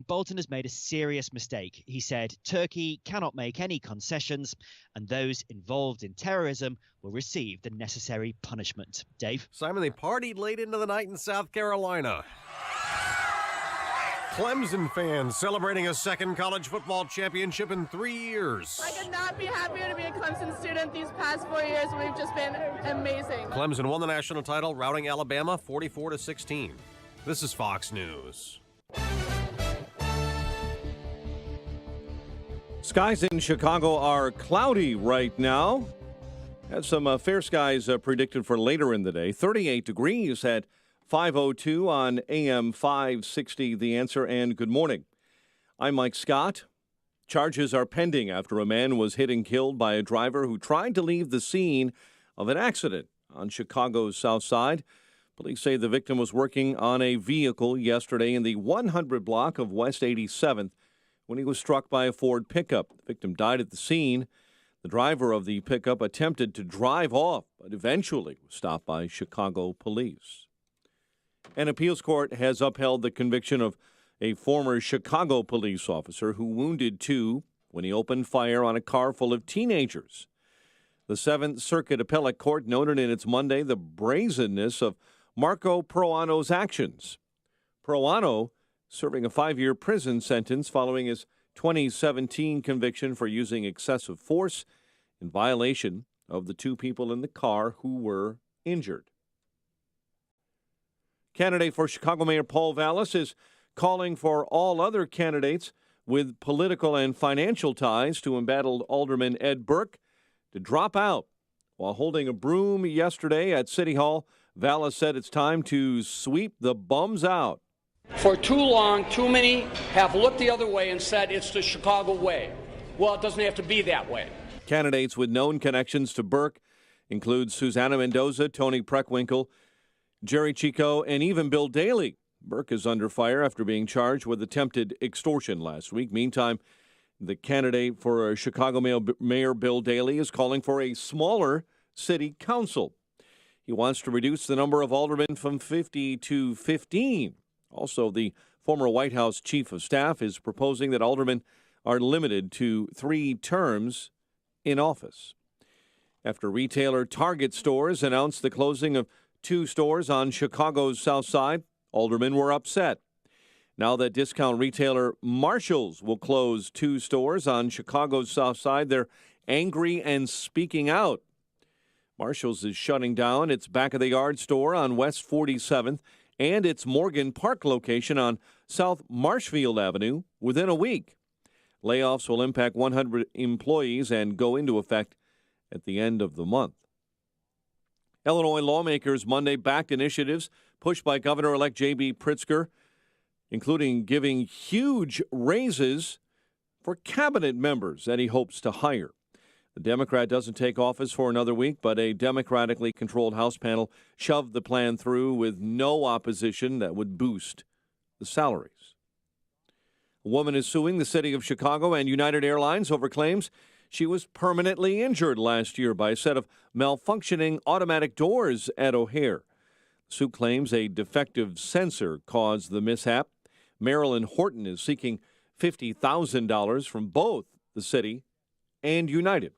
Bolton has made a serious mistake. He said Turkey cannot make any concessions and those involved in terrorism will receive the necessary punishment. Dave? Simon, they partied late into the night in South Carolina. Clemson fans celebrating a second college football championship in 3 years. I could not be happier to be a Clemson student these past 4 years. We've just been amazing. Clemson won the national title, routing Alabama 44-16. This is Fox News. Skies in Chicago are cloudy right now. Have some fair skies predicted for later in the day. 38 degrees at 5:02 on AM 560, The Answer, and good morning. I'm Mike Scott. Charges are pending after a man was hit and killed by a driver who tried to leave the scene of an accident on Chicago's South Side. Police say the victim was working on a vehicle yesterday in the 100 block of West 87th when he was struck by a Ford pickup. The victim died at the scene. The driver of the pickup attempted to drive off, but eventually was stopped by Chicago police. An appeals court has upheld the conviction of a former Chicago police officer who wounded two when he opened fire on a car full of teenagers. The Seventh Circuit Appellate Court noted in its Monday the brazenness of Marco Proano's actions. Proano serving a 5-year prison sentence following his 2017 conviction for using excessive force in violation of the two people in the car who were injured. Candidate for Chicago Mayor Paul Vallas is calling for all other candidates with political and financial ties to embattled Alderman Ed Burke to drop out. While holding a broom yesterday at City Hall, Vallas said it's time to sweep the bums out. For too long, too many have looked the other way and said it's the Chicago way. Well, it doesn't have to be that way. Candidates with known connections to Burke include Susana Mendoza, Tony Preckwinkle, Jerry Chico, and even Bill Daley. Burke is under fire after being charged with attempted extortion last week. Meantime, the candidate for Chicago Mayor Bill Daley is calling for a smaller city council. He wants to reduce the number of aldermen from 50 to 15. Also, the former White House chief of staff is proposing that aldermen are limited to 3 terms in office. After retailer Target stores announced the closing of 2 stores on Chicago's South Side, aldermen were upset. Now that discount retailer Marshalls will close 2 stores on Chicago's South Side, they're angry and speaking out. Marshalls is shutting down its back-of-the-yard store on West 47th and its Morgan Park location on South Marshfield Avenue within a week. Layoffs will impact 100 employees and go into effect at the end of the month. Illinois lawmakers Monday backed initiatives pushed by Governor-elect J.B. Pritzker, including giving huge raises for cabinet members that he hopes to hire. The Democrat doesn't take office for another week, but a Democratically controlled House panel shoved the plan through with no opposition that would boost the salaries. A woman is suing the city of Chicago and United Airlines over claims she was permanently injured last year by a set of malfunctioning automatic doors at O'Hare. The suit claims a defective sensor caused the mishap. Marilyn Horton is seeking $50,000 from both the city and United.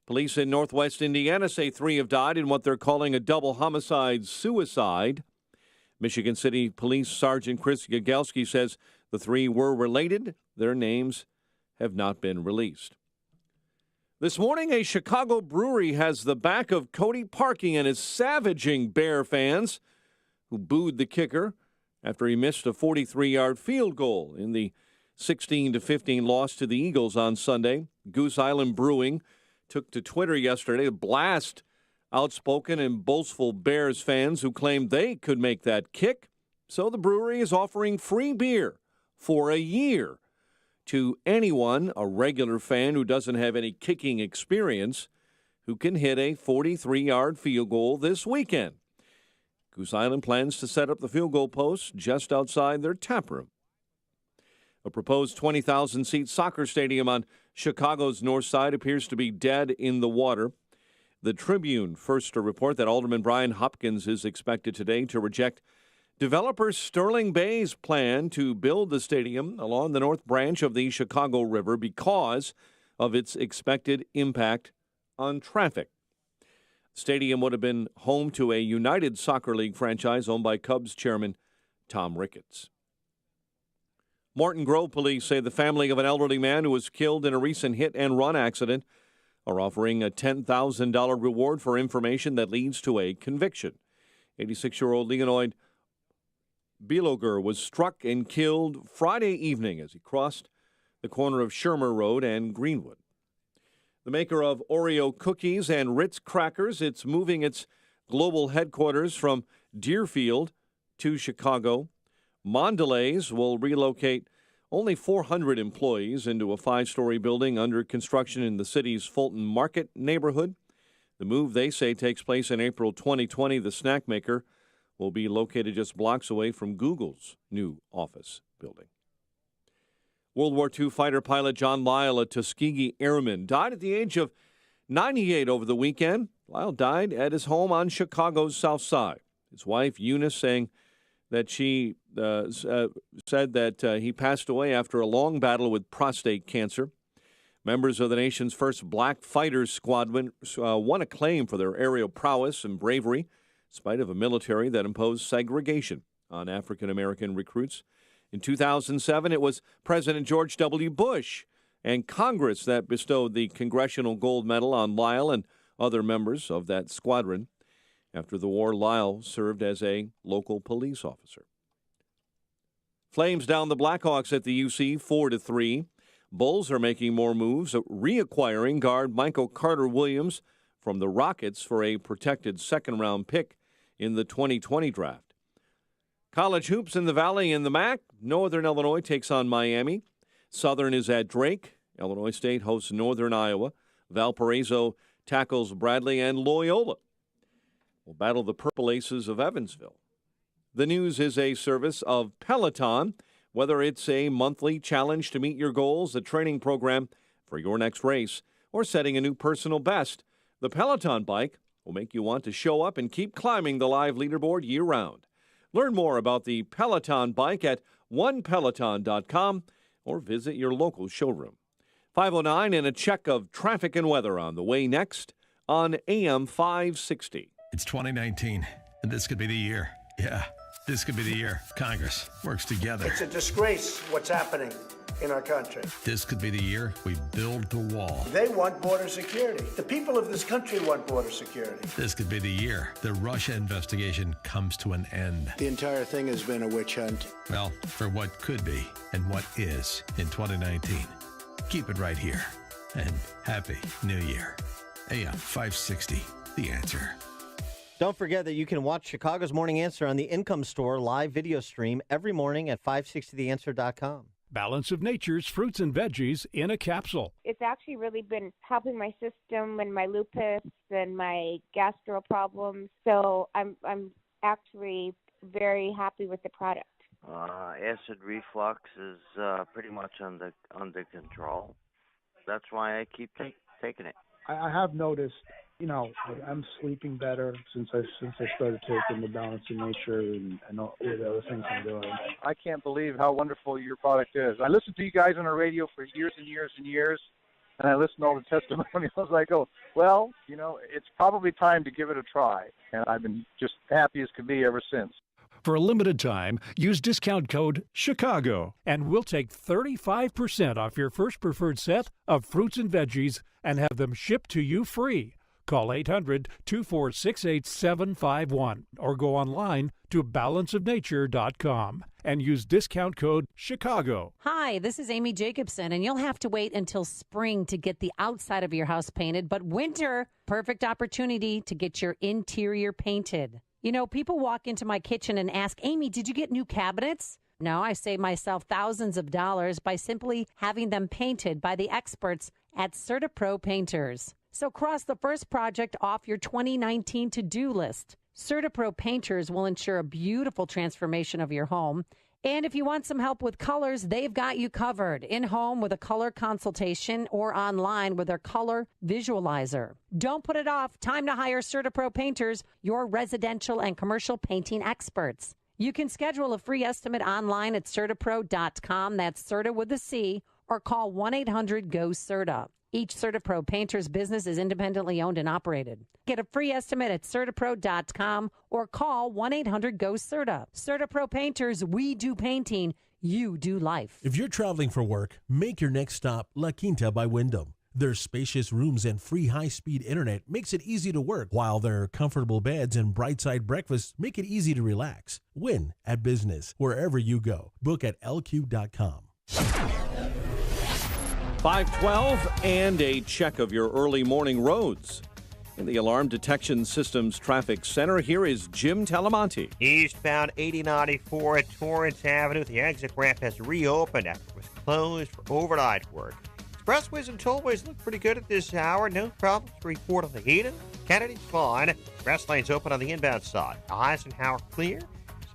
Police in northwest Indiana say 3 have died in what they're calling a double homicide-suicide. Michigan City Police Sergeant Chris Yagelski says the 3 were related. Their names have not been released. This morning, a Chicago brewery has the back of Cody Parkey and is savaging Bear fans who booed the kicker after he missed a 43-yard field goal in the 16-15 loss to the Eagles on Sunday. Goose Island Brewing took to Twitter yesterday to blast outspoken and boastful Bears fans who claimed they could make that kick. So the brewery is offering free beer for a year to anyone, a regular fan who doesn't have any kicking experience, who can hit a 43-yard field goal this weekend. Goose Island plans to set up the field goal post just outside their tap room. A proposed 20,000-seat soccer stadium on Chicago's north side appears to be dead in the water. The Tribune first to report that Alderman Brian Hopkins is expected today to reject Developer Sterling Bay's plan to build the stadium along the north branch of the Chicago River because of its expected impact on traffic. The stadium would have been home to a United Soccer League franchise owned by Cubs chairman Tom Ricketts. Morton Grove police say the family of an elderly man who was killed in a recent hit-and-run accident are offering a $10,000 reward for information that leads to a conviction. 86-year-old Leonid Bilogur was struck and killed Friday evening as he crossed the corner of Shermer Road and Greenwood. The maker of Oreo cookies and Ritz crackers, it's moving its global headquarters from Deerfield to Chicago. Mondelez will relocate only 400 employees into a 5-story building under construction in the city's Fulton Market neighborhood. The move, they say, takes place in April 2020. The snack maker will be located just blocks away from Google's new office building. World War II fighter pilot John Lyle, a Tuskegee Airman, died at the age of 98 over the weekend. Lyle died at his home on Chicago's South Side. His wife, Eunice, saying that she said that he passed away after a long battle with prostate cancer. Members of the nation's first black fighters squadron won acclaim for their aerial prowess and bravery, in spite of a military that imposed segregation on African-American recruits. In 2007, it was President George W. Bush and Congress that bestowed the Congressional Gold Medal on Lyle and other members of that squadron. After the war, Lyle served as a local police officer. Flames down the Blackhawks at the UC 4-3. Bulls are making more moves, reacquiring guard Michael Carter-Williams from the Rockets for a protected second-round pick in the 2020 draft. College hoops in the Valley in the MAC. Northern Illinois takes on Miami. Southern is at Drake. Illinois State hosts Northern Iowa. Valparaiso tackles Bradley, and Loyola will battle the Purple Aces of Evansville. The News is a service of Peloton. Whether it's a monthly challenge to meet your goals, a training program for your next race, or setting a new personal best, the Peloton bike will make you want to show up and keep climbing the live leaderboard year-round. Learn more about the Peloton bike at onepeloton.com or visit your local showroom. 5:09 and a check of traffic and weather on the way next on AM 560. It's 2019, and this could be the year. Yeah, this could be the year Congress works together. It's a disgrace what's happening in our country. This could be the year we build the wall. They want border security. The people of this country want border security. This could be the year the Russia investigation comes to an end. The entire thing has been a witch hunt. Well, for what could be and what is in 2019. Keep it right here. And Happy New Year. AM 560, The Answer. Don't forget that you can watch Chicago's Morning Answer on the Income Store live video stream every morning at 560theanswer.com. Balance of Nature's fruits and veggies in a capsule. It's actually really been helping my system and my lupus and my gastro problems. So I'm actually very happy with the product. Acid reflux is pretty much under control. That's why I keep taking it. I have noticed, I'm sleeping better since I started taking the Balance of Nature and all the other things I'm doing. I can't believe how wonderful your product is. I listened to you guys on the radio for years and years and years, and I listened to all the testimonials. I go, well, it's probably time to give it a try. And I've been just happy as can be ever since. For a limited time, use discount code CHICAGO, and we'll take 35% off your first preferred set of fruits and veggies and have them shipped to you free. Call 800-246-8751 or go online to balanceofnature.com and use discount code CHICAGO. Hi, this is Amy Jacobson, and you'll have to wait until spring to get the outside of your house painted, but winter, perfect opportunity to get your interior painted. People walk into my kitchen and ask, Amy, did you get new cabinets? No, I save myself thousands of dollars by simply having them painted by the experts at CertaPro Painters. So cross the first project off your 2019 to-do list. CertaPro Painters will ensure a beautiful transformation of your home. And if you want some help with colors, they've got you covered. In-home with a color consultation or online with their color visualizer. Don't put it off. Time to hire CertaPro Painters, your residential and commercial painting experts. You can schedule a free estimate online at CertaPro.com. That's Certa with a C, or call 1-800-GO-CERTA. Each CertaPro painter's business is independently owned and operated. Get a free estimate at CertaPro.com or call 1-800-GO-CERTA. CertaPro Painters, we do painting, you do life. If you're traveling for work, make your next stop La Quinta by Wyndham. Their spacious rooms and free high-speed internet makes it easy to work, while their comfortable beds and bright-side breakfasts make it easy to relax. Win at business wherever you go. Book at lq.com. 5:12 and a check of your early morning roads. In the Alarm Detection Systems Traffic Center, here is Jim Talamonte. Eastbound 8094 at Torrance Avenue. The exit ramp has reopened after it was closed for overnight work. Expressways and tollways look pretty good at this hour. No problems to report on the Eden. Kennedy's fine. Express lanes open on the inbound side. Eisenhower clear.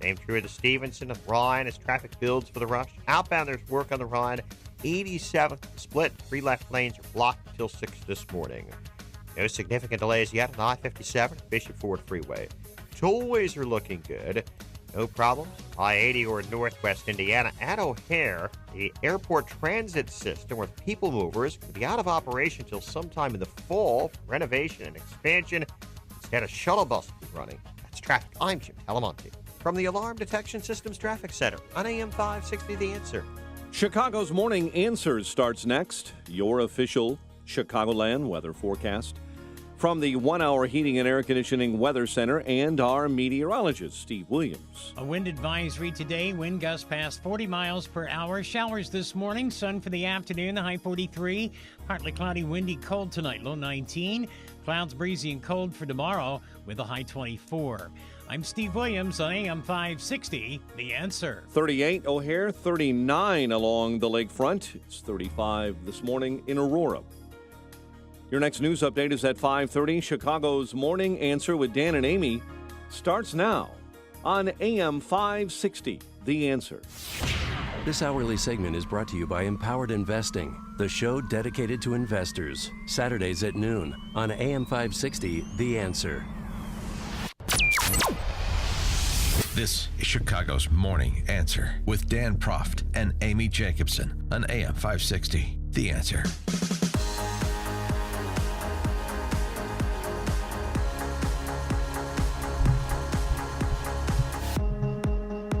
Same true of the Stevenson and Ryan as traffic builds for the rush. Outbound, there's work on the Ryan. 87th split. 3 left lanes are blocked until 6 this morning. No significant delays yet on I-57 Bishop Ford Freeway. Tollways are looking good. No problems. I-80 or Northwest Indiana at O'Hare. The airport transit system, or the People Mover, is going to be out of operation until sometime in the fall for renovation and expansion. Instead, a shuttle bus will be running. That's traffic. I'm Jim Talamonte from the Alarm Detection Systems Traffic Center on AM 560 The Answer. Chicago's Morning Answers starts next. Your official Chicagoland weather forecast from the 1 Hour Heating and Air Conditioning Weather Center and our meteorologist, Steve Williams. A wind advisory today. Wind gusts past 40 miles per hour. Showers this morning. Sun for the afternoon. The high 43. Partly cloudy, windy, cold tonight. Low 19. Clouds breezy and cold for tomorrow with a high 24. I'm Steve Williams on AM 560, The Answer. 38 O'Hare, 39 along the lakefront. It's 35 this morning in Aurora. Your next news update is at 5:30. Chicago's Morning Answer with Dan and Amy starts now on AM 560, The Answer. This hourly segment is brought to you by Empowered Investing, the show dedicated to investors. Saturdays at noon on AM 560, The Answer. This is Chicago's Morning Answer with Dan Proft and Amy Jacobson on AM 560, The Answer.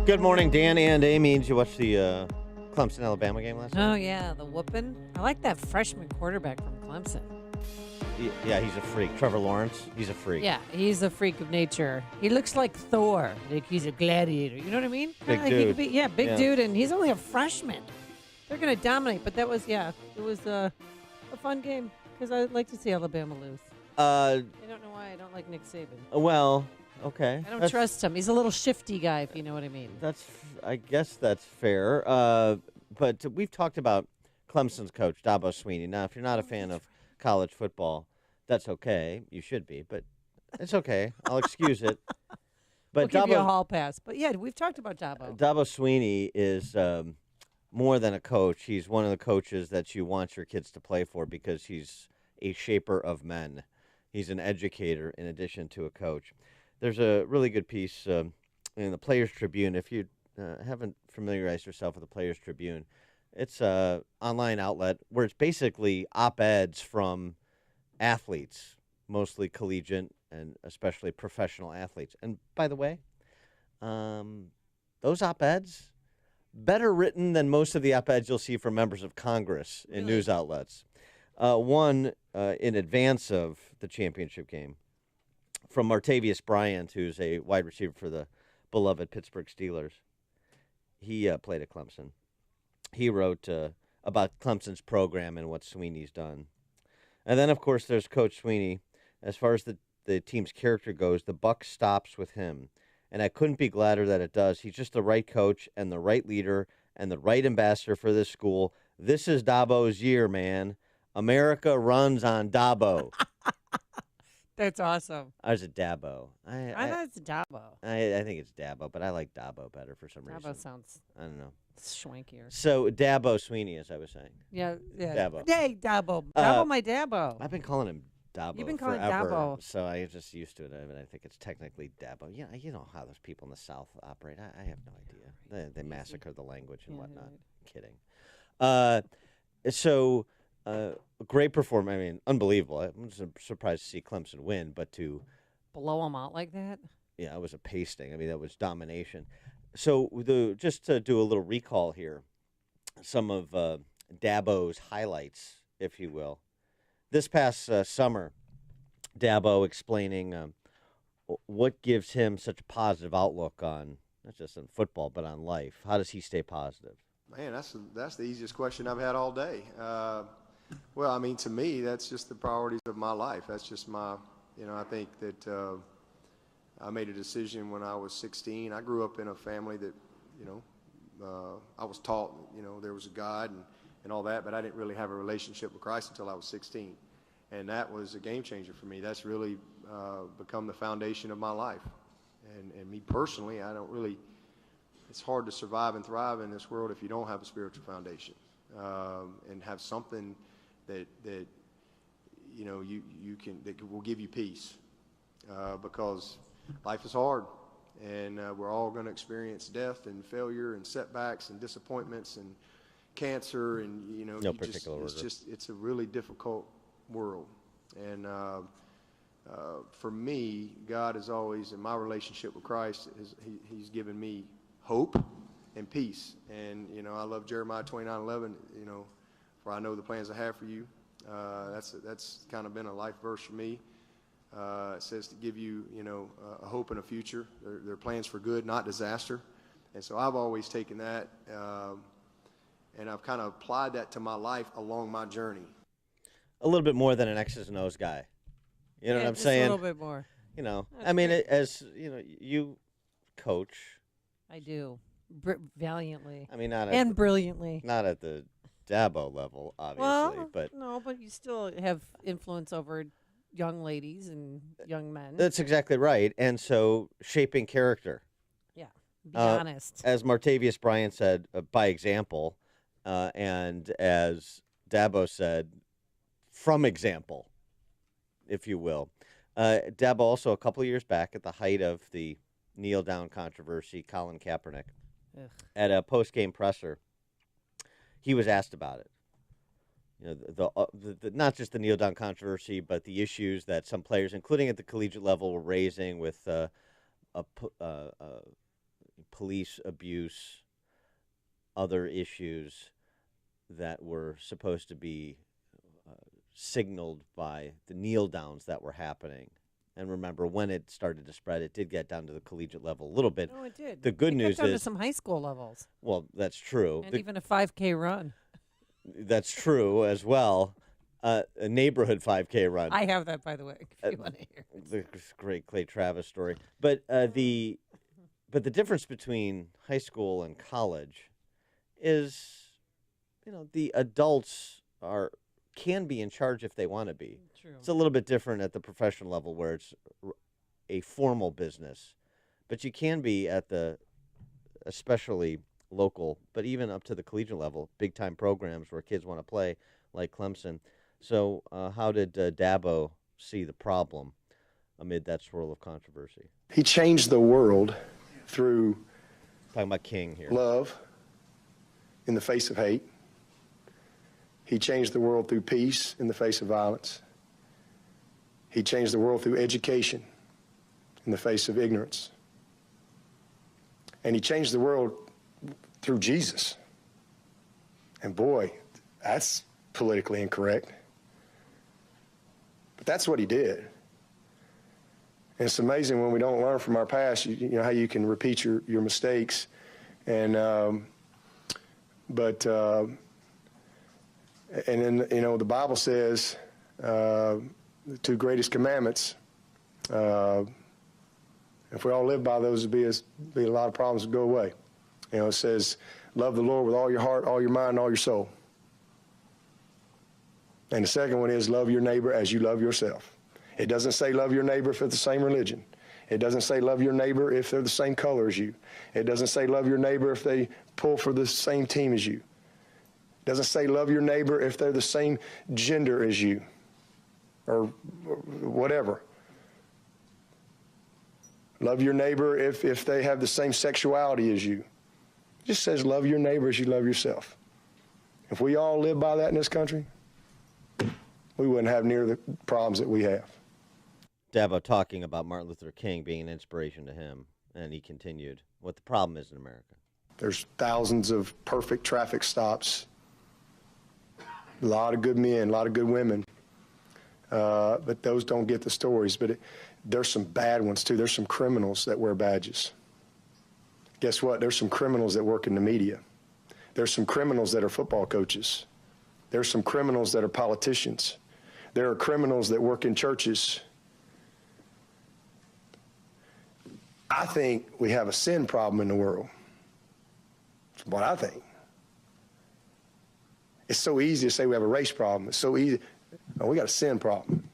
Good morning, Dan and Amy. Did you watch the Clemson Alabama game last night? Oh, yeah, the whooping. I like that freshman quarterback from Clemson. Yeah, he's a freak. Trevor Lawrence, he's a freak. Yeah, he's a freak of nature. He looks like Thor. Like he's a gladiator. You know what I mean? Big like dude. He could be, big dude, and he's only a freshman. They're going to dominate, but that was, it was a fun game because I like to see Alabama lose. I don't know why I don't like Nick Saban. Well, okay. I don't trust him. He's a little shifty guy, if you know what I mean. I guess that's fair. But we've talked about Clemson's coach, Dabo Swinney. Now, if you're not a fan of college football, that's okay. You should be, but it's okay. I'll excuse it. But we'll give you a hall pass. But, yeah, we've talked about Dabo. Dabo Swinney is more than a coach. He's one of the coaches that you want your kids to play for because he's a shaper of men. He's an educator in addition to a coach. There's a really good piece in the Players Tribune. If you haven't familiarized yourself with the Players Tribune, it's an online outlet where it's basically op-eds from athletes, mostly collegiate and especially professional athletes. And by the way, those op-eds, better written than most of the op-eds you'll see from members of Congress in news outlets. One in advance of the championship game from Martavius Bryant, who's a wide receiver for the beloved Pittsburgh Steelers. He played at Clemson. He wrote about Clemson's program and what Sweeney's done. And then, of course, there's Coach Swinney. As far as the team's character goes, the buck stops with him. And I couldn't be gladder that it does. He's just the right coach and the right leader and the right ambassador for this school. This is Dabo's year, man. America runs on Dabo. That's awesome. I was a Dabo. I thought it's Dabo. I think it's Dabo, but I like Dabo better for some reason. Dabo sounds, I don't know, schwankier. So Dabo Swinney, as I was saying. Yeah. Dabo. Hey, Dabo. Dabo, my Dabo. I've been calling him Dabo You've been calling forever, Dabo. so I just used to it. I mean, I think it's technically Dabo. Yeah, you know how those people in the South operate. I have no idea. They massacre the language and whatnot. Kidding. So great performance. I mean, unbelievable. I'm surprised to see Clemson win, but to blow them out like that. Yeah, it was a pasting. I mean, that was domination. So just to do a little recall here, some of Dabo's highlights, if you will. This past summer, Dabo explaining what gives him such a positive outlook on, not just on football, but on life. How does he stay positive? Man, that's the easiest question I've had all day. Well, I mean, to me, that's just the priorities of my life. That's just my, I think that I made a decision when I was 16. I grew up in a family that, I was taught, there was a God and all that, but I didn't really have a relationship with Christ until I was 16. And that was a game changer for me. That's really become the foundation of my life. And me personally, it's hard to survive and thrive in this world if you don't have a spiritual foundation and have something that you can, that will give you peace because life is hard. And we're all going to experience death and failure and setbacks and disappointments and cancer and it's a really difficult world. And for me, God is always, in my relationship with Christ, He's given me hope and peace. And I love Jeremiah 29:11. For I know the plans I have for you. That's kind of been a life verse for me. It says to give you, a hope and a future. They're plans for good, not disaster. And so I've always taken that, and I've kind of applied that to my life along my journey. A little bit more than an X's and O's guy. You know what I'm saying? A little bit more. I mean, you coach. I do. Valiantly. I mean, not and brilliantly. Not at the Dabo level, obviously, but no, but you still have influence over young ladies and young men. That's exactly right. And so shaping character. Yeah, be honest. As Martavius Bryant said, by example, and as Dabo said, from example, if you will. Dabo also, a couple of years back, at the height of the kneel-down controversy, Colin Kaepernick, at a post-game presser, he was asked about it. The not just the kneel-down controversy, but the issues that some players, including at the collegiate level, were raising with police abuse, other issues that were supposed to be signaled by the kneel-downs that were happening. And remember, when it started to spread, it did get down to the collegiate level a little bit. No, it did. The good it news got down is to some high school levels. Well, that's true. And even a 5K run. That's true as well. A neighborhood 5K run. I have that, by the way, if you want to hear it. The great Clay Travis story. But the difference between high school and college is, the adults can be in charge if they want to be. True. It's a little bit different at the professional level where it's a formal business. But you can be at the, especially local, but even up to the collegiate level, big-time programs where kids want to play, like Clemson. So how did Dabo see the problem amid that swirl of controversy? He changed the world through talking about King here. Love in the face of hate. He changed the world through peace in the face of violence. He changed the world through education in the face of ignorance. And he changed the world through Jesus. And boy, that's politically incorrect. But that's what he did. And it's amazing when we don't learn from our past, you know how you can repeat your mistakes. And and then, the Bible says the two greatest commandments, if we all live by those, be a lot of problems would go away. It says, love the Lord with all your heart, all your mind, and all your soul. And the second one is love your neighbor as you love yourself. It doesn't say love your neighbor if they're the same religion. It doesn't say love your neighbor if they're the same color as you. It doesn't say love your neighbor if they pull for the same team as you. It doesn't say love your neighbor if they're the same gender as you. or whatever. Love your neighbor if they have the same sexuality as you. It just says love your neighbor as you love yourself. If we all live by that in this country, we wouldn't have near the problems that we have. Dabo talking about Martin Luther King being an inspiration to him, and he continued, what the problem is in America. There's thousands of perfect traffic stops, a lot of good men, a lot of good women, but those don't get the stories. But there's some bad ones, too. There's some criminals that wear badges. Guess what? There's some criminals that work in the media. There's some criminals that are football coaches. There's some criminals that are politicians. There are criminals that work in churches. I think we have a sin problem in the world. That's what I think. It's so easy to say we have a race problem. It's so easy. No, we got a sin problem.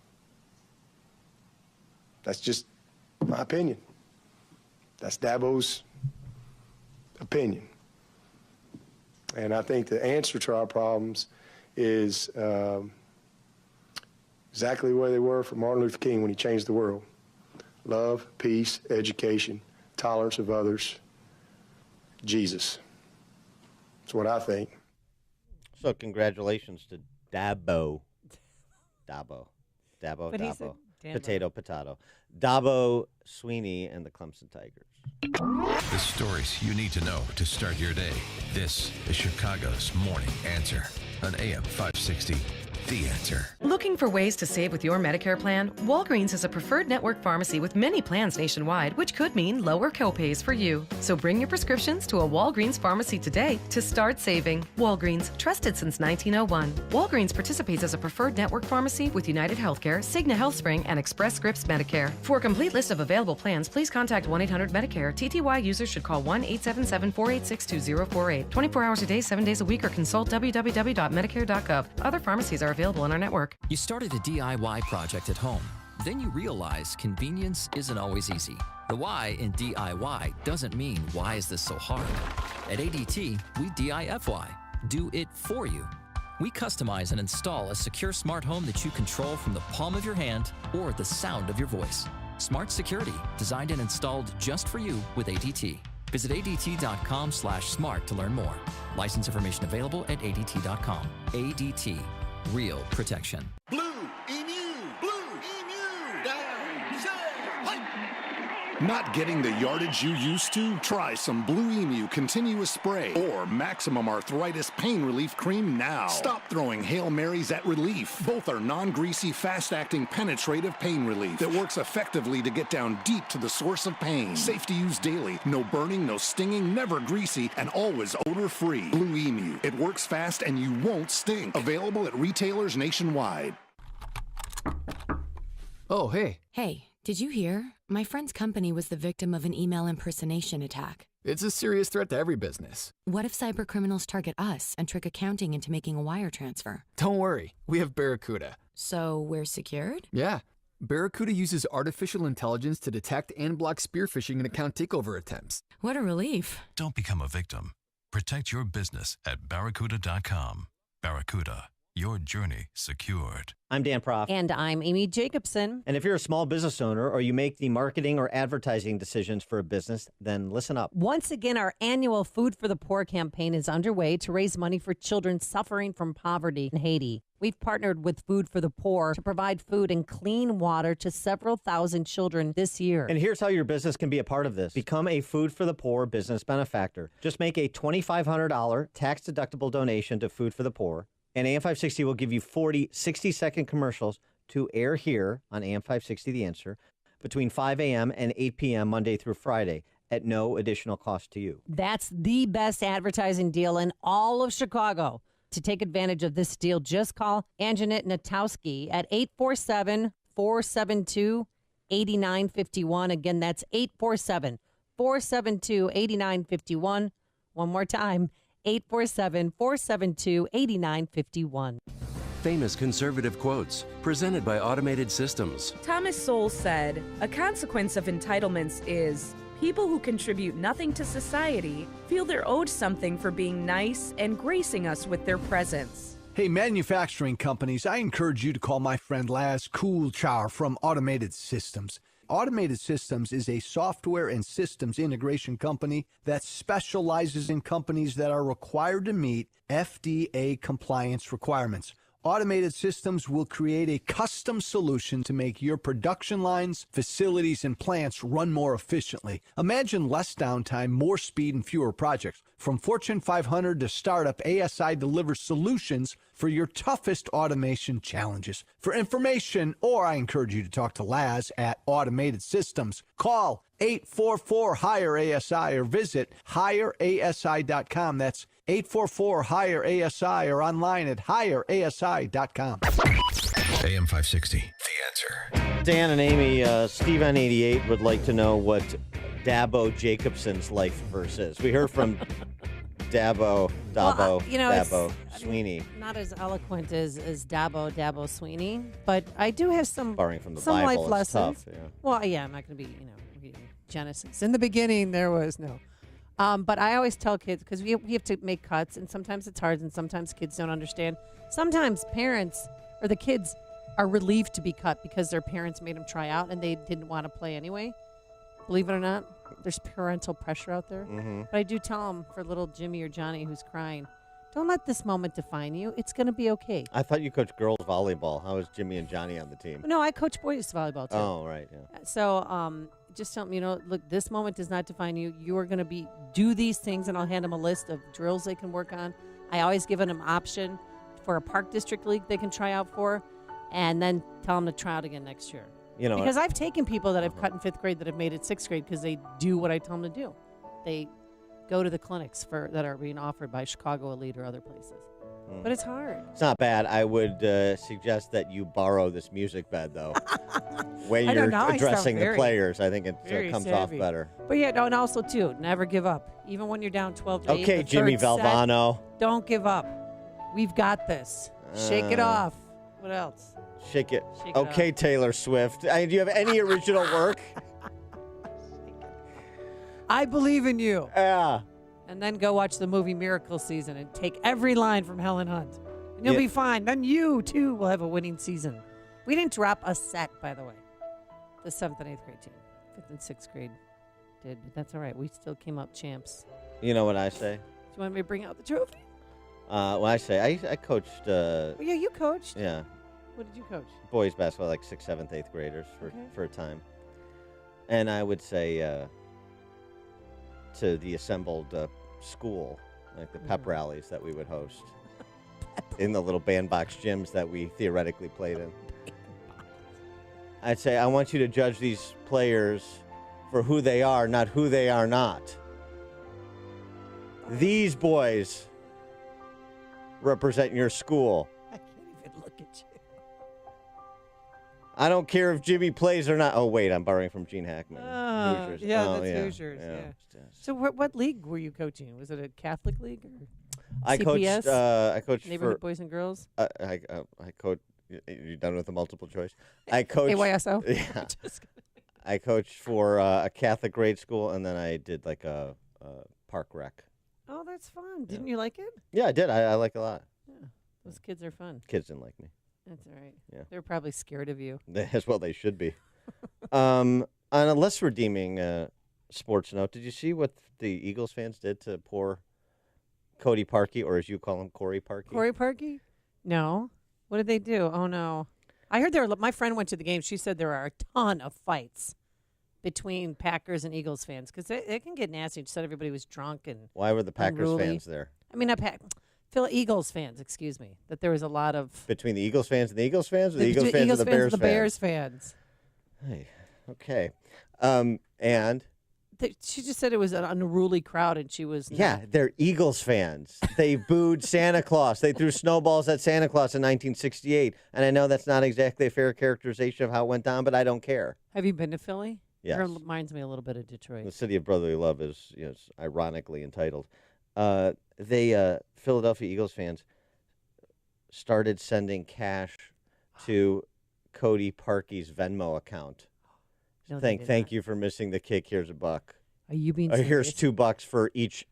That's just my opinion. That's Dabo's opinion. And I think the answer to our problems is exactly where they were for Martin Luther King when he changed the world. Love, peace, education, tolerance of others, Jesus. That's what I think. So congratulations to Dabo. Dabo. But he said Dabo. Potato. Dabo Swinney and the Clemson Tigers. The stories you need to know to start your day. This is Chicago's Morning Answer on AM 560. The Answer. Looking for ways to save with your Medicare plan? Walgreens is a preferred network pharmacy with many plans nationwide, which could mean lower copays for you. So bring your prescriptions to a Walgreens pharmacy today to start saving. Walgreens, trusted since 1901. Walgreens participates as a preferred network pharmacy with United Healthcare, Cigna HealthSpring, and Express Scripts Medicare. For a complete list of available plans, please contact 1-800-MEDICARE. TTY users should call 1-877-486-2048. 24 hours a day, 7 days a week, or consult www.medicare.gov. Other pharmacies are available in our network. You started a DIY project at home. Then you realize convenience isn't always easy. The why in DIY doesn't mean why is this so hard. At ADT, we DIFY. Do it for you. We customize and install a secure smart home that you control from the palm of your hand or the sound of your voice. Smart security, designed and installed just for you with ADT. Visit ADT.com/smart to learn more. License information available at ADT.com. ADT. Real protection. Blue Emu! Blue Emu! Down, set, hike! Not getting the yardage you used to? Try some Blue Emu Continuous Spray or Maximum Arthritis Pain Relief Cream now. Stop throwing Hail Marys at relief. Both are non-greasy, fast-acting, penetrative pain relief that works effectively to get down deep to the source of pain. Safe to use daily. No burning, no stinging, never greasy, and always odor-free. Blue Emu. It works fast and you won't stink. Available at retailers nationwide. Oh, hey. Hey, did you hear? My friend's company was the victim of an email impersonation attack. It's a serious threat to every business. What if cybercriminals target us and trick accounting into making a wire transfer? Don't worry. We have Barracuda. So we're secured? Yeah. Barracuda uses artificial intelligence to detect and block spear phishing and account takeover attempts. What a relief. Don't become a victim. Protect your business at Barracuda.com. Barracuda. Your journey secured. I'm Dan Proft. And I'm Amy Jacobson. And if you're a small business owner or you make the marketing or advertising decisions for a business, then listen up. Once again, our annual Food for the Poor campaign is underway to raise money for children suffering from poverty in Haiti. We've partnered with Food for the Poor to provide food and clean water to several thousand children this year. And here's how your business can be a part of this. Become a Food for the Poor business benefactor. Just make a $2,500 tax-deductible donation to Food for the Poor. And AM 560 will give you 40 60-second commercials to air here on AM 560 The Answer between 5 a.m. and 8 p.m. Monday through Friday at no additional cost to you. That's the best advertising deal in all of Chicago. To take advantage of this deal, just call Anjanette Natowski at 847-472-8951. Again, that's 847-472-8951. One more time. 847-472-8951. Famous conservative quotes presented by Automated Systems. Thomas Sowell said, "A consequence of entitlements is people who contribute nothing to society feel they're owed something for being nice and gracing us with their presence." Hey, manufacturing companies, I encourage you to call my friend Laz Coolchar from Automated Systems. Automated Systems is a software and systems integration company that specializes in companies that are required to meet FDA compliance requirements. Automated Systems will create a custom solution to make your production lines, facilities, and plants run more efficiently. Imagine less downtime, more speed, and fewer projects. From Fortune 500 to startup, ASI delivers solutions for your toughest automation challenges. For information, or I encourage you to talk to Laz at Automated Systems, call 844-HIRE-ASI or visit hireasi.com. That's 844-HIRE-ASI or online at hireasi.com. AM 560, The Answer. Dan and Amy, Steve N88 would like to know what Dabo Jacobson's life verse is. We heard from Dabo Sweeney. Not as eloquent as Dabo Sweeney, but I do have some Borrowing from the some Bible, life it's lessons. tough, yeah. Well, yeah, I'm not going to be, reading Genesis. In the beginning, there was no. But I always tell kids, because we have to make cuts, and sometimes it's hard, and sometimes kids don't understand. Sometimes parents or the kids are relieved to be cut because their parents made them try out, and they didn't want to play anyway. Believe it or not, there's parental pressure out there. Mm-hmm. But I do tell them, for little Jimmy or Johnny who's crying, don't let this moment define you. It's going to be okay. I thought you coached girls volleyball. How is Jimmy and Johnny on the team? No, I coach boys volleyball, too. Oh, right, yeah. So just tell them, look, this moment does not define you. You are going to do these things, and I'll hand them a list of drills they can work on. I always give them an option for a park district league they can try out for, and then tell them to try out again next year. Because I've taken people that I've cut in 5th grade that have made it 6th grade because they do what I tell them to do. They go to the clinics that are being offered by Chicago Elite or other places. But it's hard. It's not bad. I would suggest that you borrow this music bed, though. When I know, you're now I addressing sound the players, I think it very comes savvy. off better. But yeah, and also, too, never give up. Even when you're down 12 to 8. Okay, Jimmy Valvano. Don't give up. We've got this. Shake it off. What else? Shake it. Shake it Okay, off. Taylor Swift. Do you have any original work? I believe in you. Yeah. And then go watch the movie Miracle Season and take every line from Helen Hunt. And you'll Yeah. be fine. Then you, too, will have a winning season. We didn't drop a set, by the way. The 7th and 8th grade team. 5th and 6th grade did, but that's all right. We still came up champs. You know what I say? Do you want me to bring out the trophy? What I say? I coached. Well, yeah, you coached. Yeah. What did you coach? Boys basketball, like 6th, 7th, 8th graders Okay. for a time. And I would say to the assembled school, like the pep rallies that we would host in the little bandbox gyms that we theoretically played in. I'd say, I want you to judge these players for who they are, not who they are not. These boys represent your school. I can't even look at you. I don't care if Jimmy plays or not. Oh, wait, I'm borrowing from Gene Hackman. Hoosiers. Yeah, Oh, that's Hoosiers. Yeah. So what league were you coaching? Was it a Catholic league or I CPS? coached. I coached Neighborhood for Boys and Girls. I coached. You done with the multiple choice? I coached. AYSO? Yeah. I coached for a Catholic grade school, and then I did like a park rec. Oh, that's fun. Didn't you like it? Yeah, I did. I like it a lot. Yeah. Those kids are fun. Kids didn't like me. That's all right. Yeah. They're probably scared of you. As well, they should be. On a less redeeming sports note, did you see what the Eagles fans did to poor Cody Parkey, or as you call him, Corey Parkey? Corey Parkey? No. What did they do? Oh, no. I heard my friend went to the game. She said there are a ton of fights between Packers and Eagles fans because it can get nasty. She said everybody was drunk and Why were the Packers unruly. fans there? I mean, Eagles fans, excuse me, that there was a lot of... Between the Eagles fans and the Eagles fans, or the Eagles between fans and the Bears fans? the Bears fans. Hey, okay. And... She just said it was an unruly crowd, and she was... Yeah, they're Eagles fans. They booed Santa Claus. They threw snowballs at Santa Claus in 1968. And I know that's not exactly a fair characterization of how it went down, but I don't care. Have you been to Philly? Yes. It reminds me a little bit of Detroit. The city of brotherly love is ironically entitled. Philadelphia Eagles fans started sending cash to Cody Parkey's Venmo account. No, they did Thank you for missing the kick. Here's $1. Are you being Here's serious? $2 for each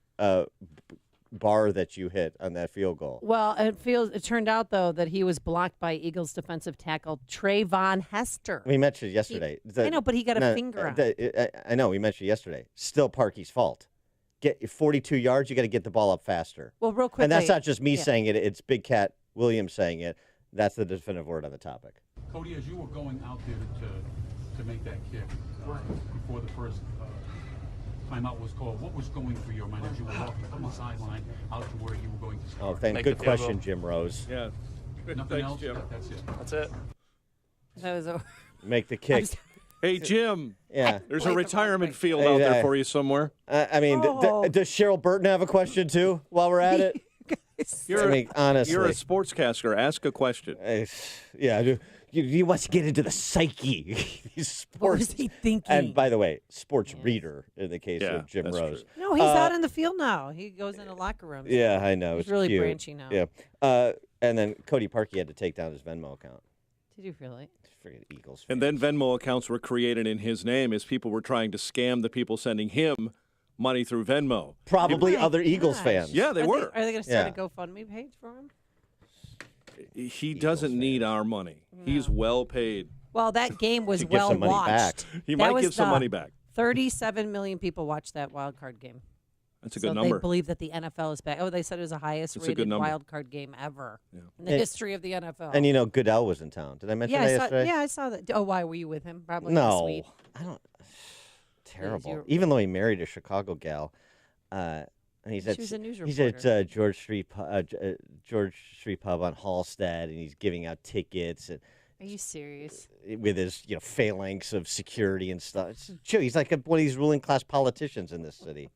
bar that you hit on that field goal. Well, it turned out, though, that he was blocked by Eagles defensive tackle Trayvon Hester. We mentioned yesterday. I know, but he got a finger on it. I know, we mentioned yesterday. Still Parkey's fault. Get 42 yards, you got to get the ball up faster. Well, real quickly. And that's not just me saying it. It's Big Cat Williams saying it. That's the definitive word on the topic. Cody, as you were going out there to make that kick before the first timeout was called, what was going through your mind as you were walking from the sideline out to where you were going to score? Good question, Jim Rose. Yeah. Nothing else? Jim. That's it. That was a... Make the kick. Hey, Jim. Yeah. There's a retirement field out there for you somewhere. I mean, does Cheryl Burton have a question, too, while we're at it? Honestly. You're a sportscaster. Ask a question. Yeah. He wants to get into the psyche. Sports. What was he thinking? And by the way, sports reader in the case of Jim Rose. True. No, he's out in the field now. He goes in the locker room. So yeah, I know. He's it's really cute. branchy now. Yeah. And then Cody Parkey had to take down his Venmo account. Did you really? Friggin' Eagles. And then Venmo accounts were created in his name as people were trying to scam the people sending him money through Venmo. Probably other Eagles fans. Yeah, they were. Are they going to start a GoFundMe page for him? He doesn't need our money. No. He's well paid. Well, that game was well watched. He might give some money back. 37 million people watched that wild card game. That's a good number. They believe that the NFL is back. Oh, they said it was the highest rated wild card game ever in the history of the NFL. And Goodell was in town. Did I mention that yesterday? I saw that. Oh, why were you with him? Probably. No, I don't. Terrible. Even though he married a Chicago gal, and he's at George Street Pub on Halstead, and he's giving out tickets. And are you serious? With his phalanx of security and stuff. He's like one of these ruling class politicians in this city.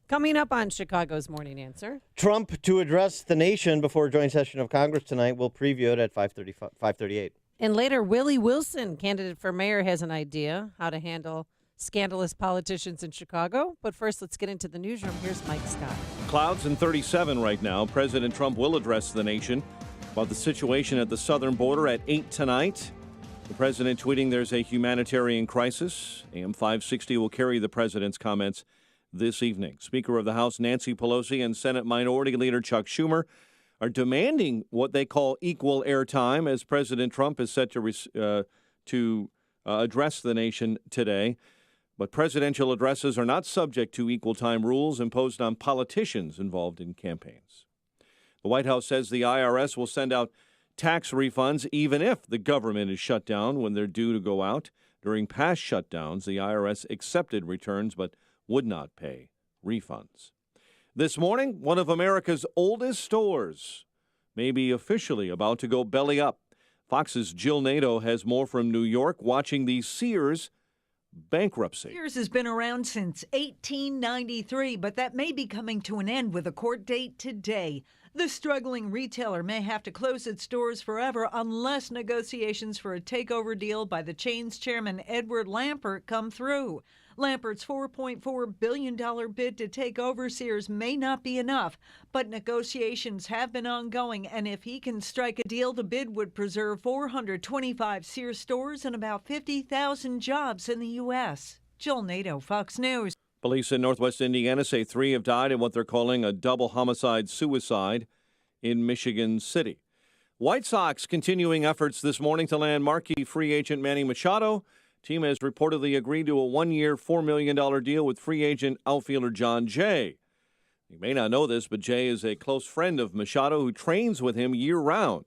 Coming up on Chicago's Morning Answer. Trump to address the nation before a joint session of Congress tonight. We'll preview it at 5:38. And later, Willie Wilson, candidate for mayor, has an idea how to handle scandalous politicians in Chicago. But first, let's get into the newsroom. Here's Mike Scott. Clouds and 37 right now. President Trump will address the nation about the situation at the southern border at 8 tonight. The president tweeting there's a humanitarian crisis. AM 560 will carry the president's comments this evening. Speaker of the House Nancy Pelosi and Senate Minority Leader Chuck Schumer are demanding what they call equal airtime as President Trump is set to address the nation today. But presidential addresses are not subject to equal time rules imposed on politicians involved in campaigns. The White House says the IRS will send out tax refunds even if the government is shut down when they're due to go out. During past shutdowns, the IRS accepted returns but would not pay refunds. This morning, one of America's oldest stores may be officially about to go belly up. Fox's Jill Nato has more from New York, watching the Sears bankruptcy. Sears has been around since 1893, but that may be coming to an end with a court date today. The struggling retailer may have to close its doors forever unless negotiations for a takeover deal by the chain's chairman Edward Lampert come through. Lampert's $4.4 billion bid to take over Sears may not be enough, but negotiations have been ongoing, and if he can strike a deal, the bid would preserve 425 Sears stores and about 50,000 jobs in the U.S. Jill Nato, Fox News. Police in northwest Indiana say 3 have died in what they're calling a double homicide-suicide in Michigan City. White Sox continuing efforts this morning to land marquee free agent Manny Machado. Team has reportedly agreed to a 1-year, $4 million deal with free agent outfielder John Jay. You may not know this, but Jay is a close friend of Machado who trains with him year-round.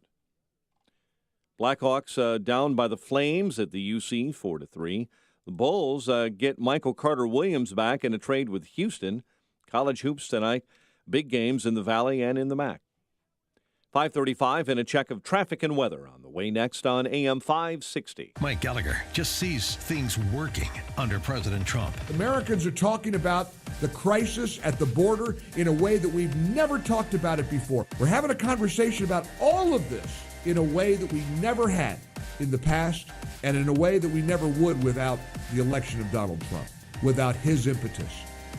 Blackhawks down by the Flames at the UC 4-3. The Bulls get Michael Carter-Williams back in a trade with Houston. College hoops tonight. Big games in the Valley and in the MAC. 5:35 and a check of traffic and weather on the way next on AM 560. Mike Gallagher just sees things working under President Trump. Americans are talking about the crisis at the border in a way that we've never talked about it before. We're having a conversation about all of this in a way that we never had in the past and in a way that we never would without the election of Donald Trump, without his impetus,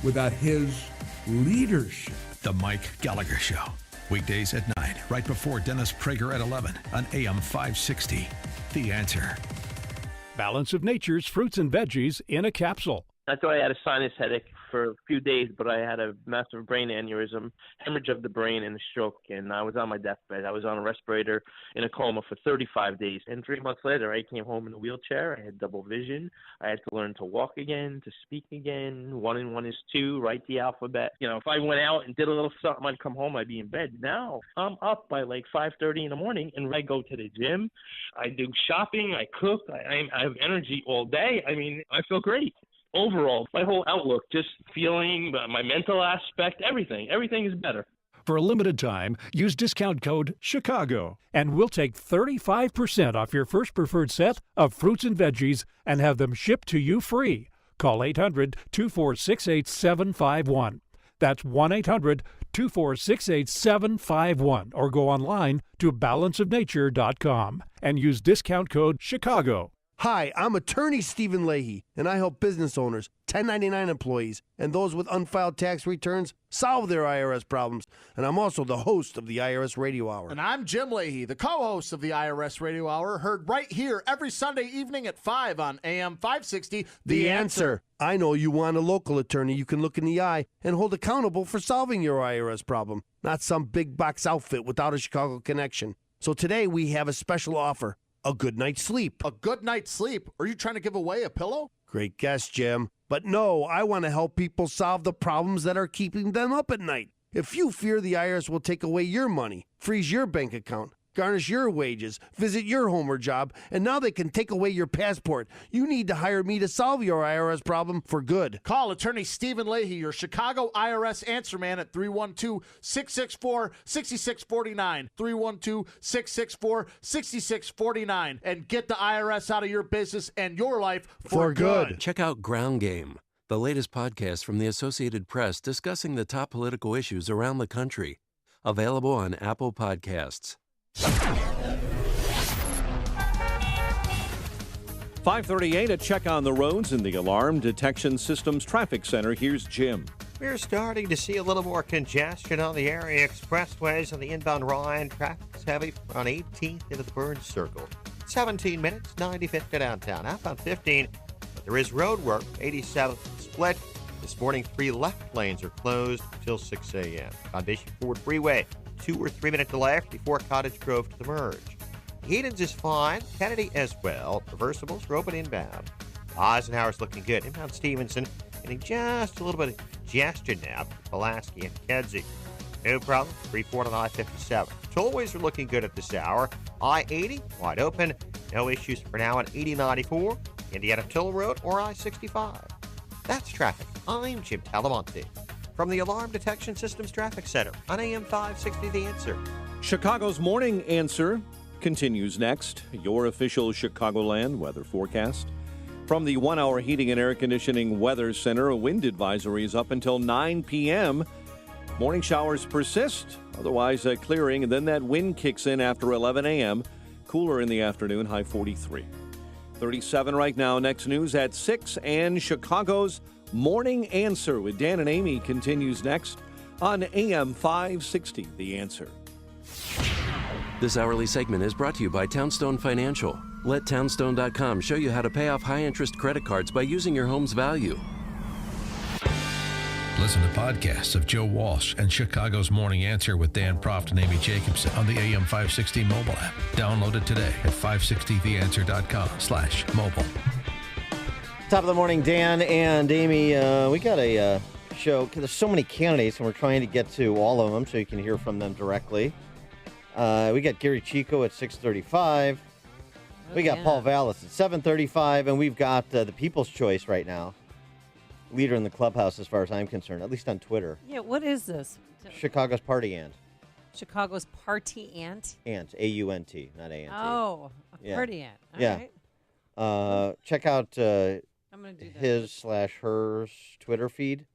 without his leadership. The Mike Gallagher Show. Weekdays at 9, right before Dennis Prager at 11 on AM 560. The Answer. Balance of Nature's fruits and veggies in a capsule. I thought I had a sinus headache for a few days, but I had a massive brain aneurysm, hemorrhage of the brain, and a stroke. And I was on my deathbed. I was on a respirator in a coma for 35 days. And 3 months later, I came home in a wheelchair. I had double vision. I had to learn to walk again, to speak again. 1 and 1 is 2, write the alphabet. You know, if I went out and did a little something, I'd come home, I'd be in bed. Now I'm up by like 5:30 in the morning, and I go to the gym. I do shopping. I cook. I have energy all day. I mean, I feel great. Overall, my whole outlook, just feeling, my mental aspect, everything is better. For a limited time, use discount code CHICAGO, and we'll take 35% off your first preferred set of fruits and veggies and have them shipped to you free. Call 800-246-8751. That's 1-800-246-8751, or go online to balanceofnature.com and use discount code CHICAGO. Hi, I'm attorney Stephen Leahy, and I help business owners, 1099 employees, and those with unfiled tax returns solve their IRS problems. And I'm also the host of the IRS Radio Hour. And I'm Jim Leahy, the co-host of the IRS Radio Hour, heard right here every Sunday evening at 5 on AM 560. The Answer. I know you want a local attorney you can look in the eye and hold accountable for solving your IRS problem, not some big box outfit without a Chicago connection. So today we have a special offer. A good night's sleep. A good night's sleep? Are you trying to give away a pillow? Great guess, Jim. But no, I want to help people solve the problems that are keeping them up at night. If you fear the IRS will take away your money, freeze your bank account, garnish your wages, visit your home or job, and now they can take away your passport, you need to hire me to solve your IRS problem for good. Call attorney Stephen Leahy, your Chicago IRS answer man, at 312-664-6649, 312-664-6649, and get the IRS out of your business and your life for good. Check out Ground Game, the latest podcast from the Associated Press discussing the top political issues around the country. Available on Apple Podcasts. 5:38, a check on the roads in the Alarm Detection Systems Traffic Center. Here's Jim. We're starting to see a little more congestion on the area expressways on the inbound Ryan. Traffic's heavy on 18th into the Burns Circle. 17 minutes, 95th to downtown. Outbound 15, but there is road work. 87th split. This morning, 3 left lanes are closed until 6 a.m. On Bishop Ford Freeway, 2 or 3 minute delay before Cottage Grove to the merge. Eden's is fine. Kennedy as well. Reversibles for open inbound. Eisenhower's looking good. Inbound Stevenson getting just a little bit of congestion now. Pulaski and Kedzie. No problem. 3-4 on I-57. Tollways are looking good at this hour. I-80 wide open. No issues for now on 8094, Indiana Toll Road, or I-65. That's traffic. I'm Jim Talamonte from the Alarm Detection Systems Traffic Center on AM 560 The Answer. Chicago's Morning Answer continues next. Your official Chicagoland weather forecast. From the 1-hour heating and air conditioning weather center, a wind advisory is up until 9 p.m. Morning showers persist, otherwise clearing, and then that wind kicks in after 11 a.m. Cooler in the afternoon, high 43. 37 right now. Next news at 6, and Chicago's Morning Answer with Dan and Amy continues next on AM 560, The Answer. This hourly segment is brought to you by Townstone Financial. Let Townstone.com show you how to pay off high-interest credit cards by using your home's value. Listen to podcasts of Joe Walsh and Chicago's Morning Answer with Dan Proft and Amy Jacobson on the AM 560 mobile app. Download it today at 560theanswer.com/mobile. Top of the morning, Dan and Amy. We got a show. There's so many candidates, and we're trying to get to all of them so you can hear from them directly. We got Gary Chico at 6:35. We got Paul Vallis at 7:35, and we've got the People's Choice right now. Leader in the clubhouse as far as I'm concerned, at least on Twitter. Yeah, what is this? Chicago's Party Ant. Chicago's Party Ant? Ant, A-U-N-T, not A-N-T. Oh, a Party Ant. All right. Check out I'm gonna do that. his/hers Twitter feed.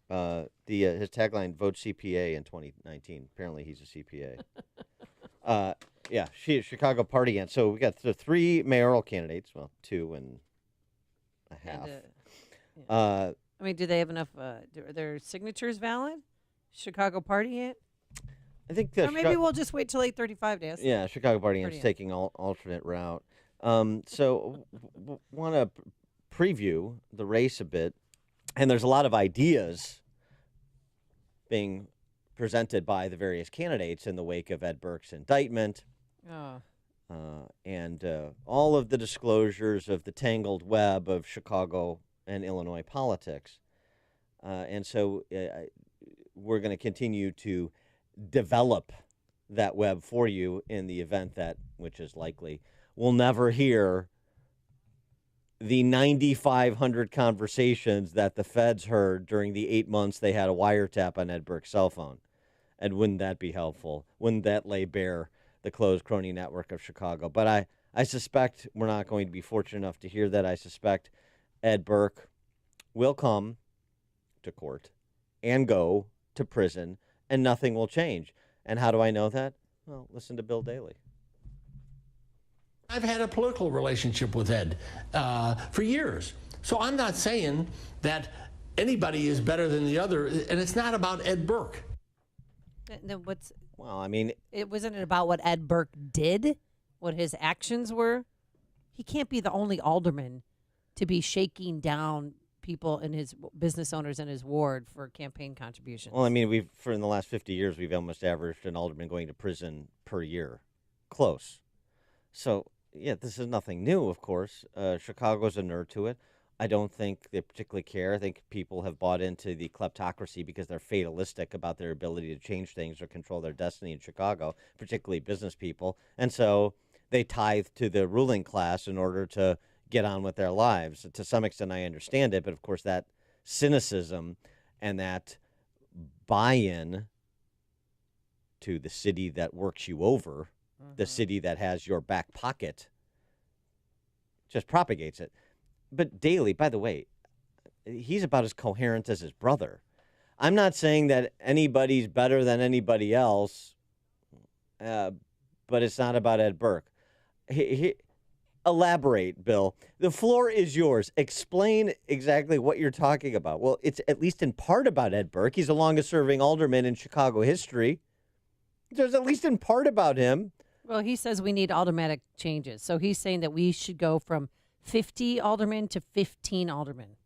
His tagline, vote CPA in 2019. Apparently he's a CPA. Chicago Party Ant. So we got the 3 mayoral candidates. Well, 2 and a half. I mean, do they have enough? Are their signatures valid? Chicago Party Ant? I think or maybe we'll just wait till 8:35 to ask. Yeah, Chicago Party Ant's taking alternate route. So want to preview the race a bit. And there's a lot of ideas being presented by the various candidates in the wake of Ed Burke's indictment. And all of the disclosures of the tangled web of Chicago and Illinois politics. And so we're going to continue to develop that web for you in the event that, which is likely, we'll never hear the 9,500 conversations that the feds heard during the 8 months they had a wiretap on Ed Burke's cell phone. And wouldn't that be helpful? Wouldn't that lay bare the closed crony network of Chicago? But I suspect we're not going to be fortunate enough to hear that. I suspect Ed Burke will come to court and go to prison, and nothing will change. And how do I know that? Well, listen to Bill Daley. I've had a political relationship with Ed for years. So I'm not saying that anybody is better than the other, and it's not about Ed Burke. Well, I mean, it wasn't about what Ed Burke did, what his actions were. He can't be the only alderman to be shaking down people in his business owners in his ward for campaign contributions. Well, I mean, in the last 50 years, we've almost averaged an alderman going to prison per year. Close. So, yeah, this is nothing new, of course. Chicago's inert to it. I don't think they particularly care. I think people have bought into the kleptocracy because they're fatalistic about their ability to change things or control their destiny in Chicago, particularly business people. And so they tithe to the ruling class in order to get on with their lives. To some extent, I understand it, but of course that cynicism and that buy-in to the city that works you over, the city that has your back pocket, just propagates it. But Daley, by the way, he's about as coherent as his brother. I'm not saying that anybody's better than anybody else, but it's not about Ed Burke. Elaborate, Bill. The floor is yours. Explain exactly what you're talking about. Well, it's at least in part about Ed Burke. He's the longest-serving alderman in Chicago history. There's at least in part about him. Well, he says we need automatic changes. So he's saying that we should go from 50 aldermen to 15 aldermen.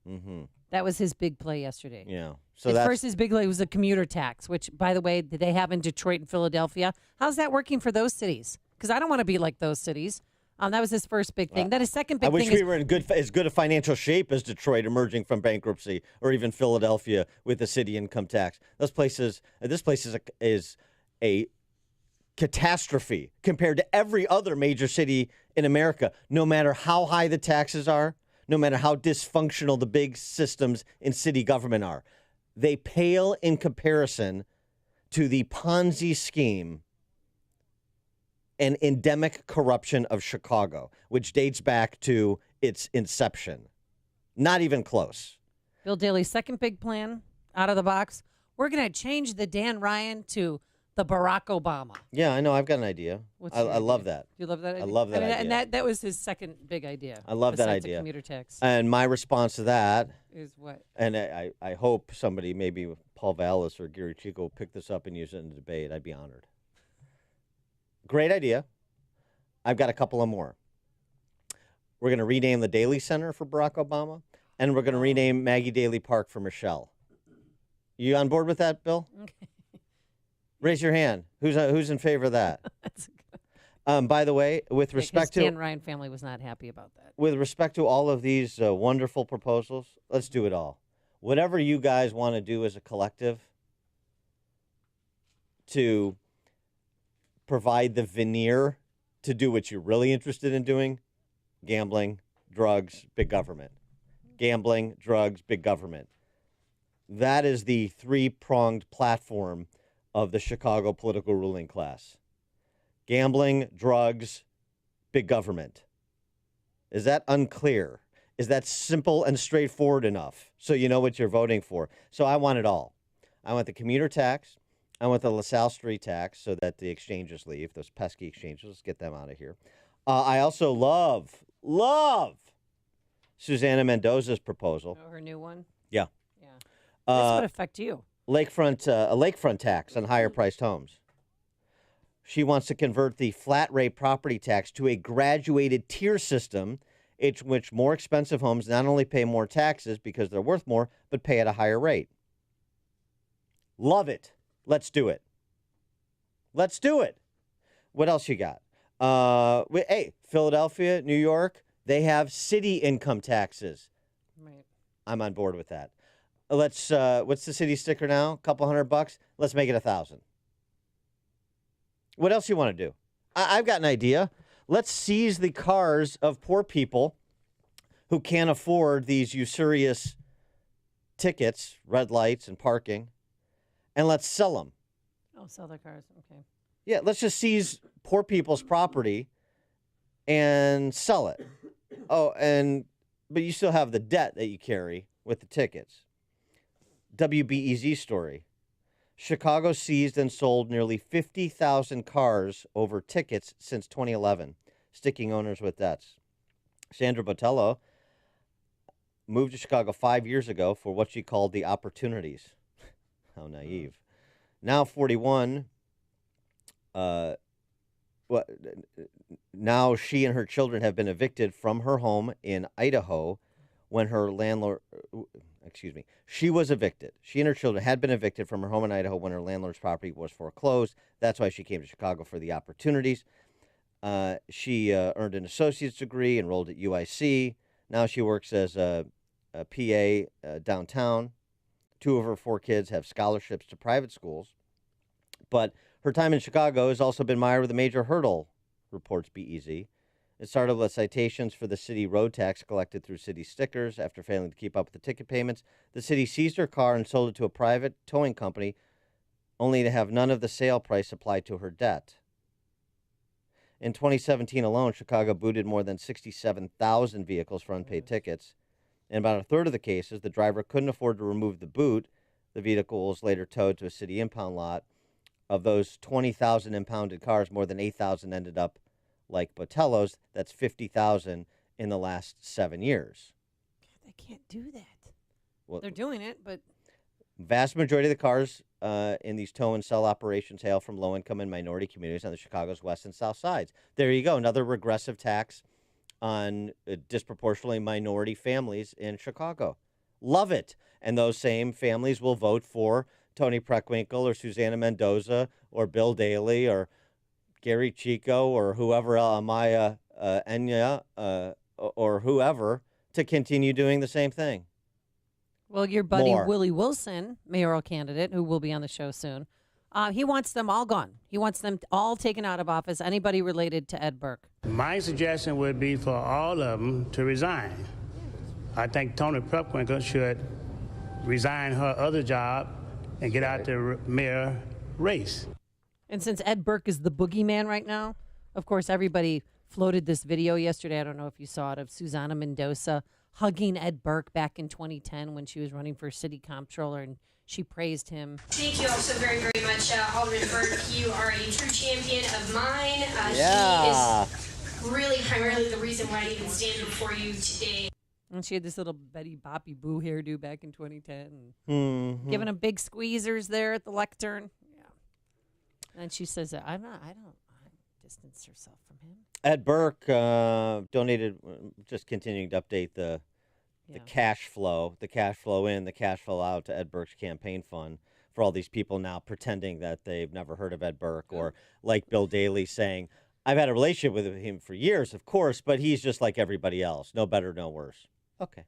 Mm-hmm. That was his big play yesterday. Yeah. So at first, his big play was a commuter tax, which, by the way, they have in Detroit and Philadelphia. How's that working for those cities? Because I don't want to be like those cities. That was his first big thing. Then his second big thing I wish we were in as good a financial shape as Detroit emerging from bankruptcy, or even Philadelphia with the city income tax. This place is a catastrophe compared to every other major city in America, no matter how high the taxes are, no matter how dysfunctional the big systems in city government are. They pale in comparison to the Ponzi scheme and endemic corruption of Chicago, which dates back to its inception. Not even close. Bill Daley's second big plan out of the box, we're going to change the Dan Ryan to the Barack Obama. Yeah, I know. I've got an idea. I love that. You love that idea? I love that idea. And that was his second big idea. I love that idea. The commuter tax. And my response to that is what? And I hope somebody, maybe Paul Vallis or Gary Chico, will pick this up and use it in the debate. I'd be honored. Great idea. I've got a couple of more. We're going to rename the Daley Center for Barack Obama, and we're going to rename Maggie Daley Park for Michelle. You on board with that, Bill? Okay. Raise your hand. Who's in favor of that? By the way, with respect to Dan Ryan family was not happy about that. With respect to all of these wonderful proposals, let's do it all. Whatever you guys want to do as a collective to provide the veneer to do what you're really interested in doing: gambling, drugs, big government. Gambling, drugs, big government. That is the three-pronged platform of the Chicago political ruling class. Gambling, drugs, big government. Is that unclear? Is that simple and straightforward enough so you know what you're voting for? So I want it all. I want the commuter tax. I want the LaSalle Street tax so that the exchanges leave, those pesky exchanges. Let's get them out of here. I also love Susana Mendoza's proposal. Oh, her new one? Yeah. Yeah. This would affect you. A lakefront tax on higher priced homes. She wants to convert the flat rate property tax to a graduated tier system in which more expensive homes not only pay more taxes because they're worth more, but pay at a higher rate. Love it. Let's do it. Let's do it. What else you got? Hey, Philadelphia, New York, they have city income taxes. Right. I'm on board with that. Let's, what's the city sticker now? A couple $100? Let's make it 1,000. What else you want to do? I've got an idea. Let's seize the cars of poor people who can't afford these usurious tickets, red lights, and parking, and let's sell them. Oh, sell their cars. Okay. Yeah, let's just seize poor people's property and sell it. But you still have the debt that you carry with the tickets. WBEZ story. Chicago seized and sold nearly 50,000 cars over tickets since 2011, sticking owners with debts. Sandra Botello moved to Chicago 5 years ago for what she called the opportunities. How naive. Now 41, now she and her children have been evicted from her home in Idaho when her landlord, she was evicted. She and her children had been evicted from her home in Idaho when her landlord's property was foreclosed. That's why she came to Chicago for the opportunities. She earned an associate's degree, enrolled at UIC. Now she works as a PA downtown. 2 of her 4 kids have scholarships to private schools. But her time in Chicago has also been mired with a major hurdle, reports BEZ. It started with citations for the city road tax collected through city stickers. After failing to keep up with the ticket payments, the city seized her car and sold it to a private towing company, only to have none of the sale price applied to her debt. In 2017 alone, Chicago booted more than 67,000 vehicles for unpaid tickets. In about a third of the cases, the driver couldn't afford to remove the boot. The vehicle was later towed to a city impound lot. Of those 20,000 impounded cars, more than 8,000 ended up like Botello's. That's 50,000 in the last 7 years. They can't do that. Well, They're doing it, but vast majority of the cars in these tow and sell operations hail from low-income and minority communities on the Chicago's west and south sides. There you go, another regressive tax on disproportionately minority families in Chicago. Love it. And those same families will vote for Tony Preckwinkle or Susanna Mendoza or Bill Daley or Gary Chico or whoever, Amaya Enya or whoever, to continue doing the same thing. well, your buddy More. Willie Wilson, mayoral candidate, who will be on the show soon, he wants them all gone. He wants them all taken out of office, anybody related to Ed Burke. My suggestion would be for all of them to resign. I think Tony Preckwinkle should resign her other job and get out the mayor race. And since Ed Burke is the boogeyman right now, of course, everybody floated this video yesterday. I don't know if you saw it, of Susanna Mendoza hugging Ed Burke back in 2010 when she was running for city comptroller, and she praised him. Thank you all so very, very much, Alderman Burke. You are a true champion of mine. Yeah. She is really primarily the reason why I even stand before you today. And she had this little Betty Boppy Boo hairdo back in 2010. Mm-hmm. Giving him big squeezers there at the lectern. Yeah. And she says, I don't distance herself from him. Ed Burke donated, just continuing to update the cash flow in, the cash flow out to Ed Burke's campaign fund for all these people now pretending that they've never heard of Ed Burke, or like Bill Daley saying, I've had a relationship with him for years, of course, but he's just like everybody else. No better, no worse. Okay.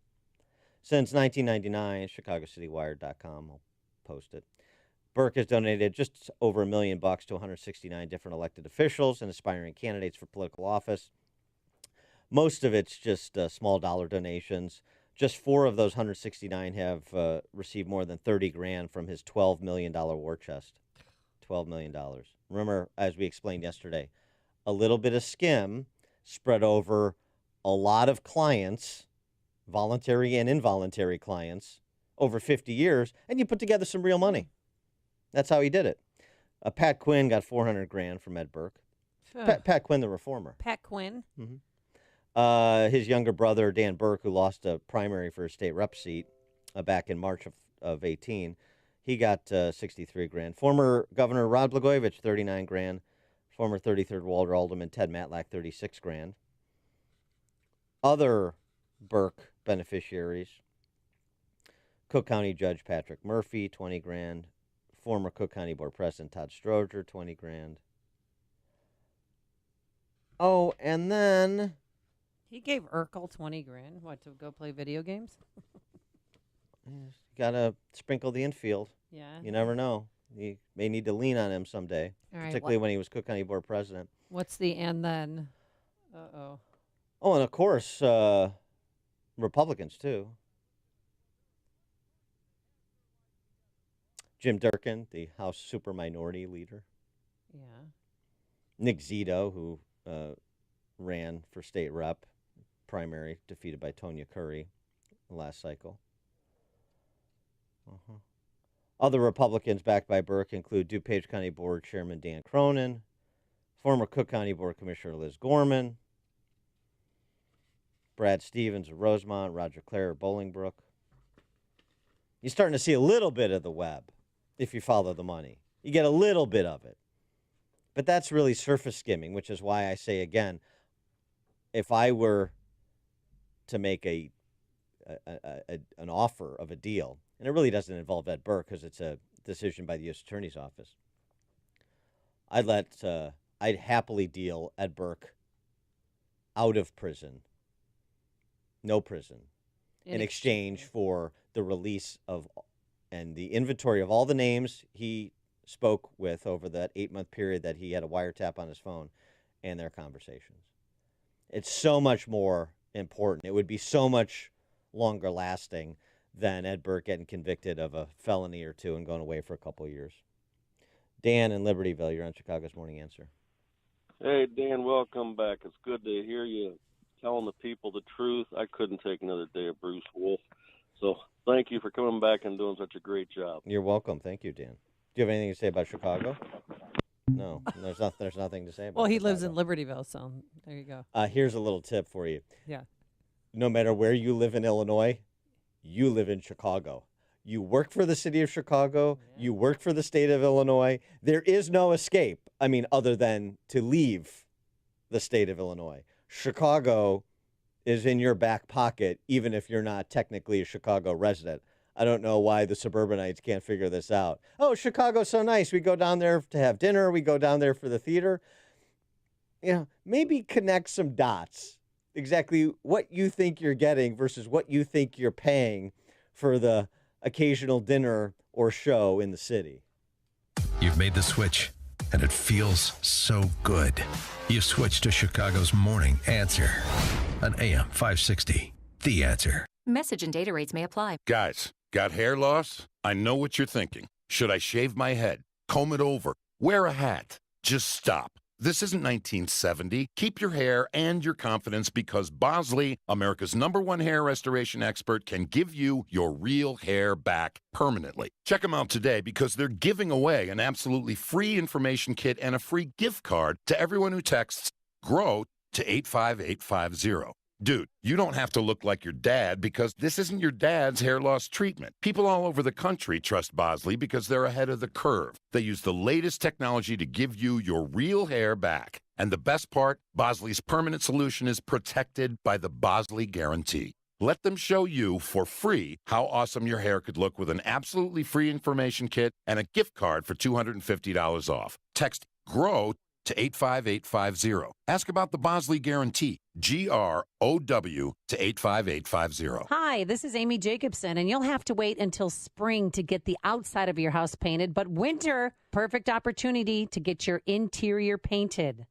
Since 1999, ChicagoCityWire.com will post it. Burke has donated just over $1 million to 169 different elected officials and aspiring candidates for political office. Most of it's just small dollar donations. Just 4 of those 169 have received more than $30,000 from his $12 million war chest. $12 million. Remember, as we explained yesterday, a little bit of skim spread over a lot of clients, voluntary and involuntary clients, over 50 years, and you put together some real money. That's how he did it. Pat Quinn got $400,000 from Ed Burke. Pat Quinn, the reformer. Pat Quinn. Mm-hmm. His younger brother, Dan Burke, who lost a primary for his state rep seat back in March of 18, he got $63,000. Former Governor Rod Blagojevich, $39,000. Former 33rd Ward Alderman Ted Matlack, $36,000. Other Burke beneficiaries: Cook County Judge Patrick Murphy, $20,000. Former Cook County Board President Todd Stroger, $20,000. Oh, and then He gave Urkel $20,000. What, to go play video games? gotta sprinkle the infield. Yeah. You never know. You may need to lean on him someday, All right, particularly when he was Cook County Board President. What's the and then? Uh-oh. Oh, and of course, Republicans, too. Jim Durkin, the House super minority leader. Yeah. Nick Zito, who ran for state rep, primary, defeated by Tonya Curry last cycle. Other Republicans backed by Burke include DuPage County Board Chairman Dan Cronin, former Cook County Board Commissioner Liz Gorman, Brad Stevens of Rosemont, Roger Clare of Bolingbrook. You're starting to see a little bit of the web if you follow the money. You get a little bit of it. But that's really surface skimming, which is why I say again, if I were to make an offer of a deal, and it really doesn't involve Ed Burke because it's a decision by the U.S. Attorney's Office, I'd happily deal Ed Burke out of prison, no prison, in exchange for the release of and the inventory of all the names he spoke with over that 8-month period that he had a wiretap on his phone and their conversations. It's so much more important. It would be so much longer lasting than Ed Burke getting convicted of a felony or two and going away for a couple of years. Dan in Libertyville, you're on Chicago's Morning Answer. Hey, Dan, welcome back. It's good to hear you telling the people the truth. I couldn't take another day of Bruce Wolf. So thank you for coming back and doing such a great job. You're welcome. Thank you, Dan. Do you have anything to say about Chicago? No, there's nothing to say about it. Well, he lives in Libertyville, so there you go. Here's a little tip for you. Yeah. No matter where you live in Illinois, you live in Chicago. You work for the city of Chicago. Yeah. You work for the state of Illinois. There is no escape, other than to leave the state of Illinois. Chicago is in your back pocket, even if you're not technically a Chicago resident. I don't know why the suburbanites can't figure this out. Oh, Chicago's so nice. We go down there to have dinner. We go down there for the theater. Maybe connect some dots. Exactly what you think you're getting versus what you think you're paying for the occasional dinner or show in the city. You've made the switch, and it feels so good. You've switched to Chicago's Morning Answer on AM 560. The Answer. Message and data rates may apply. Guys, got hair loss? I know what you're thinking. Should I shave my head? Comb it over? Wear a hat? Just stop. This isn't 1970. Keep your hair and your confidence because Bosley, America's #1 hair restoration expert, can give you your real hair back permanently. Check them out today because they're giving away an absolutely free information kit and a free gift card to everyone who texts GROW to 85850. Dude, you don't have to look like your dad because this isn't your dad's hair loss treatment. People all over the country trust Bosley because they're ahead of the curve. They use the latest technology to give you your real hair back. And the best part, Bosley's permanent solution is protected by the Bosley Guarantee. Let them show you for free how awesome your hair could look with an absolutely free information kit and a gift card for $250 off. Text GROW to 85850. Ask about the Bosley Guarantee, GROW to 85850. Hi, this is Amy Jacobson, and you'll have to wait until spring to get the outside of your house painted, but winter, perfect opportunity to get your interior painted.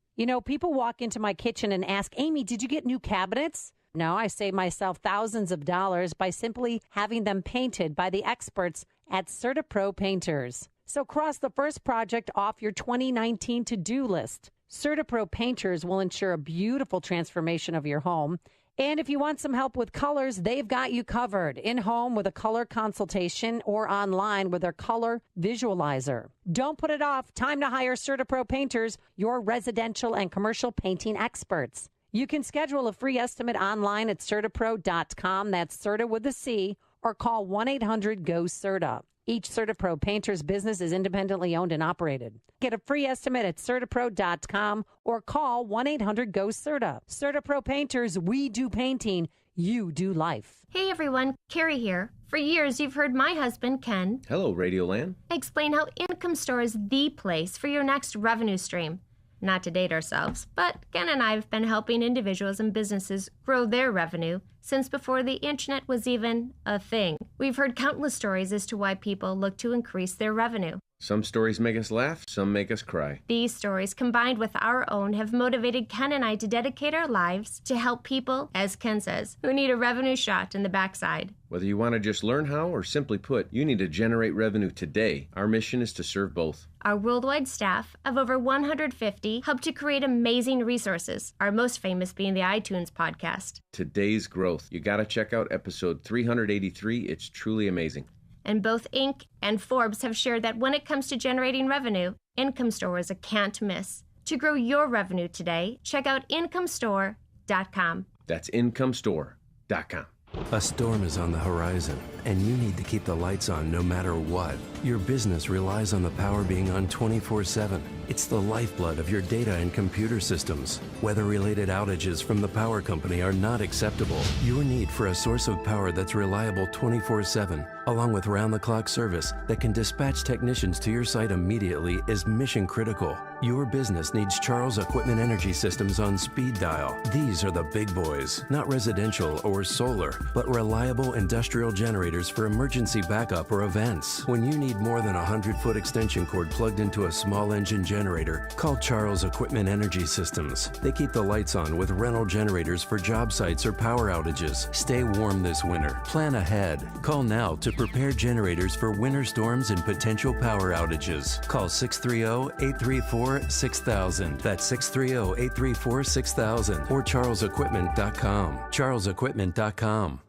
People walk into my kitchen and ask, Amy, did you get new cabinets? No, I save myself thousands of dollars by simply having them painted by the experts at CertaPro Painters. So cross the first project off your 2019 to-do list. CertaPro Painters will ensure a beautiful transformation of your home. And if you want some help with colors, they've got you covered. In-home with a color consultation or online with their color visualizer. Don't put it off. Time to hire CertaPro Painters, your residential and commercial painting experts. You can schedule a free estimate online at CertaPro.com. That's Certa with a C, or call 1-800-GO-CERTA. Each CertaPro painter's business is independently owned and operated. Get a free estimate at CertaPro.com or call 1-800-GO-CERTA. CertaPro Painters, we do painting, you do life. Hey everyone, Carrie here. For years, you've heard my husband, Ken, Hello, Radioland. explain how Income Store is the place for your next revenue stream. Not to date ourselves, but Ken and I have been helping individuals and businesses grow their revenue since before the internet was even a thing. We've heard countless stories as to why people look to increase their revenue. Some stories make us laugh, some make us cry. These stories, combined with our own, have motivated Ken and I to dedicate our lives to help people, as Ken says, who need a revenue shot in the backside. Whether you want to just learn how or simply put, you need to generate revenue today. Our mission is to serve both. Our worldwide staff of over 150 help to create amazing resources, our most famous being the iTunes podcast. Today's growth. You got to check out episode 383. It's truly amazing. And both Inc. and Forbes have shared that when it comes to generating revenue, Income Store is a can't miss. To grow your revenue today, check out IncomeStore.com. That's IncomeStore.com. A storm is on the horizon, and you need to keep the lights on no matter what. Your business relies on the power being on 24/7. It's the lifeblood of your data and computer systems. Weather-related outages from the power company are not acceptable. Your need for a source of power that's reliable 24/7, along with round-the-clock service that can dispatch technicians to your site immediately, is mission critical. Your business needs Charles Equipment Energy Systems on speed dial. These are the big boys, not residential or solar, but reliable industrial generators for emergency backup or events. When you need more than a 100-foot extension cord plugged into a small engine generator, call Charles Equipment Energy Systems. They keep the lights on with rental generators for job sites or power outages. Stay warm this winter. Plan ahead. Call now to prepare generators for winter storms and potential power outages. Call 630-834-6000. That's 630-834-6000 or charlesequipment.com. charlesequipment.com.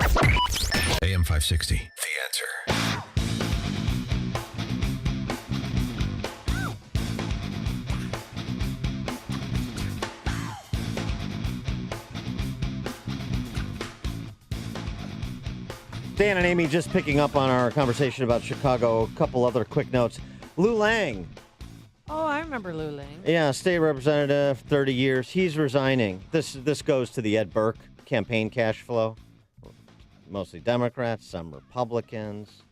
AM 560, The Answer. Dan and Amy, just picking up on our conversation about Chicago, a couple other quick notes. Lou Lang. Oh, I remember Lou Lang. Yeah, state representative, 30 years. He's resigning. This goes to the Ed Burke campaign cash flow. Mostly Democrats, some Republicans.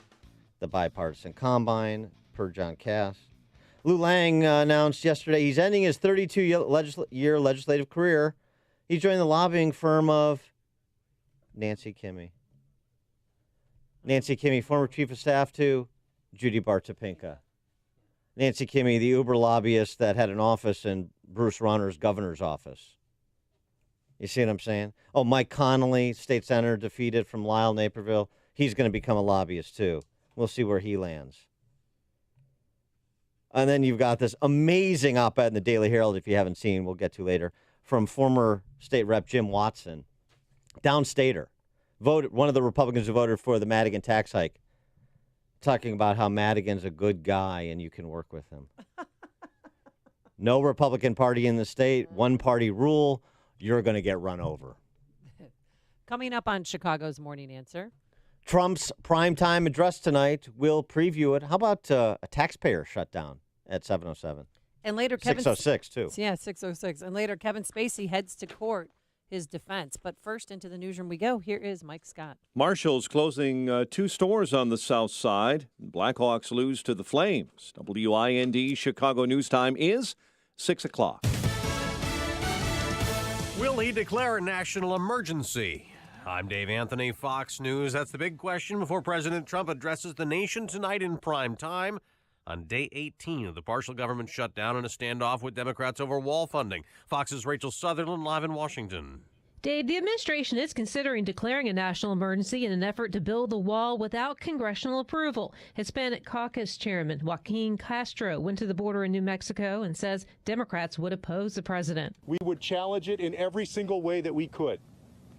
The bipartisan combine, per John Cass. Lou Lang announced yesterday he's ending his 32-year legislative career. He joined the lobbying firm of Nancy Kimmy. Nancy Kimmy, former chief of staff to Judy Bartopinka. Nancy Kimmy, the Uber lobbyist that had an office in Bruce Rauner's governor's office. You see what I'm saying? Oh, Mike Connolly, state senator, defeated from Lisle, Naperville. He's going to become a lobbyist, too. We'll see where he lands. And then you've got this amazing op-ed in the Daily Herald, if you haven't seen, we'll get to later, from former state rep Jim Watson, downstater. One of the Republicans who voted for the Madigan tax hike, talking about how Madigan's a good guy and you can work with him. No Republican Party in the state, one-party rule, you're going to get run over. Coming up on Chicago's Morning Answer. Trump's primetime address tonight, we'll preview it. How about a taxpayer shutdown at 7:07? And later, 6:06, too. Yeah, 6:06. And later, Kevin Spacey heads to court. His defense. But first, into the newsroom we go. Here is Mike Scott. Marshall's closing 2 stores on the south side. Blackhawks lose to the Flames. WIND Chicago News Time is 6 o'clock. Will he declare a national emergency? I'm Dave Anthony, Fox News. That's the big question before President Trump addresses the nation tonight in prime time. On day 18 of the partial government shutdown and a standoff with Democrats over wall funding. Fox's Rachel Sutherland live in Washington. Dave, the administration is considering declaring a national emergency in an effort to build the wall without congressional approval. Hispanic Caucus Chairman Joaquin Castro went to the border in New Mexico and says Democrats would oppose the president. We would challenge it in every single way that we could,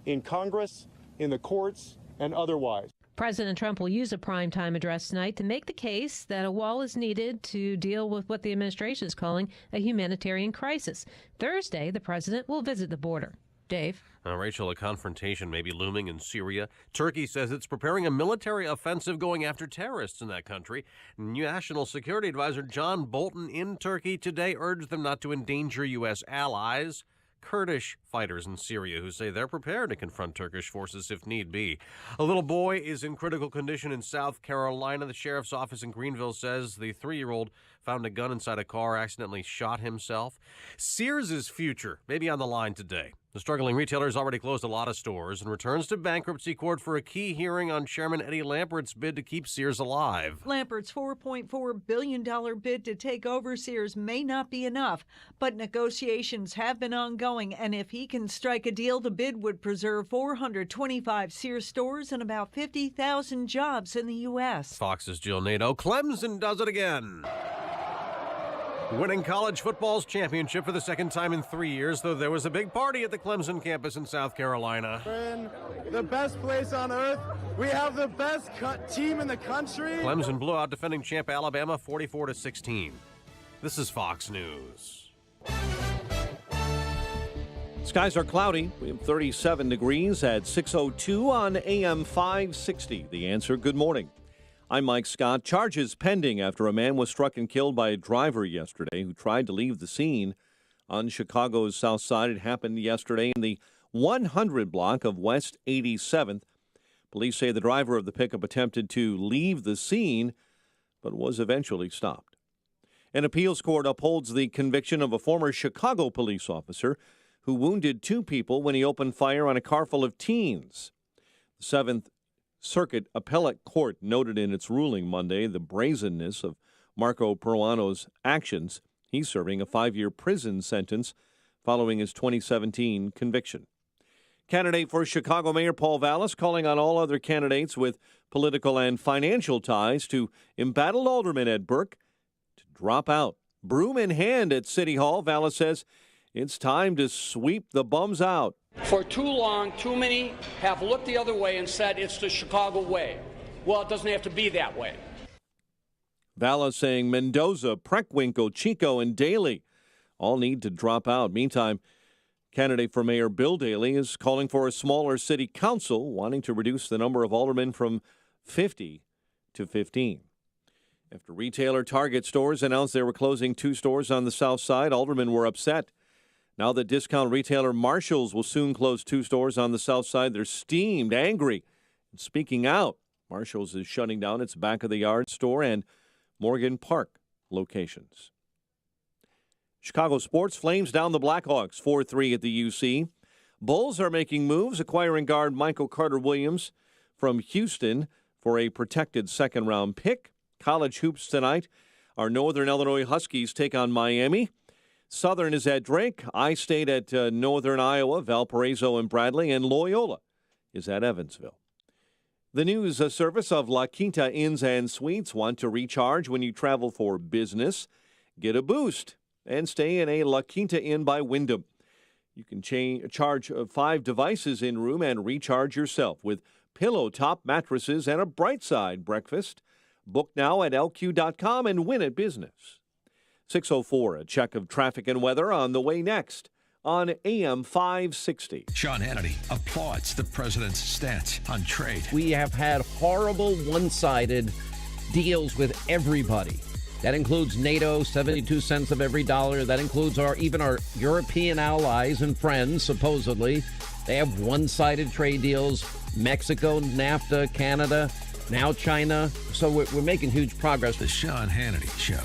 in Congress, in the courts, and otherwise. President Trump will use a primetime address tonight to make the case that a wall is needed to deal with what the administration is calling a humanitarian crisis. Thursday, the president will visit the border. Dave. Rachel, a confrontation may be looming in Syria. Turkey says it's preparing a military offensive going after terrorists in that country. National Security Advisor John Bolton in Turkey today urged them not to endanger U.S. allies. Kurdish fighters in Syria who say they're prepared to confront Turkish forces if need be. A little boy is in critical condition in South Carolina. The sheriff's office in Greenville says the 3-year-old found a gun inside a car, accidentally shot himself. Sears' future may be on the line today. The struggling retailer has already closed a lot of stores and returns to bankruptcy court for a key hearing on Chairman Eddie Lampert's bid to keep Sears alive. Lampert's $4.4 billion bid to take over Sears may not be enough, but negotiations have been ongoing, and if he can strike a deal, the bid would preserve 425 Sears stores and about 50,000 jobs in the U.S. Fox's Jill Nato. Clemson does it again. Winning college football's championship for the second time in 3 years, though there was a big party at the Clemson campus in South Carolina. We're in the best place on earth. We have the best team in the country. Clemson blew out defending champ Alabama 44-16. This is Fox News. Skies are cloudy. We have 37 degrees at 6:02 on AM 560. The Answer. Good morning. I'm Mike Scott. Charges pending after a man was struck and killed by a driver yesterday who tried to leave the scene on Chicago's South Side. It happened yesterday in the 100 block of West 87th. Police say the driver of the pickup attempted to leave the scene, but was eventually stopped. An appeals court upholds the conviction of a former Chicago police officer who wounded 2 people when he opened fire on a car full of teens. The 7th Circuit Appellate Court noted in its ruling Monday the brazenness of Marco Peruano's actions. He's serving a 5-year prison sentence following his 2017 conviction. Candidate for Chicago Mayor Paul Vallas calling on all other candidates with political and financial ties to embattled Alderman Ed Burke to drop out. Broom in hand at City Hall, Vallas says it's time to sweep the bums out. For too long, too many have looked the other way and said it's the Chicago way. Well, it doesn't have to be that way. Vallas saying Mendoza, Preckwinkle, Chico, and Daley all need to drop out. Meantime, candidate for Mayor Bill Daley is calling for a smaller city council, wanting to reduce the number of aldermen from 50 to 15. After retailer Target stores announced they were closing 2 stores on the south side, aldermen were upset. Now that discount retailer Marshall's will soon close 2 stores on the south side, they're steamed, angry, and speaking out. Marshall's is shutting down its back-of-the-yard store and Morgan Park locations. Chicago sports, Flames down the Blackhawks 4-3 at the UC. Bulls are making moves, acquiring guard Michael Carter-Williams from Houston for a protected second-round pick. College hoops tonight. Our Northern Illinois Huskies take on Miami. Southern is at Drake. I-State at Northern Iowa, Valparaiso and Bradley, and Loyola is at Evansville. The news service of La Quinta Inns and Suites want to recharge when you travel for business. Get a boost and stay in a La Quinta Inn by Wyndham. You can charge 5 devices in room and recharge yourself with pillow top mattresses and a bright side breakfast. Book now at lq.com and win at business. 6:04, a check of traffic and weather on the way next on AM 560. Sean Hannity applauds the president's stance on trade. We have had horrible one-sided deals with everybody. That includes NATO, 72 cents of every dollar. That includes even our European allies and friends, supposedly. They have one-sided trade deals. Mexico, NAFTA, Canada, now China. So we're making huge progress. The Sean Hannity Show.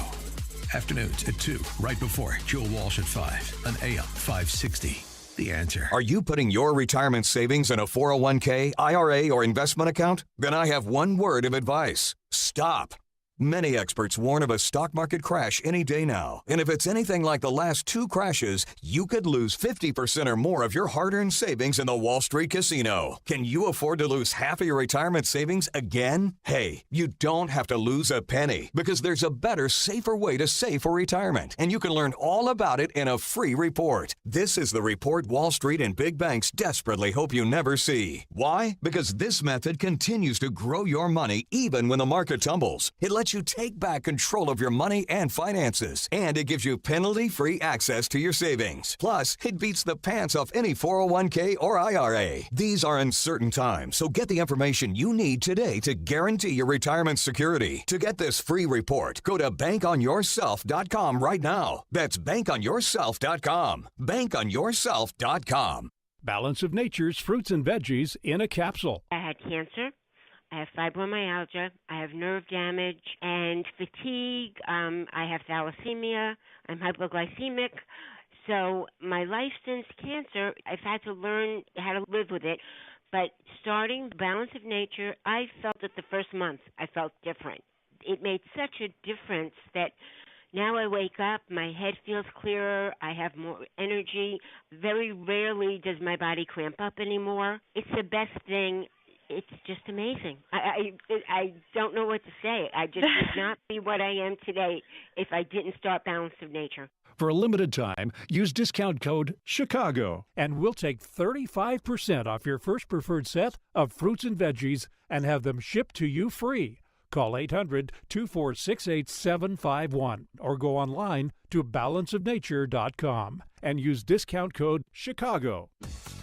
Afternoons at 2, right before Joe Walsh at 5 on AM 560. The Answer. Are you putting your retirement savings in a 401k, IRA, or investment account? Then I have one word of advice. Stop. Many experts warn of a stock market crash any day now. And if it's anything like the last 2 crashes, you could lose 50% or more of your hard-earned savings in the Wall Street casino. Can you afford to lose half of your retirement savings again? Hey, you don't have to lose a penny because there's a better, safer way to save for retirement. And you can learn all about it in a free report. This is the report Wall Street and big banks desperately hope you never see. Why? Because this method continues to grow your money even when the market tumbles. It lets lets you take back control of your money and finances. And it gives you penalty-free access to your savings. Plus, it beats the pants off any 401k or IRA. These are uncertain times, so get the information you need today to guarantee your retirement security. To get this free report, go to bankonyourself.com right now. That's bankonyourself.com. Bankonyourself.com. Balance of Nature's fruits and veggies in a capsule. I had cancer. I have fibromyalgia. I have nerve damage and fatigue. I have thalassemia. I'm hypoglycemic. So my life since cancer, I've had to learn how to live with it. But starting Balance of Nature, I felt that the first month I felt different. It made such a difference that now I wake up, my head feels clearer, I have more energy. Very rarely does my body cramp up anymore. It's the best thing. It's just amazing. I don't know what to say. I just would not be what I am today if I didn't start Balance of Nature. For a limited time, use discount code CHICAGO, and we'll take 35% off your first preferred set of fruits and veggies and have them shipped to you free. Call 800-246-8751 or go online to balanceofnature.com and use discount code CHICAGO.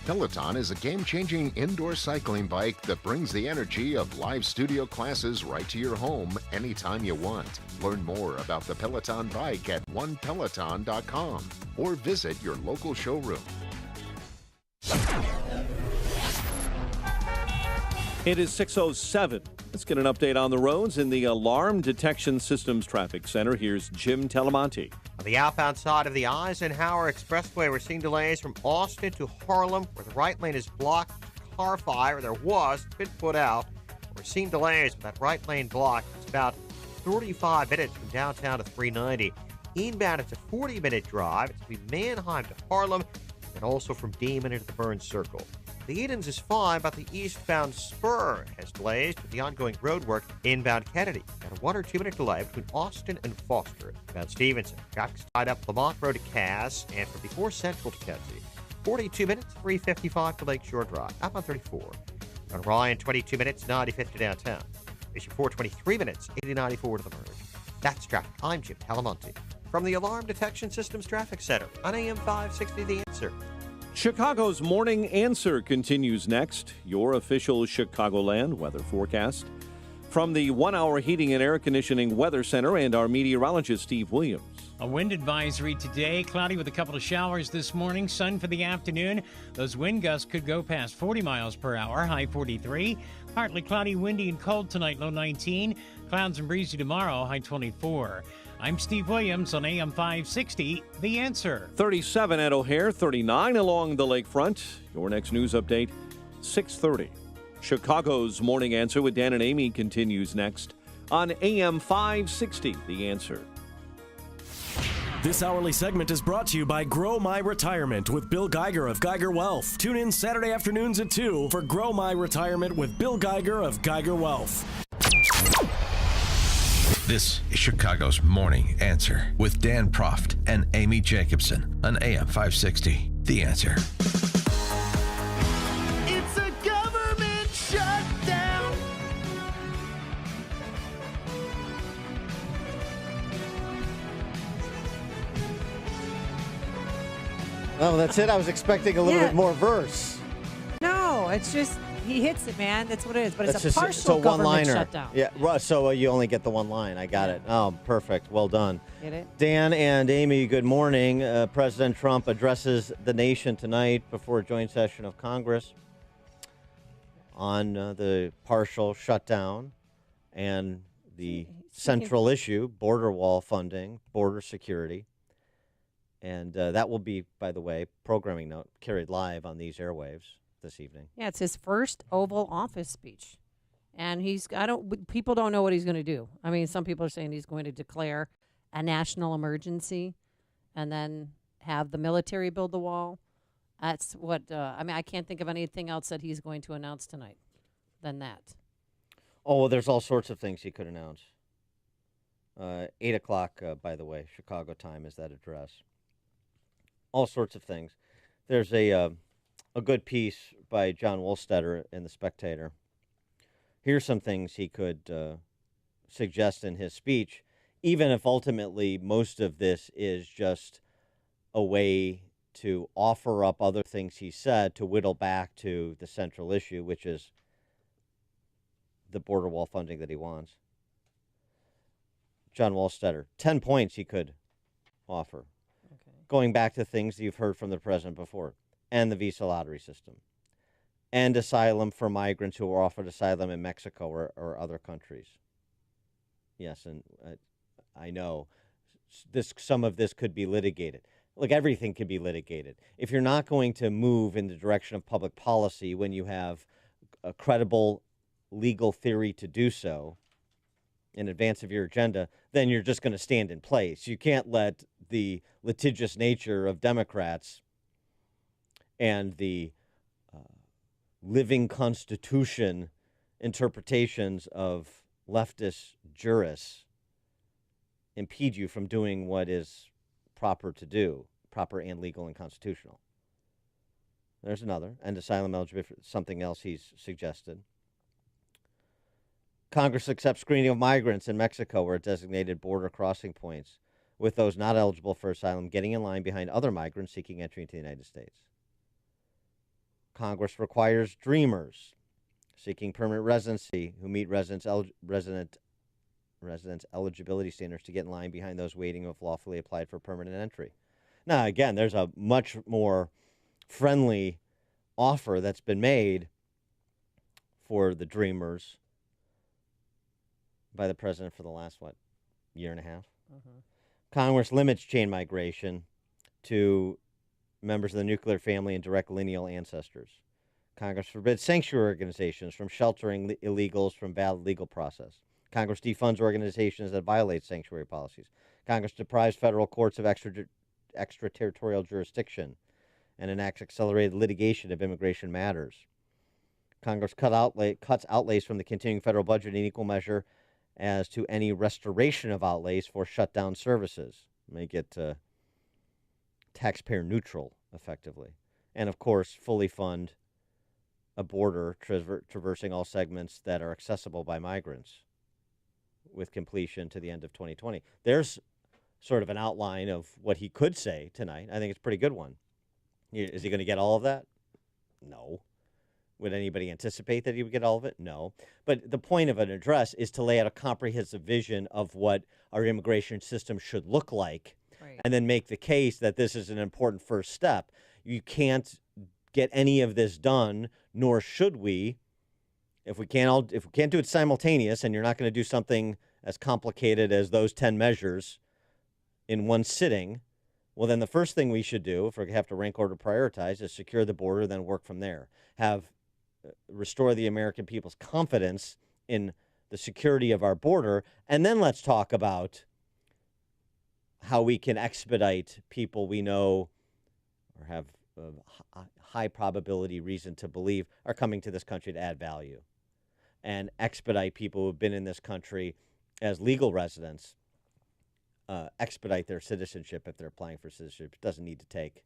Peloton is a game-changing indoor cycling bike that brings the energy of live studio classes right to your home anytime you want. Learn more about the Peloton bike at onepeloton.com or visit your local showroom. It is 6:07. Let's get an update on the roads in the Alarm Detection Systems Traffic Center. Here's Jim Telemonte. On the outbound side of the Eisenhower Expressway, we're seeing delays from Austin to Harlem, where the right lane is blocked. Car fire, there was, been put out. We're seeing delays with that right lane blocked. It's about 35 minutes from downtown to 390. Inbound, it's a 40-minute drive. It's from Manheim to Harlem, and also from Demon into the Burns Circle. The Edens is fine, but the eastbound spur has delays with the ongoing road work inbound Kennedy. And a 1 or 2 minute delay between Austin and Foster. About Stevenson, traffic's tied up Lamont Road to Cass, and from before Central to Kedzie. 42 minutes, 355 to Lakeshore Drive. Up on 34. On Ryan, 22 minutes, 95th to downtown. Issue 423 minutes, 8094 to the merge. That's traffic. I'm Jim Talamonte from the Alarm Detection Systems Traffic Center on AM 560 The Answer. Chicago's Morning Answer continues next. Your official Chicagoland weather forecast from the 1 Hour Heating and Air Conditioning Weather Center and our meteorologist, Steve Williams. A wind advisory today, cloudy with a couple of showers this morning, sun for the afternoon. Those wind gusts could go past 40 miles per hour, high 43. Partly cloudy, windy, and cold tonight, low 19. Clouds and breezy tomorrow, high 24. I'm Steve Williams on AM 560, The Answer. 37 at O'Hare, 39 along the lakefront. Your next news update, 6:30. Chicago's Morning Answer with Dan and Amy continues next on AM 560, The Answer. This hourly segment is brought to you by Grow My Retirement with Bill Geiger of Geiger Wealth. Tune in Saturday afternoons at 2 for Grow My Retirement with Bill Geiger of Geiger Wealth. This is Chicago's Morning Answer with Dan Proft and Amy Jacobson on AM 560. The Answer. It's a government shutdown. Oh, that's it? I was expecting a little bit more verse. No, it's just he hits it, man. That's what it is. But That's it's a just partial government one-liner. shutdown. Yeah, so you only get the one line. I got it. Oh, perfect. Well done. Get it? Dan and Amy, good morning. President Trump addresses the nation tonight before a joint session of Congress on the partial shutdown and the central issue, border wall funding, border security. And that will be, by the way, programming note, carried live on these airwaves this evening. Yeah, it's his first Oval Office speech. And people don't know what he's going to do. I mean, some people are saying he's going to declare a national emergency and then have the military build the wall. That's what, I can't think of anything else that he's going to announce tonight than that. Oh, well, there's all sorts of things he could announce. 8 o'clock, by the way, Chicago time is that address. All sorts of things. There's a good piece by John Wolstetter in The Spectator. Here's some things he could suggests in his speech, even if ultimately most of this is just a way to offer up other things he said to whittle back to the central issue, which is the border wall funding that he wants. John Wallstetter, 10 points he could offer. Okay. Going back to things you've heard from the president before, and the visa lottery system, and asylum for migrants who are offered asylum in Mexico or other countries. Yes, and I know some of this could be litigated. Look, everything could be litigated. If you're not going to move in the direction of public policy when you have a credible legal theory to do so in advance of your agenda, then you're just going to stand in place. You can't let the litigious nature of Democrats and the living constitution interpretations of leftist jurists impede you from doing what is proper to do, proper and legal and constitutional. There's another, and asylum eligibility, something else he's suggested. Congress accepts screening of migrants in Mexico or designated border crossing points, with those not eligible for asylum getting in line behind other migrants seeking entry into the United States. Congress requires dreamers seeking permanent residency who meet residence eligibility standards to get in line behind those waiting who have lawfully applied for permanent entry. Now, again, there's a much more friendly offer that's been made for the dreamers by the president for the last, year and a half? Mm-hmm. Congress limits chain migration to members of the nuclear family and direct lineal ancestors. Congress forbids sanctuary organizations from sheltering illegals from valid legal process. Congress defunds organizations that violate sanctuary policies. Congress deprives federal courts of extraterritorial jurisdiction and enacts accelerated litigation of immigration matters. Congress cuts outlays from the continuing federal budget in equal measure as to any restoration of outlays for shutdown services. Make it taxpayer neutral, effectively. And, of course, fully fund a border traversing all segments that are accessible by migrants with completion to the end of 2020. There's sort of an outline of what he could say tonight. I think it's a pretty good one. Is he going to get all of that? No. Would anybody anticipate that he would get all of it? No. But the point of an address is to lay out a comprehensive vision of what our immigration system should look like, right, and then make the case that this is an important first step. You can't get any of this done, nor should we, if we can't do it simultaneous, and you're not going to do something as complicated as those 10 measures in one sitting. Well, then the first thing we should do, if we have to rank order prioritize, is secure the border, then work from there. Restore the American people's confidence in the security of our border, and then let's talk about how we can expedite people we know or have high probability reason to believe are coming to this country to add value, and expedite people who have been in this country as legal residents, expedite their citizenship if they're applying for citizenship. It doesn't need to take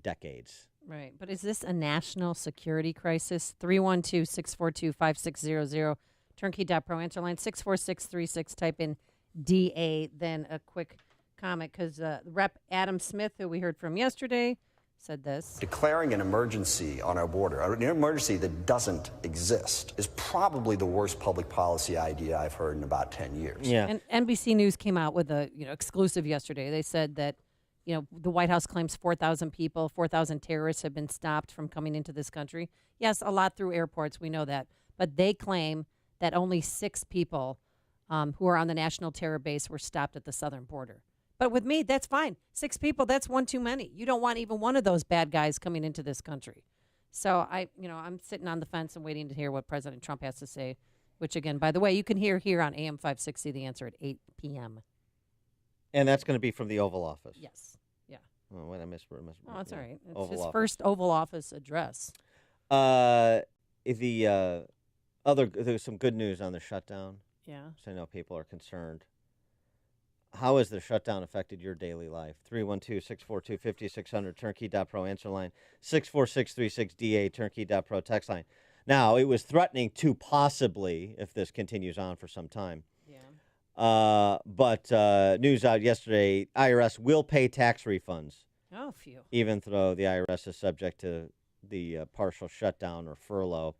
decades. Right. But is this a national security crisis? 312-642-5600. Turnkey.pro. Answer line 64636. Type in DA. Then a quick comment, because Rep. Adam Smith, who we heard from yesterday, said this. Declaring an emergency on our border, an emergency that doesn't exist, is probably the worst public policy idea I've heard in about 10 years. Yeah. And NBC News came out with a exclusive yesterday. They said that the White House claims 4,000 people, 4,000 terrorists have been stopped from coming into this country. Yes, a lot through airports. We know that. But they claim that only 6 people who are on the national terror base were stopped at the southern border. But with me, that's fine. 6 people, that's one too many. You don't want even one of those bad guys coming into this country. So I'm sitting on the fence and waiting to hear what President Trump has to say, which, again, by the way, you can hear here on AM 560, The Answer, at 8 p.m. And that's going to be from the Oval Office. Yes. Yeah. Oh, wait, I missed. Oh, that's all right. It's Oval his Office. first Oval Office address. There's some good news on the shutdown. Yeah. So I know people are concerned. How has the shutdown affected your daily life? 312-642-5600, turnkey.pro answer line, 64636DA, turnkey.pro text line. Now, it was threatening to possibly, if this continues on for some time, But news out yesterday, IRS will pay tax refunds. Oh, phew. Even though the IRS is subject to the partial shutdown or furlough,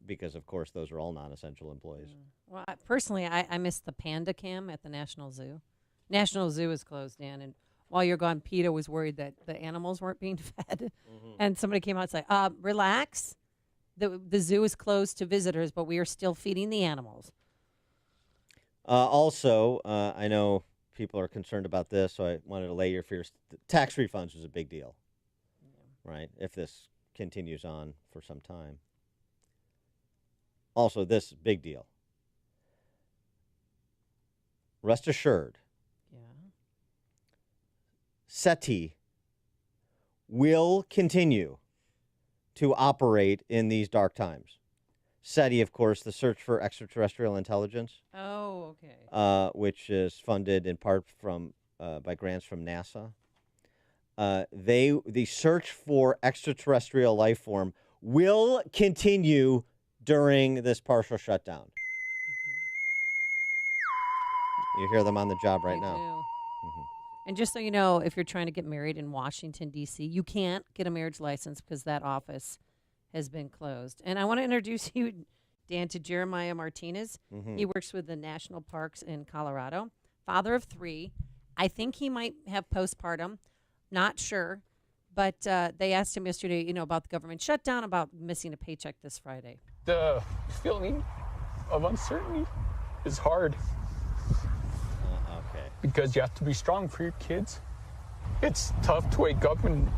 because, of course, those are all non-essential employees. Well, personally, I missed the panda cam at the National Zoo. National Zoo is closed down, and while you're gone, PETA was worried that the animals weren't being fed. And somebody came out and said, relax. The zoo is closed to visitors, but we are still feeding the animals. Also, I know people are concerned about this, so I wanted to lay your fears. Tax refunds was a big deal, right, if this continues on for some time. Also, this big deal. Rest assured, SETI will continue to operate in these dark times. SETI, of course, the Search for Extraterrestrial Intelligence. Oh, okay. Which is funded in part from by grants from NASA. The search for extraterrestrial life form will continue during this partial shutdown. You hear them on the job right now. Mm-hmm. And just so you know, if you're trying to get married in Washington, D.C., you can't get a marriage license because that office has been closed. And I want to introduce you, Dan, to Jeremiah Martinez. Mm-hmm. He works with the national parks in Colorado. Father of 3. I think he might have postpartum. Not sure. But they asked him yesterday, about the government shutdown, about missing a paycheck this Friday. The feeling of uncertainty is hard. Okay. Because you have to be strong for your kids. It's tough to wake up and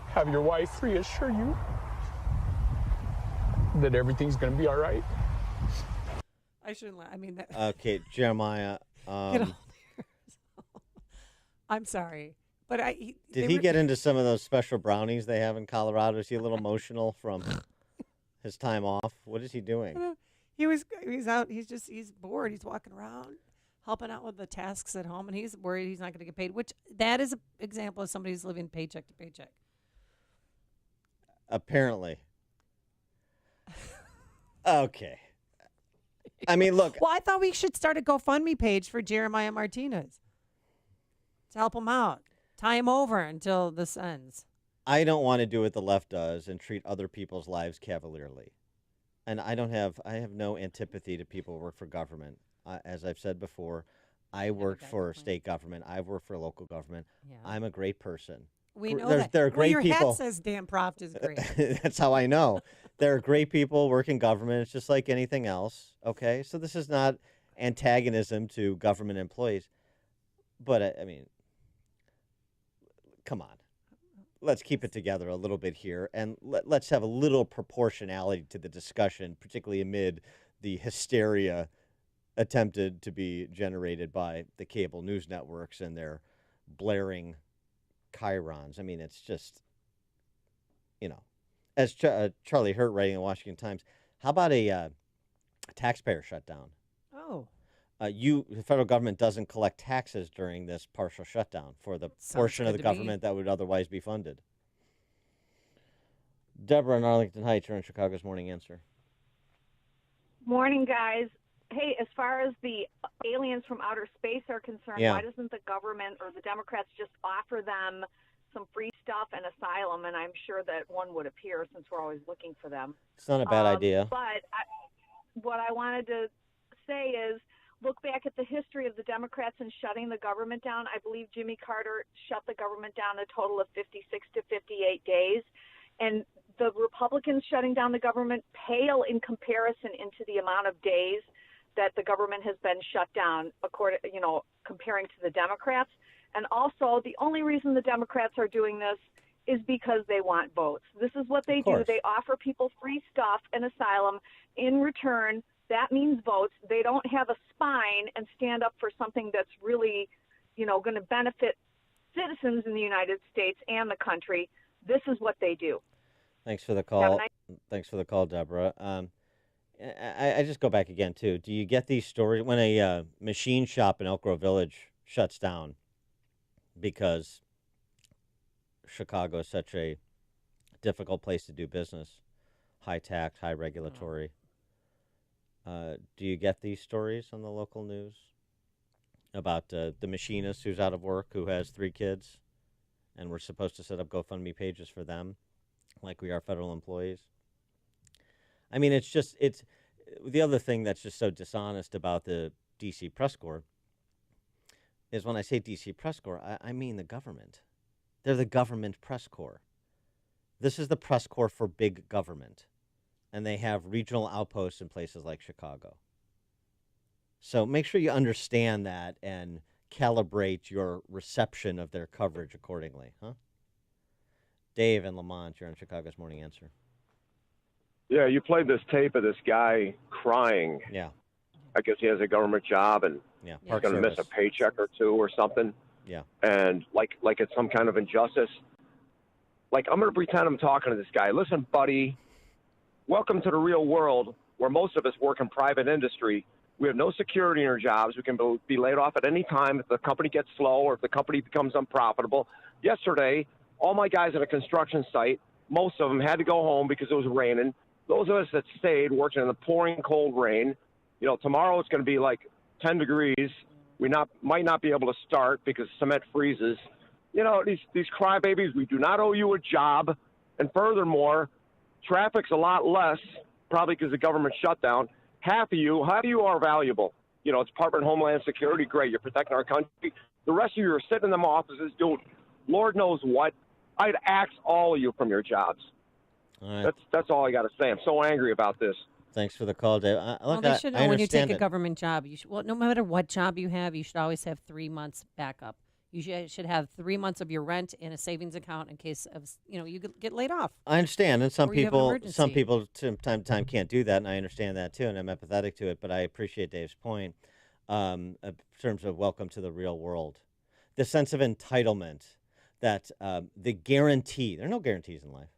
have your wife reassure you that everything's going to be all right. I shouldn't lie. I mean, that. Okay, Jeremiah. Get all there. I'm sorry. But did he get into some of those special brownies they have in Colorado? Is he a little emotional from his time off? What is he doing? He's out. He's bored. He's walking around, helping out with the tasks at home, and he's worried he's not going to get paid. Which that is an example of somebody who's living paycheck to paycheck. Apparently. Okay. I mean, look. Well, I thought we should start a GoFundMe page for Jeremiah Martinez to help him out. Tie him over until this ends. I don't want to do what the left does and treat other people's lives cavalierly. And I have no antipathy to people who work for government. As I've said before, I worked for state government. I've worked for local government. Yeah. I'm a great person. We know that. There are great your people. Hat says Dan Proft is great. That's how I know. There are great people working government. It's just like anything else. Okay, so this is not antagonism to government employees. But I mean, come on. Let's keep it together a little bit here, and let's have a little proportionality to the discussion, particularly amid the hysteria attempted to be generated by the cable news networks and their blaring chyrons. I mean, it's just, as Charlie Hurt writing in the Washington Times, how about a taxpayer shutdown? Oh. The federal government doesn't collect taxes during this partial shutdown for the portion of the government that would otherwise be funded. Deborah in Arlington Heights, you're on Chicago's Morning Answer. Morning, guys. Hey, as far as the aliens from outer space are concerned, why doesn't the government or the Democrats just offer them some free stuff and asylum? And I'm sure that one would appear since we're always looking for them. It's not a bad idea. But what I wanted to say is, look back at the history of the Democrats in shutting the government down. I believe Jimmy Carter shut the government down a total of 56 to 58 days. And the Republicans shutting down the government pale in comparison into the amount of days that the government has been shut down, comparing to the Democrats. And also, the only reason the Democrats are doing this is because they want votes. This is what they do. They offer people free stuff and asylum. In return, that means votes. They don't have a spine and stand up for something that's really, going to benefit citizens in the United States and the country. This is what they do. Thanks for the call. Thanks for the call, Deborah. I just go back again, too. Do you get these stories when a machine shop in Elk Grove Village shuts down because Chicago is such a difficult place to do business, high tax, high regulatory? Do you get these stories on the local news? about the machinist who's out of work, who has 3 kids, and we're supposed to set up GoFundMe pages for them like we are federal employees. I mean, it's the other thing that's just so dishonest about the D.C. press corps is when I say D.C. press corps, I mean the government. They're the government press corps. This is the press corps for big government, and they have regional outposts in places like Chicago. So make sure you understand that and calibrate your reception of their coverage accordingly, huh? Dave and Lamont, you're on Chicago's Morning Answer. Yeah, you played this tape of this guy crying. Yeah. I guess he has a government job and yeah, he's going to miss a paycheck or 2 or something. Yeah. And like it's some kind of injustice. Like, I'm going to pretend I'm talking to this guy. Listen, buddy, welcome to the real world where most of us work in private industry. We have no security in our jobs. We can be laid off at any time if the company gets slow or if the company becomes unprofitable. Yesterday, all my guys at a construction site, most of them had to go home because it was raining. Those of us that stayed working in the pouring cold rain, you know, tomorrow it's going to be like 10 degrees. We might not be able to start because cement freezes. You know, these crybabies, we do not owe you a job. And furthermore, traffic's a lot less, probably because of government shutdown. Half of you are valuable. You know, it's Department of Homeland Security, great. You're protecting our country. The rest of you are sitting in them offices doing Lord knows what. I'd axe all of you from your jobs. All right. That's all I got to say. I'm so angry about this. Thanks for the call, Dave. Well, they should know when you take a government job. You should, well, no matter what job you have, you should always have 3 months backup. You should have 3 months of your rent in a savings account in case of, you know, you get laid off. I understand, and some Or you have an people emergency. from time to time can't do that, and I understand that too, and I'm empathetic to it. But I appreciate Dave's point in terms of welcome to the real world, the sense of entitlement that the guarantee. There are no guarantees in life.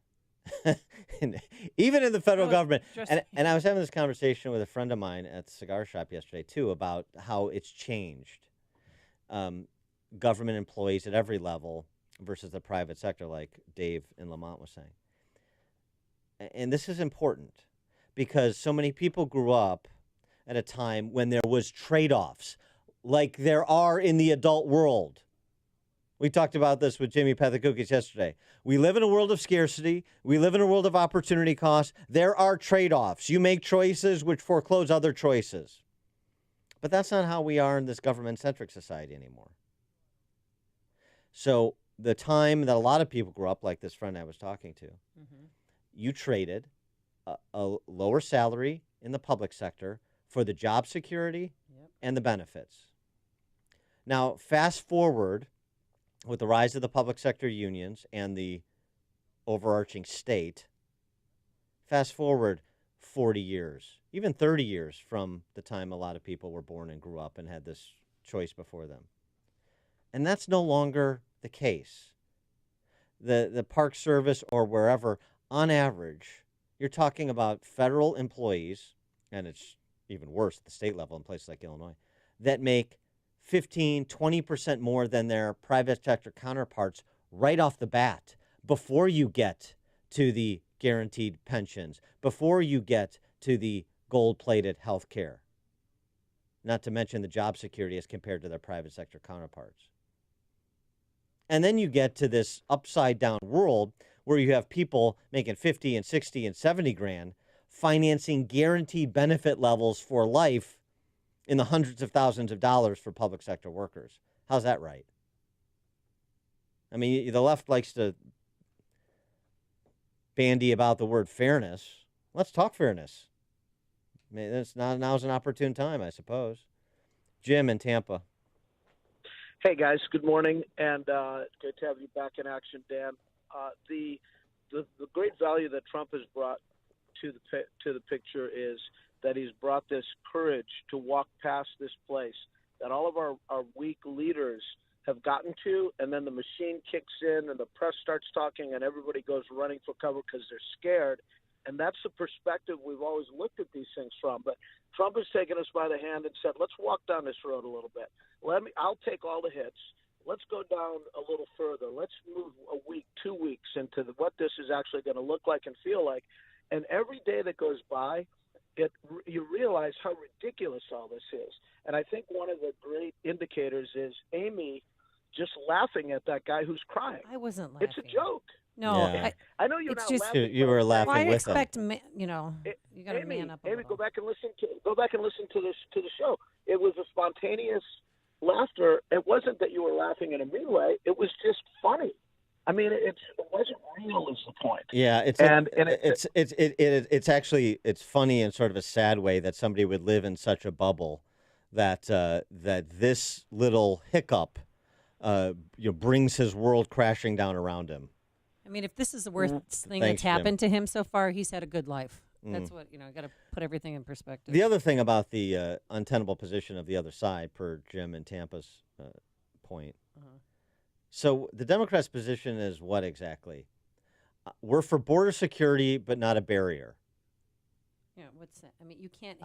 Even in the federal government. And I was having this conversation with a friend of mine at the cigar shop yesterday, too, about how it's changed. Government employees at every level versus the private sector, like Dave and Lamont was saying. And this is important because so many people grew up at a time when there was trade-offs, like there are in the adult world. We talked about this with Jimmy Pethokoukis yesterday. We live in a world of scarcity. We live in a world of opportunity cost. There are trade-offs. You make choices which foreclose other choices. But that's not how we are in this government-centric society anymore. So the time that a lot of people grew up, like this friend I was talking to, you traded a lower salary in the public sector for the job security and the benefits. Now, fast forward with the rise of the public sector unions and the overarching state, fast forward 40 years, even 30 years from the time a lot of people were born and grew up and had this choice before them. And that's no longer the case. The Park Service or wherever, on average, you're talking about federal employees, and it's even worse at the state level in places like Illinois, that make 15, 20% more than their private sector counterparts right off the bat before you get to the guaranteed pensions, before you get to the gold-plated health care, not to mention the job security as compared to their private sector counterparts. And then you get to this upside-down world where you have people making 50 and 60 and 70 grand financing guaranteed benefit levels for life in the hundreds of thousands of dollars for public sector workers. How's that right? I mean, the left likes to bandy about the word fairness. Let's talk fairness. I mean, now's an opportune time, I suppose. Jim in Tampa. Hey, guys. Good morning, and good to have you back in action, Dan. The great value that Trump has brought to the picture is that he's brought this courage to walk past this place that all of our weak leaders have gotten to, and then the machine kicks in and the press starts talking and everybody goes running for cover because they're scared. And that's the perspective we've always looked at these things from. But Trump has taken us by the hand and said, let's walk down this road a little bit. I'll take all the hits. Let's go down a little further. Let's move a week, 2 weeks into what this is actually going to look like and feel like. And every day that goes by, you realize how ridiculous all this is. And I think one of the great indicators is Amy just laughing at that guy who's crying. I wasn't laughing. It's a joke. No, Yeah. I know you're it's not just laughing. You were laughing I with him. expect, you got to Amy, man up a Amy, little. go back and listen to the show. It was a spontaneous laughter. It wasn't that you were laughing in a mean way. It was just funny. I mean, it wasn't real. Is the point? Yeah, it's actually funny in sort of a sad way that somebody would live in such a bubble that this little hiccup brings his world crashing down around him. I mean, if this is the worst thing Thanks, that's happened to him so far, he's had a good life. That's Mm. what, got to put everything in perspective. The other thing about the untenable position of the other side, per Jim and Tampa's point. So the Democrats' position is what exactly? We're for border security, but not a barrier. Yeah, what's that? I mean, you can't.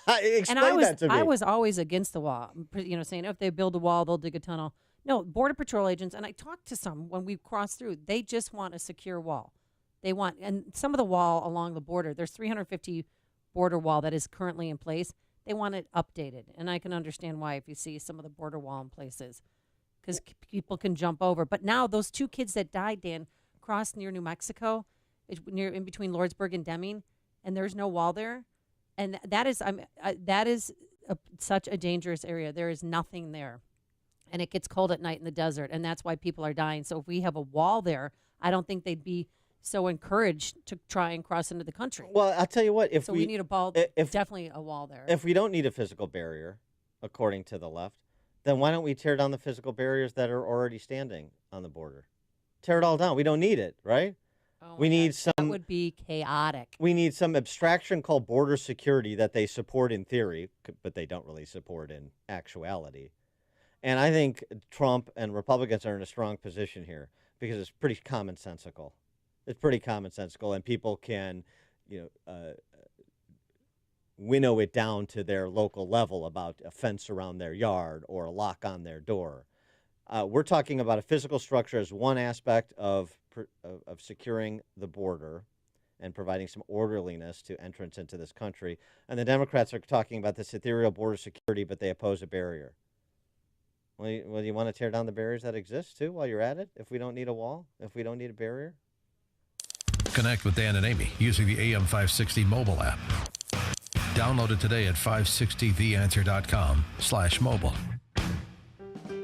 Explain that to me. I was always against the wall. Saying if they build a wall, they'll dig a tunnel. No, Border Patrol agents, and I talked to some when we crossed through. They just want a secure wall. They want, and some of the wall along the border. There's 350 border wall that is currently in place. They want it updated, and I can understand why if you see some of the border wall in places, because people can jump over. But now those two kids that died, Dan, crossed near New Mexico, near in between Lordsburg and Deming, and there's no wall there, and that is such a dangerous area. There is nothing there, and it gets cold at night in the desert, and that's why people are dying. So if we have a wall there, I don't think they'd be so encouraged to try and cross into the country. Well, I'll tell you what. If we need definitely a wall there. If we don't need a physical barrier, according to the left, then why don't we tear down the physical barriers that are already standing on the border? Tear it all down. We don't need it, right? We need that would be chaotic. We need some abstraction called border security that they support in theory, but they don't really support in actuality. And I think Trump and Republicans are in a strong position here because it's pretty commonsensical. It's pretty commonsensical, and people can, winnow it down to their local level about a fence around their yard or a lock on their door. We're talking about a physical structure as one aspect of securing the border and providing some orderliness to entrance into this country. And the Democrats are talking about this ethereal border security, but they oppose a barrier. Well, you want to tear down the barriers that exist, too, while you're at it? If we don't need a wall? If we don't need a barrier? Connect with Dan and Amy using the AM 560 mobile app. Download it today at 560theanswer.com/mobile.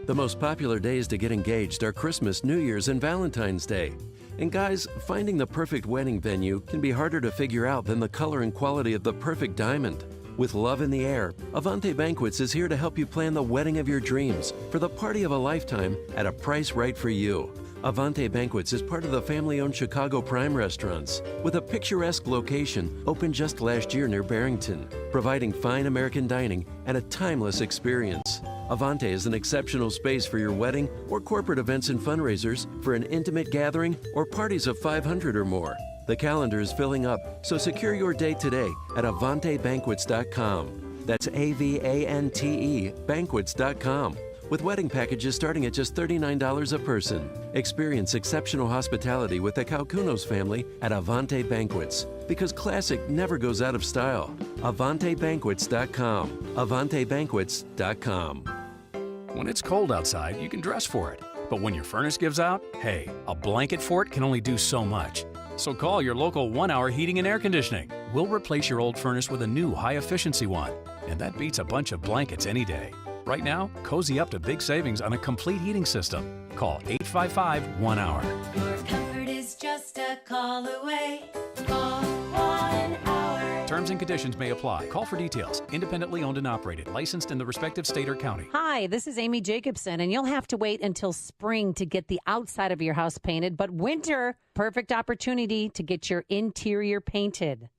The most popular days to get engaged are Christmas, New Year's, and Valentine's Day. And guys, finding the perfect wedding venue can be harder to figure out than the color and quality of the perfect diamond. With love in the air, Avante Banquets is here to help you plan the wedding of your dreams for the party of a lifetime at a price right for you. Avante Banquets is part of the family-owned Chicago Prime Restaurants, with a picturesque location opened just last year near Barrington, providing fine American dining and a timeless experience. Avante is an exceptional space for your wedding or corporate events and fundraisers, for an intimate gathering, or parties of 500 or more. The calendar is filling up, so secure your date today at AvanteBanquets.com. That's AVANTE Banquets.com. With wedding packages starting at just $39 a person. Experience exceptional hospitality with the Calcunos family at Avante Banquets, because classic never goes out of style. AvanteBanquets.com. AvanteBanquets.com. When it's cold outside, you can dress for it. But when your furnace gives out, hey, a blanket fort can only do so much. So call your local 1-Hour Heating and Air Conditioning. We'll replace your old furnace with a new high-efficiency one. And that beats a bunch of blankets any day. Right now, cozy up to big savings on a complete heating system. Call 855-1-HOUR. Your comfort is just a call away. Call 1-Hour. Terms and conditions may apply. Call for details. Independently owned and operated. Licensed in the respective state or county. Hi, this is Amy Jacobson, and you'll have to wait until spring to get the outside of your house painted, but winter, perfect opportunity to get your interior painted.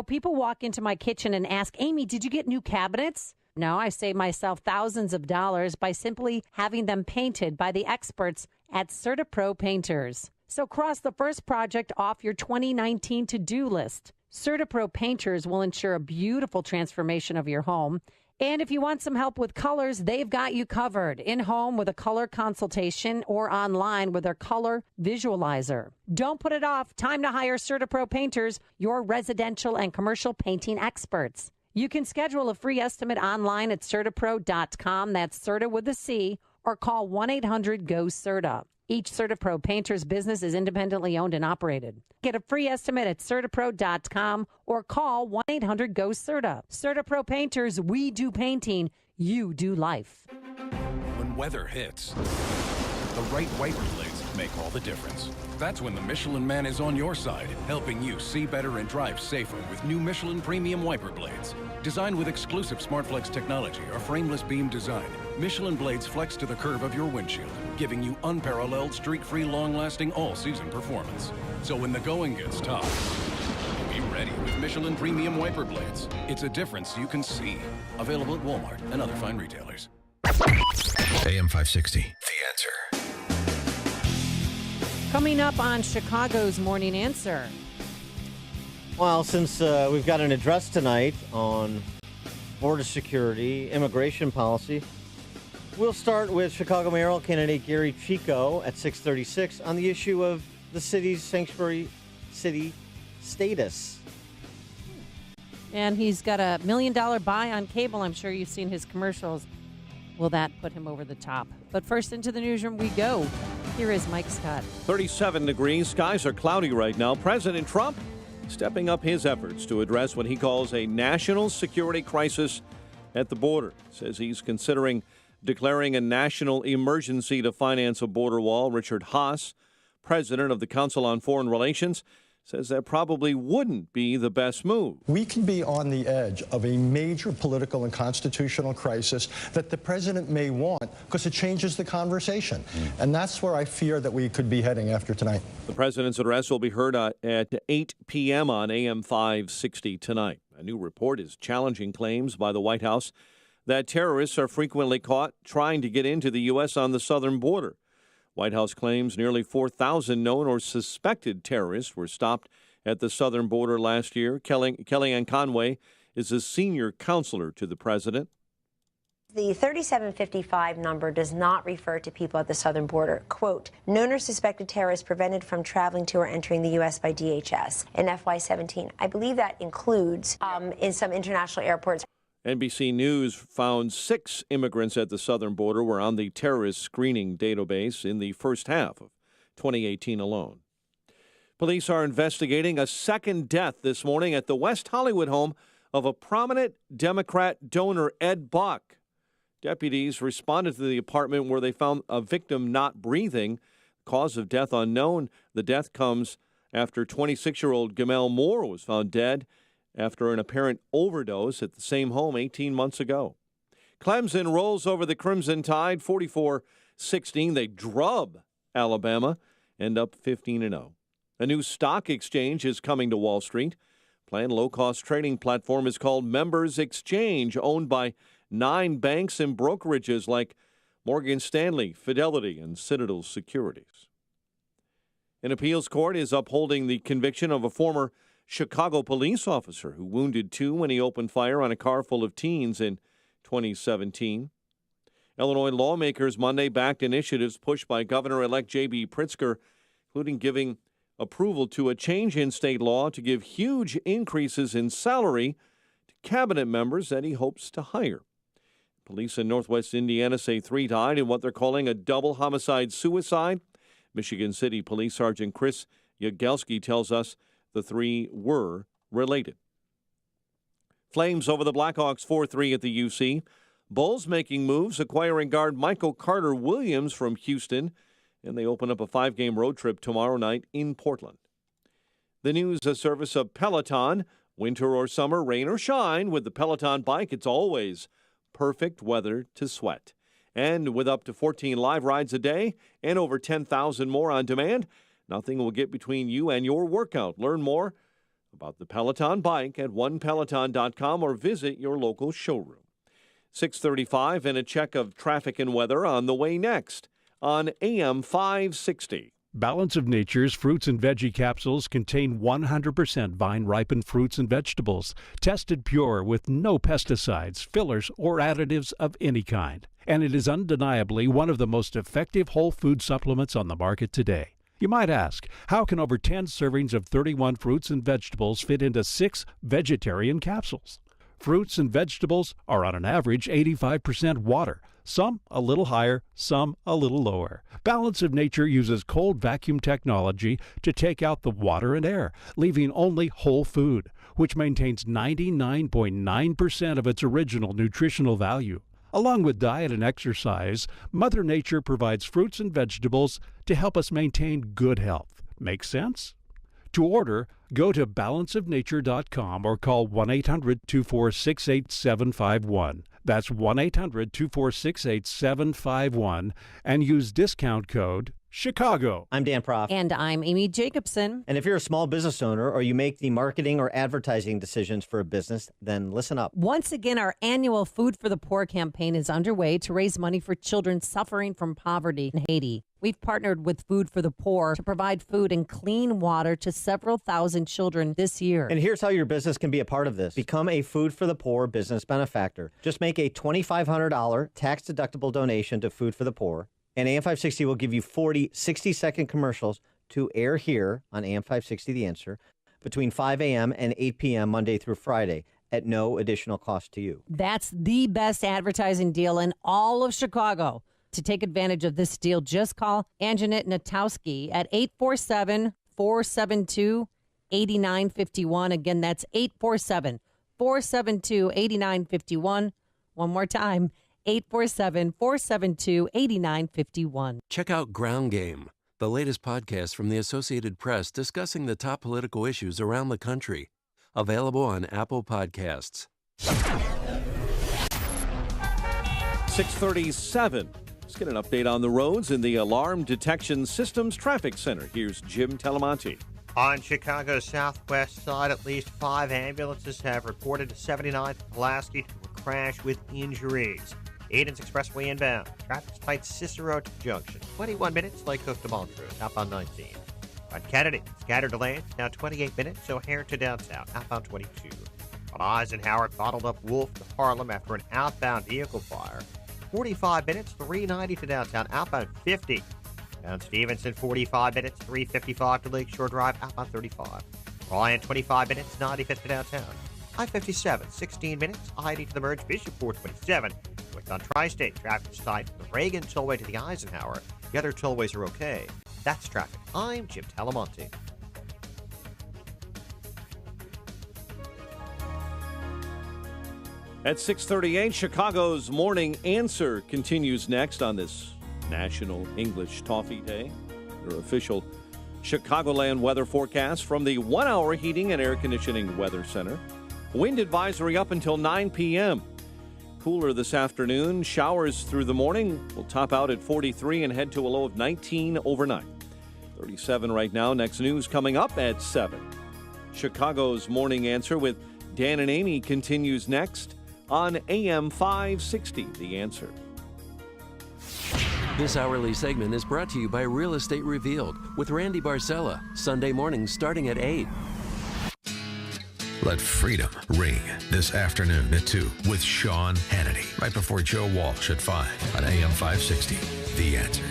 People walk into my kitchen and ask, Amy, did you get new cabinets? No, I save myself thousands of dollars by simply having them painted by the experts at CertaPro Painters. So cross the first project off your 2019 to-do list. CertaPro Painters will ensure a beautiful transformation of your home And if you want some help with colors, they've got you covered. In-home with a color consultation or online with their color visualizer. Don't put it off. Time to hire CertaPro Painters, your residential and commercial painting experts. You can schedule a free estimate online at CertaPro.com. That's Certa with a C, or call 1-800-GO-CERTA. Each CertaPro Painters business is independently owned and operated. Get a free estimate at CertaPro.com or call 1-800-GO-CERTA. CertaPro Painters, we do painting, you do life. When weather hits, the right wiper blades make all the difference. That's when the Michelin Man is on your side, helping you see better and drive safer with new Michelin Premium Wiper Blades. Designed with exclusive SmartFlex technology or frameless beam design, Michelin blades flex to the curve of your windshield, giving you unparalleled, streak-free, long-lasting, all-season performance. So when the going gets tough, be ready with Michelin Premium Wiper Blades. It's a difference you can see. Available at Walmart and other fine retailers. AM 560, The Answer. Coming up on Chicago's Morning Answer. Well, since we've got an address tonight on border security, immigration policy, we'll start with Chicago mayoral candidate Gary Chico at 6:36 on the issue of the city's sanctuary city status. And he's got $1 million buy on cable. I'm sure you've seen his commercials. Will that put him over the top? But first, into the newsroom we go. Here is Mike Scott. 37 degrees. Skies are cloudy right now. President Trump stepping up his efforts to address what he calls a national security crisis at the border. Says he's considering declaring a national emergency to finance a border wall. Richard Haass, president of the Council on Foreign Relations, says that probably wouldn't be the best move. We could be on the edge of a major political and constitutional crisis that the president may want because it changes the conversation. And that's where I fear that we could be heading after tonight. The president's address will be heard at 8 p.m. on AM 560 tonight. A new report is challenging claims by the White House that terrorists are frequently caught trying to get into the U.S. on the southern border. White House claims nearly 4,000 known or suspected terrorists were stopped at the southern border last year. Kellyanne Conway is a senior counselor to the president. The 3755 number does not refer to people at the southern border. Quote, known or suspected terrorists prevented from traveling to or entering the U.S. by DHS in FY17. I believe that includes in some international airports. NBC News found 6 immigrants at the southern border were on the terrorist screening database in the first half of 2018 alone. Police are investigating a second death this morning at the West Hollywood home of a prominent Democrat donor, Ed Buck. Deputies responded to the apartment where they found a victim not breathing. Cause of death unknown. The death comes after 26-year-old Gamel Moore was found dead after an apparent overdose at the same home 18 months ago. Clemson rolls over the Crimson Tide 44-16. They drub Alabama, end up 15-0. A new stock exchange is coming to Wall Street. Planned low-cost trading platform is called Members Exchange, owned by 9 banks and brokerages like Morgan Stanley, Fidelity, and Citadel Securities. An appeals court is upholding the conviction of a former Chicago police officer who wounded 2 when he opened fire on a car full of teens in 2017. Illinois lawmakers Monday backed initiatives pushed by Governor-elect J.B. Pritzker, including giving approval to a change in state law to give huge increases in salary to cabinet members that he hopes to hire. Police in northwest Indiana say 3 died in what they're calling a double homicide-suicide. Michigan City Police Sergeant Chris Yagelski tells us the 3 were related. Flames over the Blackhawks 4-3 at the UC. Bulls making moves, acquiring guard Michael Carter-Williams from Houston, and they open up a 5-game road trip tomorrow night in Portland. The news, a service of Peloton. Winter or summer, rain or shine, with the Peloton bike, it's always perfect weather to sweat. And with up to 14 live rides a day and over 10,000 more on demand, nothing will get between you and your workout. Learn more about the Peloton bike at onepeloton.com or visit your local showroom. 6:35 and a check of traffic and weather on the way next on AM 560. Balance of Nature's fruits and veggie capsules contain 100% vine-ripened fruits and vegetables, tested pure with no pesticides, fillers, or additives of any kind. And it is undeniably one of the most effective whole food supplements on the market today. You might ask, how can over 10 servings of 31 fruits and vegetables fit into 6 vegetarian capsules? Fruits and vegetables are on an average 85% water, some a little higher, some a little lower. Balance of Nature uses cold vacuum technology to take out the water and air, leaving only whole food, which maintains 99.9% of its original nutritional value. Along with diet and exercise, Mother Nature provides fruits and vegetables to help us maintain good health. Make sense? To order, go to balanceofnature.com or call 1-800-246-8751. That's 1-800-246-8751 and use discount code Chicago. I'm Dan Proft. And I'm Amy Jacobson. And if you're a small business owner or you make the marketing or advertising decisions for a business, then listen up. Once again, our annual Food for the Poor campaign is underway to raise money for children suffering from poverty in Haiti. We've partnered with Food for the Poor to provide food and clean water to several thousand children this year. And here's how your business can be a part of this. Become a Food for the Poor business benefactor. Just make a $2,500 tax-deductible donation to Food for the Poor, and AM 560 will give you 40 60-second commercials to air here on AM 560 The Answer between 5 a.m. and 8 p.m. Monday through Friday at no additional cost to you. That's the best advertising deal in all of Chicago. To take advantage of this deal, just call Anjanette Natowski at 847-472-8951. Again, that's 847-472-8951. One more time, 847-472-8951. Check out Ground Game, the latest podcast from the Associated Press discussing the top political issues around the country. Available on Apple Podcasts. 6:37. Let's get an update on the roads in the Alarm Detection Systems Traffic Center. Here's Jim Talamonte. On Chicago's southwest side, at least 5 ambulances have reported to 79th Pulaski to a crash with injuries. Edens Expressway inbound. Traffic's tight Cicero to Junction. 21 minutes, Lake Cook to Montrose. Outbound 19. On Kennedy, scattered delays. Now 28 minutes, O'Hare to downtown. Outbound 22. On Eisenhower, bottled up Wolf to Harlem after an outbound vehicle fire. 45 minutes, 390 to downtown. Outbound 50. Down Stevenson, 45 minutes, 355 to Lakeshore Drive. Outbound 35. Ryan, 25 minutes, 95 to downtown. I-57, 16 minutes, I-80 to the merge. Bishop 427. West on Tri-State, traffic is tight. The Reagan tollway to the Eisenhower. The other tollways are okay. That's traffic. I'm Jim Talamonte. At 6:38, Chicago's Morning Answer continues next on this National English Toffee Day. Your official Chicagoland weather forecast from the 1-hour Heating and Air Conditioning Weather Center. Wind advisory up until 9 p.m. Cooler this afternoon. Showers through the morning. Will top out at 43 and head to a low of 19 overnight. 37 right now. Next news coming up at 7. Chicago's Morning Answer with Dan and Amy continues next on AM 560, The Answer. This hourly segment is brought to you by Real Estate Revealed with Randy Barcella, Sunday mornings starting at 8. Let freedom ring this afternoon at 2 with Sean Hannity, right before Joe Walsh at 5 on AM 560, The Answer.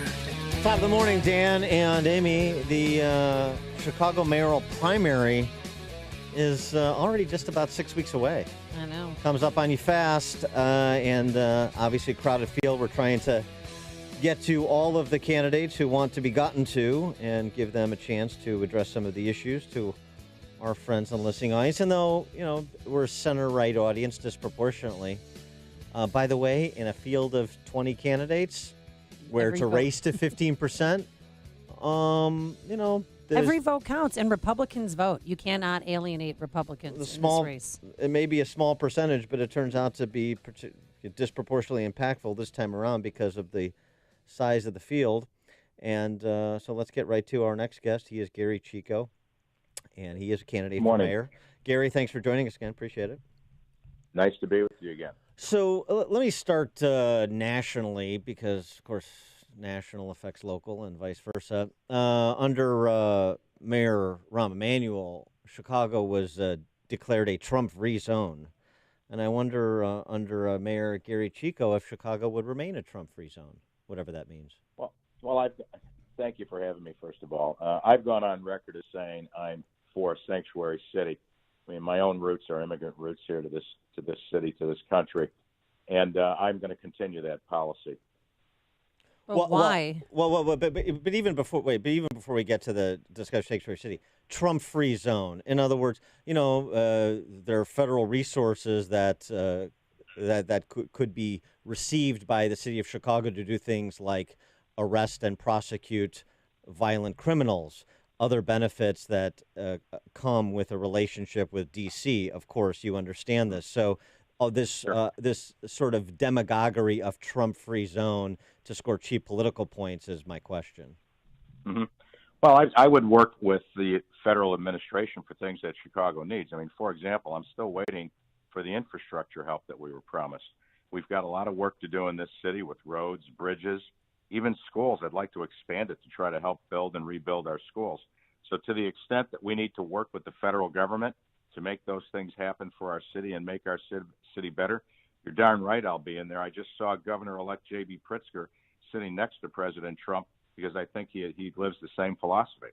Top of the morning, Dan and Amy. The Chicago mayoral primary is already just about 6 weeks away. I know. Comes up on you fast, and obviously a crowded field. We're trying to get to all of the candidates who want to be gotten to and give them a chance to address some of the issues to our friends and listening audience. And though, you know, we're a center-right audience disproportionately. By the way, in a field of 20 candidates where it's a race to 15%, you know, every vote counts, and Republicans vote. You cannot alienate Republicans in this race. It may be a small percentage, but it turns out to be disproportionately impactful this time around because of the size of the field. And so let's get right to our next guest. He is Gary Chico, and he is a candidate for mayor. Gary, thanks for joining us again. Appreciate it. Nice to be with you again. So let me start nationally because, of course, national affects local and vice versa. Under Mayor Rahm Emanuel, Chicago was declared a Trump-free zone. And I wonder, under Mayor Gary Chico, if Chicago would remain a Trump-free zone, whatever that means. Well, thank you for having me, first of all. I've gone on record as saying I'm for a sanctuary city. I mean, my own roots are immigrant roots here to this city, to this country, and I'm going to continue that policy. Why? But even before we get to the discussion of sanctuary city, Trump-free zone. In other words, there are federal resources that could be received by the city of Chicago to do things like arrest and prosecute violent criminals, other benefits that come with a relationship with D.C. Of course, you understand this. So this sort of demagoguery of Trump-free zone to score cheap political points is my question. Mm-hmm. Well, I would work with the federal administration for things that Chicago needs. I mean, for example, I'm still waiting for the infrastructure help that we were promised. We've got a lot of work to do in this city with roads, bridges, even schools. I'd like to expand it to try to help build and rebuild our schools. So to the extent that we need to work with the federal government to make those things happen for our city and make our city better, you're darn right I'll be in there. I just saw Governor-elect J.B. Pritzker sitting next to President Trump because I think he lives the same philosophy.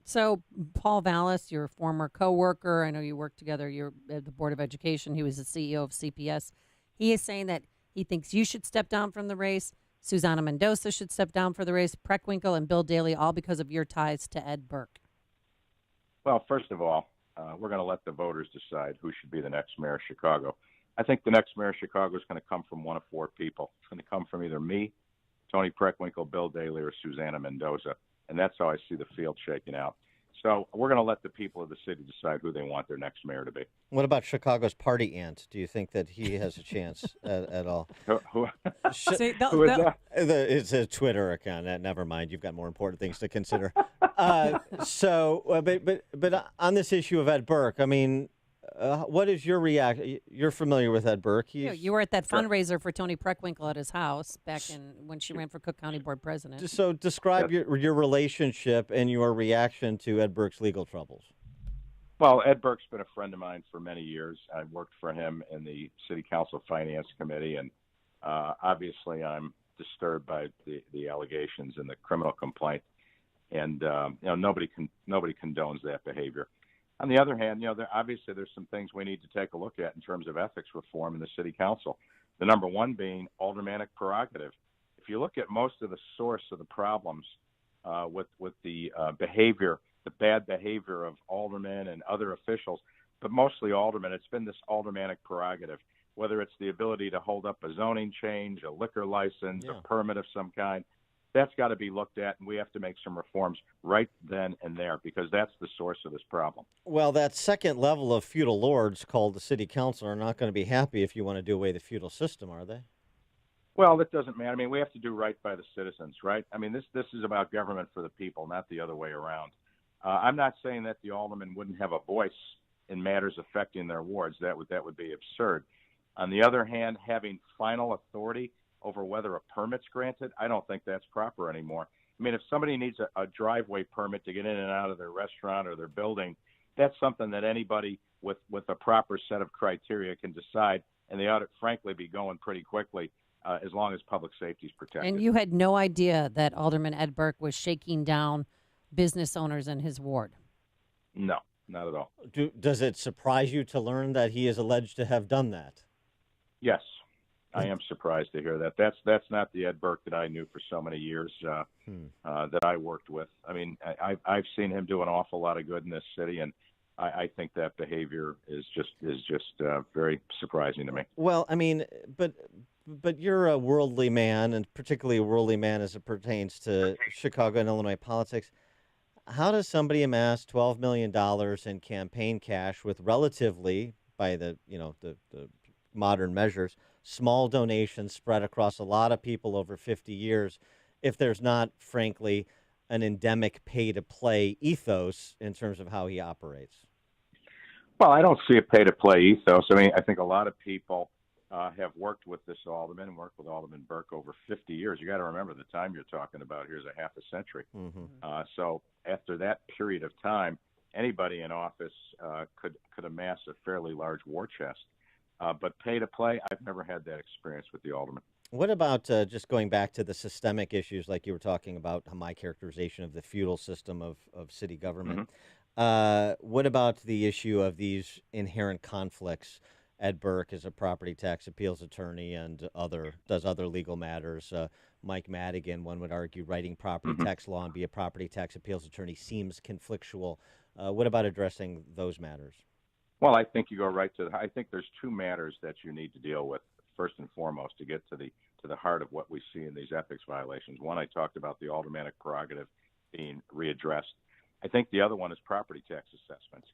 So Paul Vallis, your former coworker, I know you worked together, you're at the Board of Education, he was the CEO of CPS. He is saying that he thinks you should step down from the race, Susana Mendoza should step down for the race, Preckwinkle and Bill Daley, all because of your ties to Ed Burke. Well, first of all, we're going to let the voters decide who should be the next mayor of Chicago. I think the next mayor of Chicago is going to come from one of four people. It's going to come from either me, Tony Preckwinkle, Bill Daley, or Susana Mendoza. And that's how I see the field shaking out. So we're going to let the people of the city decide who they want their next mayor to be. What about Chicago's party ant? Do you think that he has a chance at all? Who is that? It's a Twitter account. Never mind. You've got more important things to consider. But on this issue of Ed Burke, I mean, what is your reaction? You're familiar with Ed Burke. You were at that fundraiser for Tony Preckwinkle at his house back when she ran for Cook County Board President. So describe your relationship and your reaction to Ed Burke's legal troubles. Well, Ed Burke's been a friend of mine for many years. I worked for him in the City Council Finance Committee, and obviously I'm disturbed by the allegations and the criminal complaint. And nobody condones that behavior. On the other hand, obviously there's some things we need to take a look at in terms of ethics reform in the city council. The number one being aldermanic prerogative. If you look at most of the source of the problems with the behavior, the bad behavior of aldermen and other officials, but mostly aldermen, it's been this aldermanic prerogative, whether it's the ability to hold up a zoning change, a liquor license, a permit of some kind. That's got to be looked at, and we have to make some reforms right then and there because that's the source of this problem. Well, that second level of feudal lords called the city council are not going to be happy if you want to do away the feudal system, are they? Well, that doesn't matter. I mean, we have to do right by the citizens, right? I mean, this is about government for the people, not the other way around. I'm not saying that the aldermen wouldn't have a voice in matters affecting their wards. That would be absurd. On the other hand, having final authority over whether a permit's granted, I don't think that's proper anymore. I mean, if somebody needs a driveway permit to get in and out of their restaurant or their building, that's something that anybody with a proper set of criteria can decide, and they ought to, frankly, be going pretty quickly as long as public safety is protected. And you had no idea that Alderman Ed Burke was shaking down business owners in his ward? No, not at all. Does it surprise you to learn that he is alleged to have done that? Yes. I am surprised to hear that. That's not the Ed Burke that I knew for so many years that I worked with. I mean, I've seen him do an awful lot of good in this city, and I think that behavior is just very surprising to me. Well, I mean, but you're a worldly man, and particularly a worldly man as it pertains to Chicago and Illinois politics. How does somebody amass $12 million in campaign cash with relatively, by the modern measures, small donations spread across a lot of people over 50 years, if there's not, frankly, an endemic pay-to-play ethos in terms of how he operates? Well, I don't see a pay-to-play ethos. I mean, I think a lot of people have worked with this alderman, worked with Alderman Burke over 50 years. You got to remember the time you're talking about here is a half a century. So after that period of time, anybody in office could amass a fairly large war chest. But pay to play, I've never had that experience with the alderman. What about just going back to the systemic issues like you were talking about, my characterization of the feudal system of city government? What about the issue of these inherent conflicts? Ed Burke is a property tax appeals attorney and does other legal matters. Mike Madigan, one would argue, writing property tax law and be a property tax appeals attorney seems conflictual. What about addressing those matters? Well, I think you go right to I think there's two matters that you need to deal with first and foremost to get to the heart of what we see in these ethics violations. One, I talked about the aldermanic prerogative being readdressed. I think the other one is property tax assessments.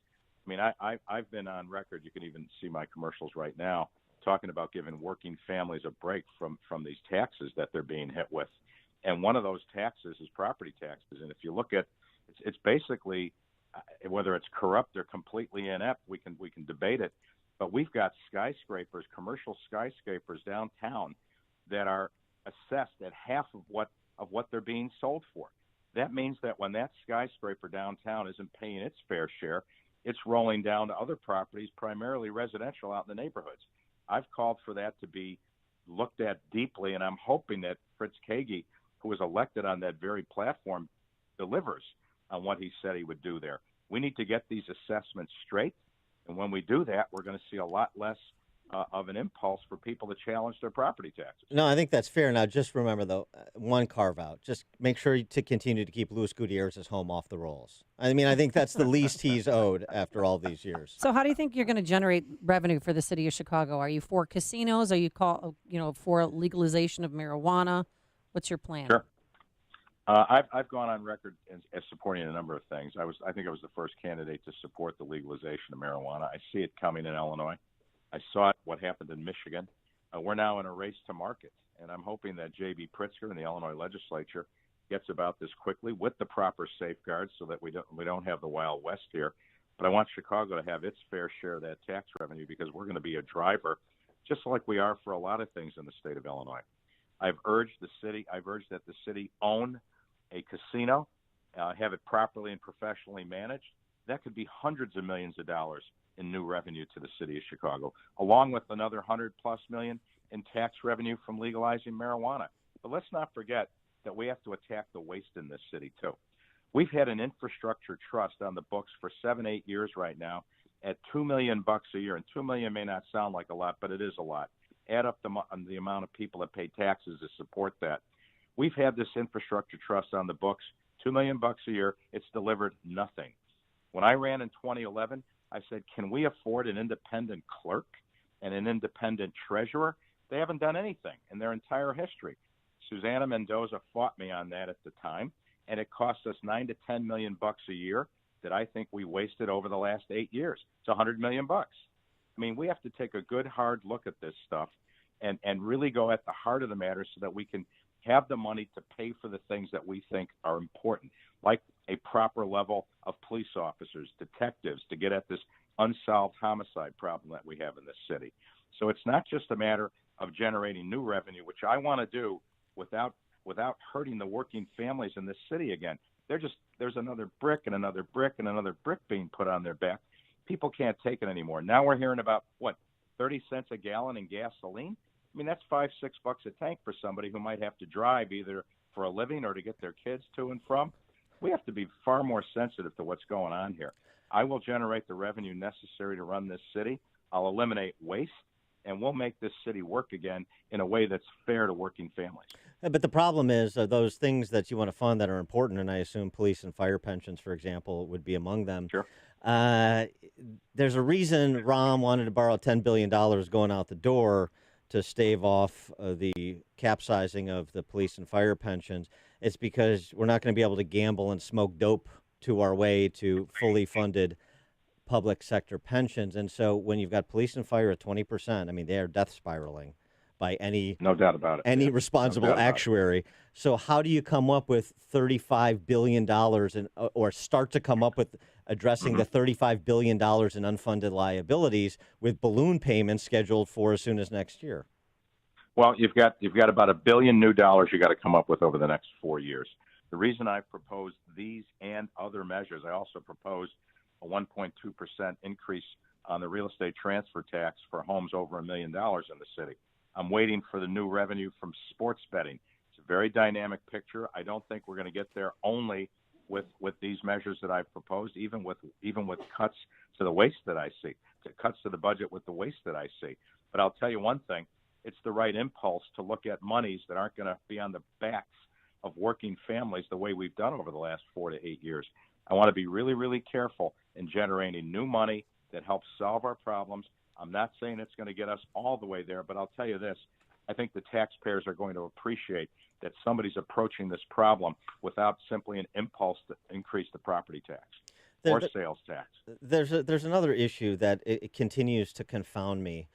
I mean, I've been on record, you can even see my commercials right now, talking about giving working families a break from these taxes that they're being hit with. And one of those taxes is property taxes. And if you look at, it's basically, whether it's corrupt or completely inept, we can debate it. But we've got skyscrapers, commercial skyscrapers downtown that are assessed at half of what they're being sold for. That means that when that skyscraper downtown isn't paying its fair share, it's rolling down to other properties, primarily residential, out in the neighborhoods. I've called for that to be looked at deeply, and I'm hoping that Fritz Kagi, who was elected on that very platform, delivers on what he said he would do there. We need to get these assessments straight, and when we do that, we're going to see a lot less of an impulse for people to challenge their property taxes. No, I think that's fair. Now, just remember, though, one carve-out. Just make sure to continue to keep Luis Gutierrez's home off the rolls. I mean, I think that's the least he's owed after all these years. So how do you think you're going to generate revenue for the city of Chicago? Are you for casinos? Are you for legalization of marijuana? What's your plan? Sure. I've gone on record as supporting a number of things. I think I was the first candidate to support the legalization of marijuana. I see it coming in Illinois. I saw it, what happened in Michigan. We're now in a race to market, and I'm hoping that J.B. Pritzker and the Illinois legislature gets about this quickly with the proper safeguards so that we don't have the Wild West here. But I want Chicago to have its fair share of that tax revenue because we're going to be a driver, just like we are for a lot of things in the state of Illinois. I've urged that the city own a casino, have it properly and professionally managed. That could be hundreds of millions of dollars in new revenue to the city of Chicago, along with another $100+ million in tax revenue from legalizing marijuana. But let's not forget that we have to attack the waste in this city too. We've had an infrastructure trust on the books for 7-8 years right now at $2 million a year, and $2 million may not sound like a lot, but it is a lot. Add up the amount of people that pay taxes to support that. We've had this infrastructure trust on the books, $2 million a year. It's delivered nothing. When I ran in 2011, I said, can we afford an independent clerk and an independent treasurer? They haven't done anything in their entire history. Susana Mendoza fought me on that at the time, and it cost us $9 to $10 million a year that I think we wasted over the last 8 years. It's $100 million. I mean, we have to take a good, hard look at this stuff and really go at the heart of the matter so that we can have the money to pay for the things that we think are important, like a proper level of police officers, detectives, to get at this unsolved homicide problem that we have in this city. So it's not just a matter of generating new revenue, which I want to do without hurting the working families in this city again. There's another brick and another brick and another brick being put on their back. People can't take it anymore. Now we're hearing about, 30 cents a gallon in gasoline? I mean, that's $5-6 a tank for somebody who might have to drive either for a living or to get their kids to and from. We have to be far more sensitive to what's going on here. I will generate the revenue necessary to run this city. I'll eliminate waste, and we'll make this city work again in a way that's fair to working families. But the problem is those things that you want to fund that are important, and I assume police and fire pensions, for example, would be among them. Sure. There's a reason Rahm wanted to borrow $10 billion going out the door to stave off the capsizing of the police and fire pensions. It's because we're not going to be able to gamble and smoke dope to our way to fully funded public sector pensions. And so when you've got police and fire at 20%, I mean, they are death spiraling. by any no doubt about it. Any responsible actuary. So how do you come up with $35 billion or start to come up with addressing the $35 billion in unfunded liabilities with balloon payments scheduled for as soon as next year? Well, you've got about $1 billion new dollars you got to come up with over the next 4 years. The reason I proposed these and other measures, I also proposed a 1.2% increase on the real estate transfer tax for homes over $1 million in the city. I'm waiting for the new revenue from sports betting. It's a very dynamic picture. I don't think we're going to get there only with these measures that I've proposed, even with cuts to the waste that I see, cuts to the budget with the waste that I see. But I'll tell you one thing, it's the right impulse to look at monies that aren't going to be on the backs of working families the way we've done over the last 4 to 8 years. I want to be really, really careful in generating new money that helps solve our problems. I'm not saying it's going to get us all the way there, but I'll tell you this. I think the taxpayers are going to appreciate that somebody's approaching this problem without simply an impulse to increase the property tax or sales tax. There's another issue that it continues to confound me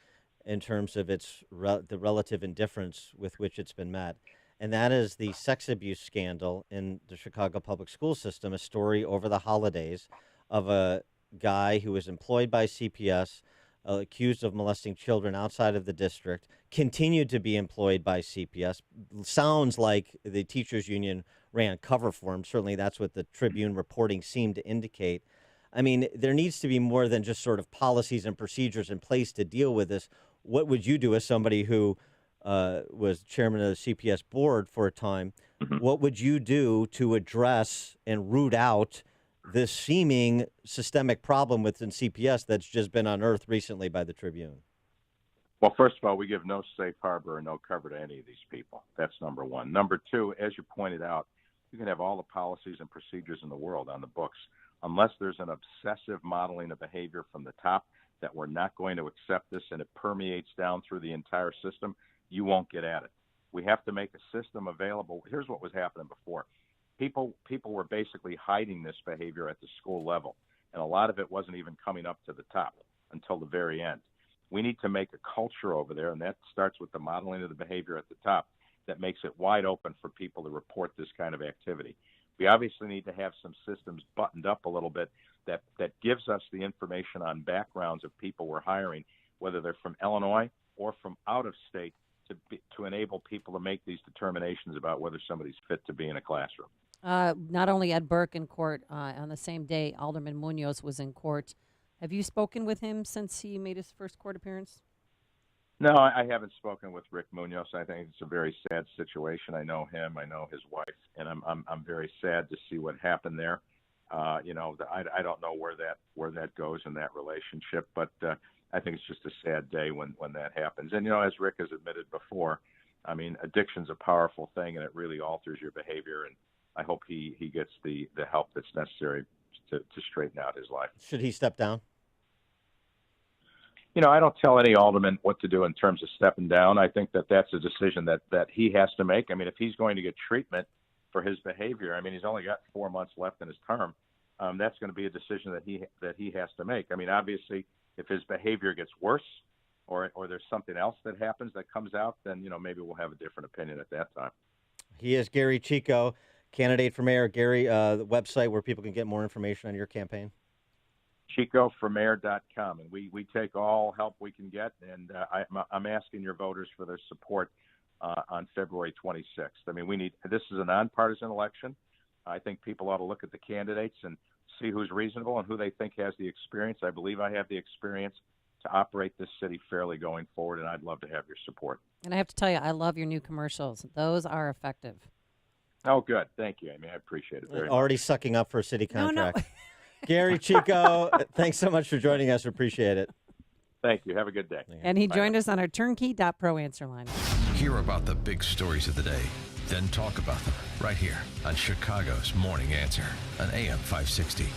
in terms of the relative indifference with which it's been met, and that is the sex abuse scandal in the Chicago public school system, a story over the holidays of a guy who was employed by CPS, accused of molesting children outside of the district, continued to be employed by CPS. Sounds like the teachers union ran cover for him. Certainly that's what the Tribune reporting seemed to indicate. I mean, there needs to be more than just sort of policies and procedures in place to deal with this. What would you do as somebody who was chairman of the CPS board for a time? What would you do to address and root out this seeming systemic problem within CPS that's just been unearthed recently by the Tribune? Well, first of all, we give no safe harbor or no cover to any of these people. That's number one. Number two, as you pointed out, you can have all the policies and procedures in the world on the books. Unless there's an obsessive modeling of behavior from the top that we're not going to accept this and it permeates down through the entire system, you won't get at it. We have to make a system available. Here's what was happening before. People were basically hiding this behavior at the school level, and a lot of it wasn't even coming up to the top until the very end. We need to make a culture over there, and that starts with the modeling of the behavior at the top that makes it wide open for people to report this kind of activity. We obviously need to have some systems buttoned up a little bit that gives us the information on backgrounds of people we're hiring, whether they're from Illinois or from out of state, to enable people to make these determinations about whether somebody's fit to be in a classroom. Not only Ed Burke in court, on the same day, Alderman Munoz was in court. Have you spoken with him since he made his first court appearance? No, I haven't spoken with Rick Munoz. I think it's a very sad situation. I know him. I know his wife, and I'm very sad to see what happened there. I don't know where that goes in that relationship, but I think it's just a sad day when that happens. And as Rick has admitted before, I mean, addiction's a powerful thing, and it really alters your behavior. And I hope he gets the help that's necessary to straighten out his life. Should he step down? I don't tell any alderman what to do in terms of stepping down. I think that's a decision that he has to make. I mean, if he's going to get treatment for his behavior, I mean, he's only got 4 months left in his term. That's going to be a decision that he has to make. I mean, obviously, if his behavior gets worse or there's something else that happens that comes out, then, maybe we'll have a different opinion at that time. He is Gary Chico, candidate for mayor. Gary, the website where people can get more information on your campaign? ChicoForMayor.com, and we take all help we can get, and I'm asking your voters for their support on February 26th. I mean, this is a nonpartisan election. I think people ought to look at the candidates and see who's reasonable and who they think has the experience. I believe I have the experience to operate this city fairly going forward, and I'd love to have your support. And I have to tell you, I love your new commercials. Those are effective. Oh, good. Thank you, Amy. I appreciate it very much. Already sucking up for a city contract. No. Gary Chico, thanks so much for joining us. Appreciate it. Thank you. Have a good day. And he joined us on our Turnkey.pro answer line. Hear about the big stories of the day, then talk about them right here on Chicago's Morning Answer on AM 560.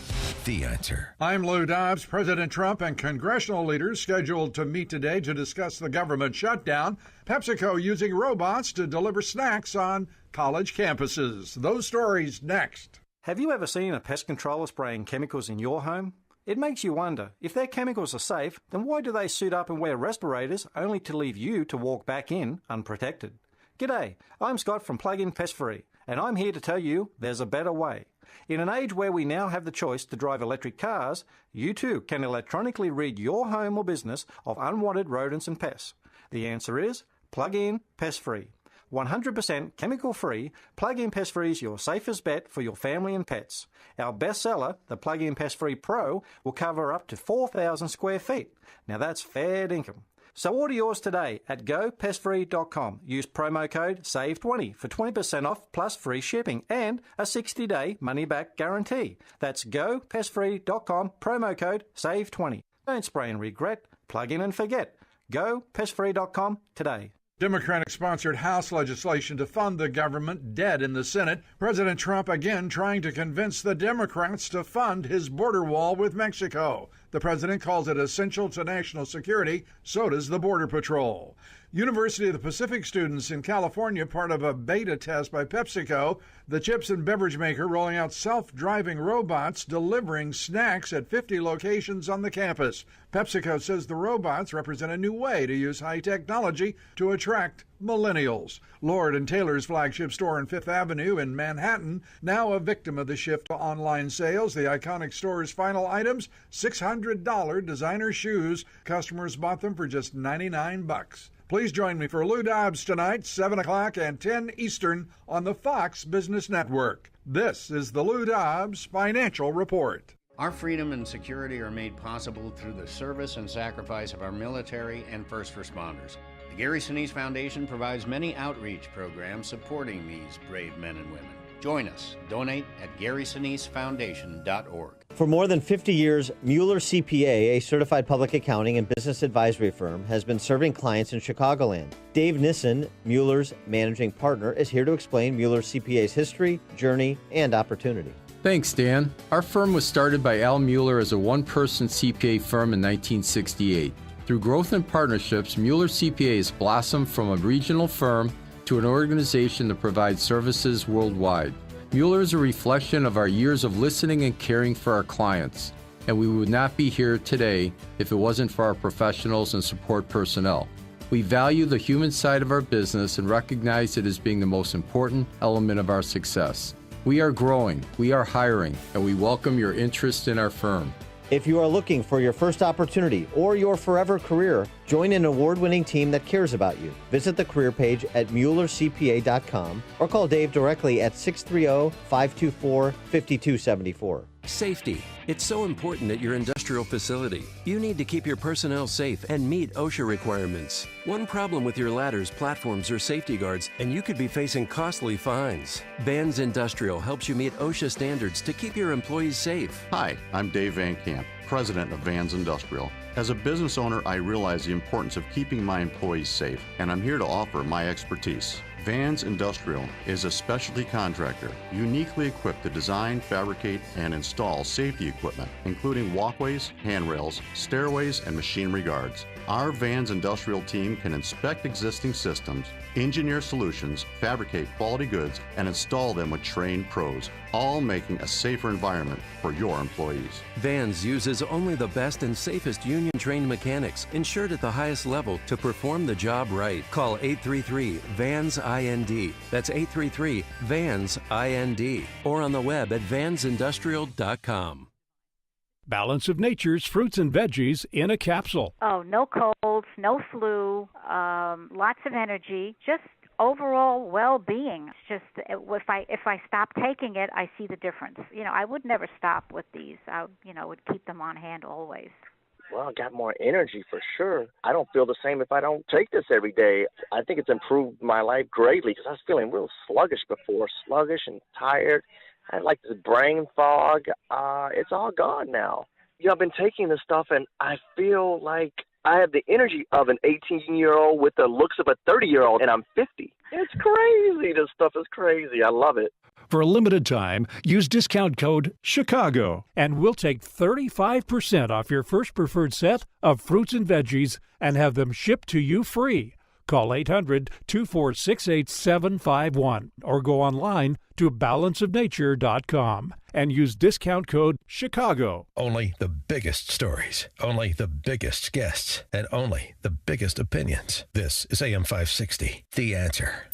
The Answer. I'm Lou Dobbs. President Trump and congressional leaders scheduled to meet today to discuss the government shutdown. PepsiCo using robots to deliver snacks on college campuses. Those stories next. Have you ever seen a pest controller spraying chemicals in your home? It makes you wonder, if their chemicals are safe, then why do they suit up and wear respirators only to leave you to walk back in unprotected? G'day, I'm Scott from Plug-in Pest Free, and I'm here to tell you there's a better way. In an age where we now have the choice to drive electric cars, you too can electronically rid your home or business of unwanted rodents and pests. The answer is Plug-in Pest Free. 100% chemical-free, Plug-in Pest Free is your safest bet for your family and pets. Our bestseller, the Plug-in Pest Free Pro, will cover up to 4,000 square feet. Now that's fair dinkum. So order yours today at gopestfree.com. Use promo code SAVE20 for 20% off plus free shipping and a 60-day money-back guarantee. That's gopestfree.com, promo code SAVE20. Don't spray and regret. Plug in and forget. Gopestfree.com today. Democratic-sponsored House legislation to fund the government dead in the Senate. President Trump again trying to convince the Democrats to fund his border wall with Mexico. The president calls it essential to national security. So does the Border Patrol. University of the Pacific students in California, part of a beta test by PepsiCo. The chips and beverage maker rolling out self-driving robots delivering snacks at 50 locations on the campus. PepsiCo says the robots represent a new way to use high technology to attract millennials. Lord & Taylor's flagship store on Fifth Avenue in Manhattan, now a victim of the shift to online sales. The iconic store's final items, $600 designer shoes. Customers bought them for just $99. Please join me for Lou Dobbs tonight, 7 o'clock and 10 Eastern on the Fox Business Network. This is the Lou Dobbs Financial Report. Our freedom and security are made possible through the service and sacrifice of our military and first responders. The Gary Sinise Foundation provides many outreach programs supporting these brave men and women. Join us. Donate at GarySiniseFoundation.org. For more than 50 years, Mueller CPA, a certified public accounting and business advisory firm, has been serving clients in Chicagoland. Dave Nissen, Mueller's managing partner, is here to explain Mueller CPA's history, journey, and opportunity. Thanks, Dan. Our firm was started by Al Mueller as a one-person CPA firm in 1968. Through growth and partnerships, Mueller CPA has blossomed from a regional firm to an organization that provides services worldwide. Mueller is a reflection of our years of listening and caring for our clients, and we would not be here today if it wasn't for our professionals and support personnel. We value the human side of our business and recognize it as being the most important element of our success. We are growing, we are hiring, and we welcome your interest in our firm. If you are looking for your first opportunity or your forever career, join an award-winning team that cares about you. Visit the career page at MuellerCPA.com or call Dave directly at 630-524-5274. Safety. It's so important at your industrial facility. You need to keep your personnel safe and meet OSHA requirements. One problem with your ladders, platforms, or safety guards, and you could be facing costly fines. Vans Industrial helps you meet OSHA standards to keep your employees safe. Hi, I'm Dave Van Camp, president of Vans Industrial. As a business owner, I realize the importance of keeping my employees safe, and I'm here to offer my expertise. Vans Industrial is a specialty contractor uniquely equipped to design, fabricate, and install safety equipment, including walkways, handrails, stairways, and machinery guards. Our Vans Industrial team can inspect existing systems, engineer solutions, fabricate quality goods, and install them with trained pros, all making a safer environment for your employees. Vans uses only the best and safest union-trained mechanics, insured at the highest level, to perform the job right. Call 833-VANS-IND. That's 833-VANS-IND. Or on the web at vansindustrial.com. Balance of Nature's fruits and veggies in a capsule. Oh, no colds, no flu, lots of energy, just overall well-being. It's just if I stop taking it, I see the difference. You know, I would never stop with these. I would keep them on hand always. Well, I got more energy for sure. I don't feel the same if I don't take this every day. I think it's improved my life greatly because I was feeling real sluggish before, sluggish and tired. I had like this brain fog. It's all gone now. You know, I've been taking this stuff and I feel like I have the energy of an 18-year-old with the looks of a 30-year-old, and I'm 50. It's crazy. This stuff is crazy. I love it. For a limited time, use discount code CHICAGO, and we'll take 35% off your first preferred set of fruits and veggies and have them shipped to you free. Call 800-246-8751 or go online to balanceofnature.com and use discount code CHICAGO. Only the biggest stories, only the biggest guests, and only the biggest opinions. This is AM 560, The Answer.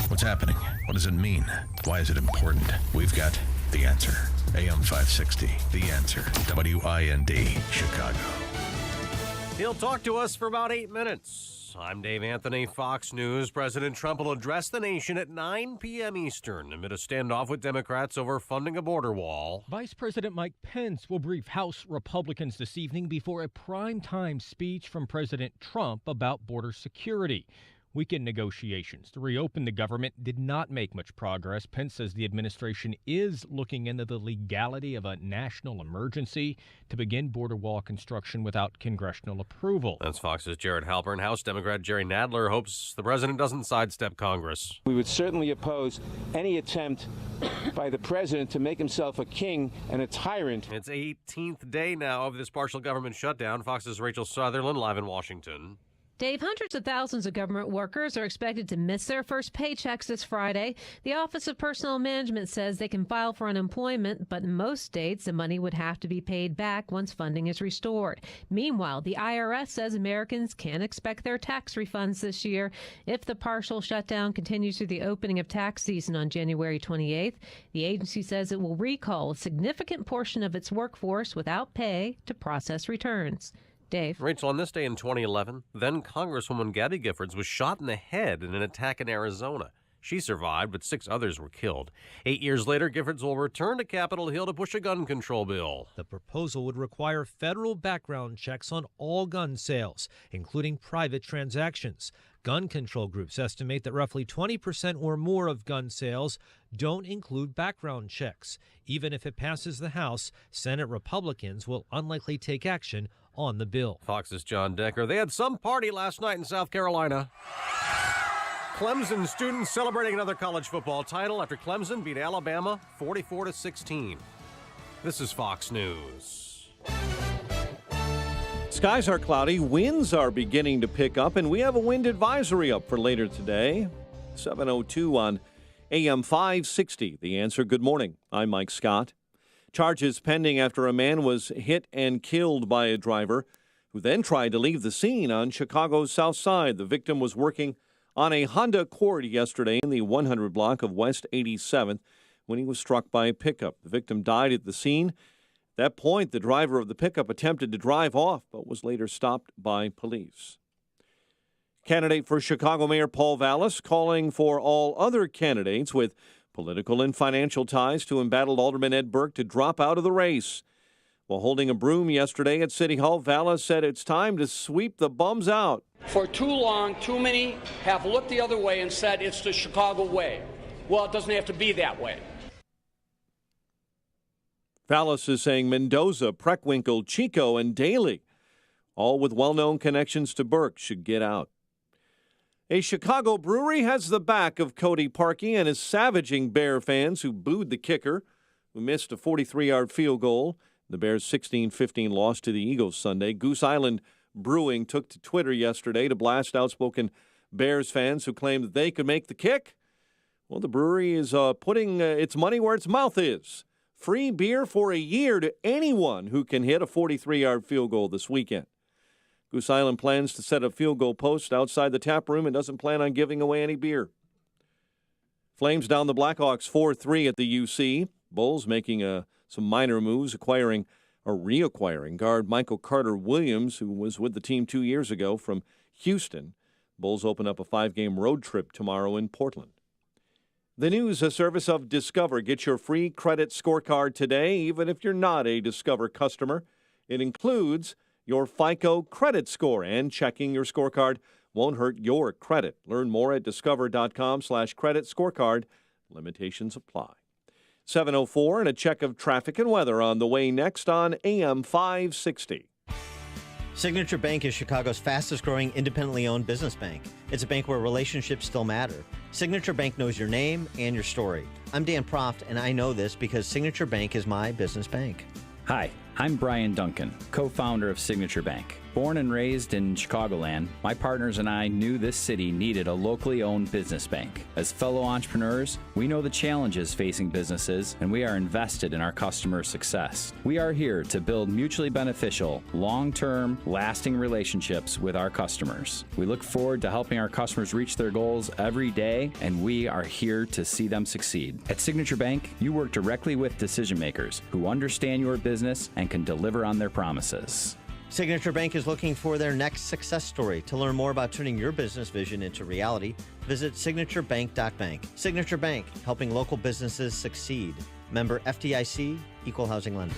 What's happening? What does it mean? Why is it important? We've got The Answer. AM 560, The Answer. WIND, Chicago. He'll talk to us for about 8 minutes. I'm Dave Anthony, Fox News. President Trump will address the nation at 9 p.m. Eastern amid a standoff with Democrats over funding a border wall. Vice President Mike Pence will brief House Republicans this evening before a primetime speech from President Trump about border security. Weekend negotiations to reopen the government did not make much progress. Pence says the administration is looking into the legality of a national emergency to begin border wall construction without congressional approval. That's Fox's Jared Halpern. House Democrat Jerry Nadler hopes the president doesn't sidestep Congress. We would certainly oppose any attempt by the president to make himself a king and a tyrant. It's 18th day now of this partial government shutdown. Fox's Rachel Sutherland live in Washington. Dave, hundreds of thousands of government workers are expected to miss their first paychecks this Friday. The Office of Personnel Management says they can file for unemployment, but in most states, the money would have to be paid back once funding is restored. Meanwhile, the IRS says Americans can expect their tax refunds this year if the partial shutdown continues through the opening of tax season on January 28th. The agency says it will recall a significant portion of its workforce without pay to process returns. Dave. Rachel, on this day in 2011, then Congresswoman Gabby Giffords was shot in the head in an attack in Arizona. She survived, but 6 others were killed. 8 years later, Giffords will return to Capitol Hill to push a gun control bill. The proposal would require federal background checks on all gun sales, including private transactions. Gun control groups estimate that roughly 20% or more of gun sales don't include background checks. Even if it passes the House, Senate Republicans will unlikely take action on the bill. Fox's John Decker. They had some party last night in South Carolina. Clemson students celebrating another college football title after Clemson beat Alabama 44-16. This is Fox News. Skies are cloudy, winds are beginning to pick up, and we have a wind advisory up for later today. 7:02 on AM 560. The Answer. Good morning. I'm Mike Scott. Charges pending after a man was hit and killed by a driver who then tried to leave the scene on Chicago's South Side. The victim was working on a Honda Accord yesterday in the 100 block of West 87th when he was struck by a pickup. The victim died at the scene. At that point, the driver of the pickup attempted to drive off but was later stopped by police. Candidate for Chicago Mayor Paul Vallas calling for all other candidates with political and financial ties to embattled Alderman Ed Burke to drop out of the race. While holding a broom yesterday at City Hall, Vallas said it's time to sweep the bums out. For too long, too many have looked the other way and said it's the Chicago way. Well, it doesn't have to be that way. Vallas is saying Mendoza, Preckwinkle, Chico, and Daley, all with well-known connections to Burke, should get out. A Chicago brewery has the back of Cody Parkey and is savaging Bear fans who booed the kicker, who missed a 43-yard field goal. The Bears' 16-15 loss to the Eagles Sunday. Goose Island Brewing took to Twitter yesterday to blast outspoken Bears fans who claimed that they could make the kick. Well, the brewery is putting its money where its mouth is. Free beer for a year to anyone who can hit a 43-yard field goal this weekend. Goose Island plans to set up field goal posts outside the tap room and doesn't plan on giving away any beer. Flames down the Blackhawks 4-3 at the UC. Bulls making some minor moves, reacquiring guard Michael Carter-Williams, who was with the team 2 years ago from Houston. Bulls open up a 5-game road trip tomorrow in Portland. The news, a service of Discover. Get your free credit scorecard today, even if you're not a Discover customer. It includes your FICO credit score, and checking your scorecard won't hurt your credit. Learn more at discover.com/credit scorecard. Limitations apply. 7:04 and a check of traffic and weather on the way next on AM 560. Signature Bank is Chicago's fastest growing independently owned business bank. It's a bank where relationships still matter. Signature Bank knows your name and your story. I'm Dan Proft, and I know this because Signature Bank is my business bank. Hi, I'm Brian Duncan, co-founder of Signature Bank. Born and raised in Chicagoland, my partners and I knew this city needed a locally owned business bank. As fellow entrepreneurs, we know the challenges facing businesses, and we are invested in our customer success. We are here to build mutually beneficial, long-term, lasting relationships with our customers. We look forward to helping our customers reach their goals every day, and we are here to see them succeed. At Signature Bank, you work directly with decision makers who understand your business and can deliver on their promises. Signature Bank is looking for their next success story. To learn more about turning your business vision into reality, visit signaturebank.bank. Signature Bank, helping local businesses succeed. Member FDIC, Equal Housing Lender.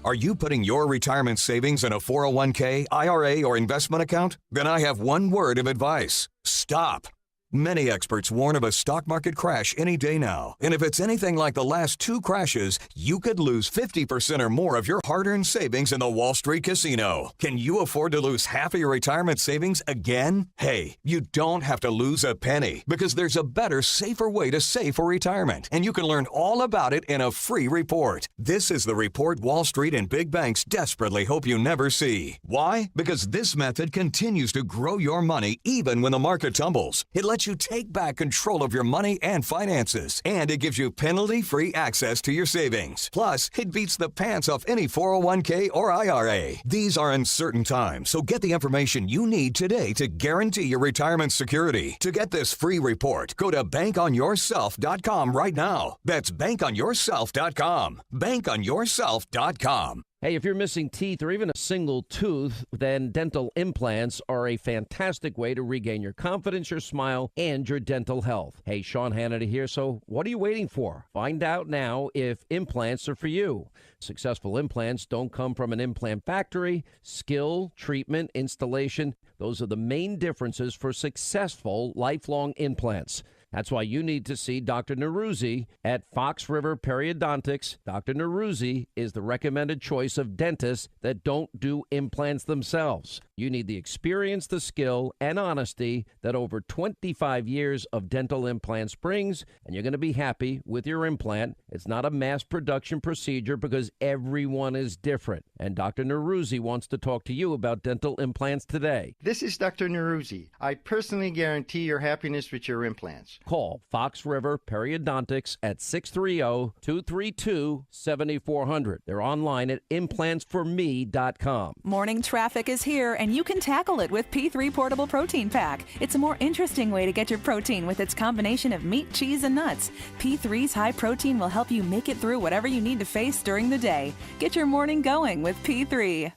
Are you putting your retirement savings in a 401k, IRA, or investment account? Then I have one word of advice. Stop. Many experts warn of a stock market crash any day now. And if it's anything like the last two crashes, you could lose 50% or more of your hard-earned savings in the Wall Street casino. Can you afford to lose half of your retirement savings again? Hey, you don't have to lose a penny because there's a better, safer way to save for retirement. And you can learn all about it in a free report. This is the report Wall Street and big banks desperately hope you never see. Why? Because this method continues to grow your money even when the market tumbles. It lets you take back control of your money and finances, and it gives you penalty-free access to your savings. Plus, it beats the pants off any 401k or IRA. These are uncertain times, so get the information you need today to guarantee your retirement security. To get this free report, go to bankonyourself.com right now. That's bankonyourself.com. bankonyourself.com. Hey, if you're missing teeth or even a single tooth, then dental implants are a fantastic way to regain your confidence, your smile, and your dental health. Hey, Sean Hannity here. So what are you waiting for? Find out now if implants are for you. Successful implants don't come from an implant factory. Skill, treatment, installation, those are the main differences for successful lifelong implants. That's why you need to see Dr. Neruzzi at Fox River Periodontics. Dr. Neruzzi is the recommended choice of dentists that don't do implants themselves. You need the experience, the skill, and honesty that over 25 years of dental implants brings, and you're going to be happy with your implant. It's not a mass production procedure because everyone is different. And Dr. Neruzzi wants to talk to you about dental implants today. This is Dr. Neruzzi. I personally guarantee your happiness with your implants. Call Fox River Periodontics at 630-232-7400. They're online at implantsforme.com. Morning traffic is here, and you can tackle it with P3 Portable Protein Pack. It's a more interesting way to get your protein with its combination of meat, cheese, and nuts. P3's high protein will help you make it through whatever you need to face during the day. Get your morning going with P3.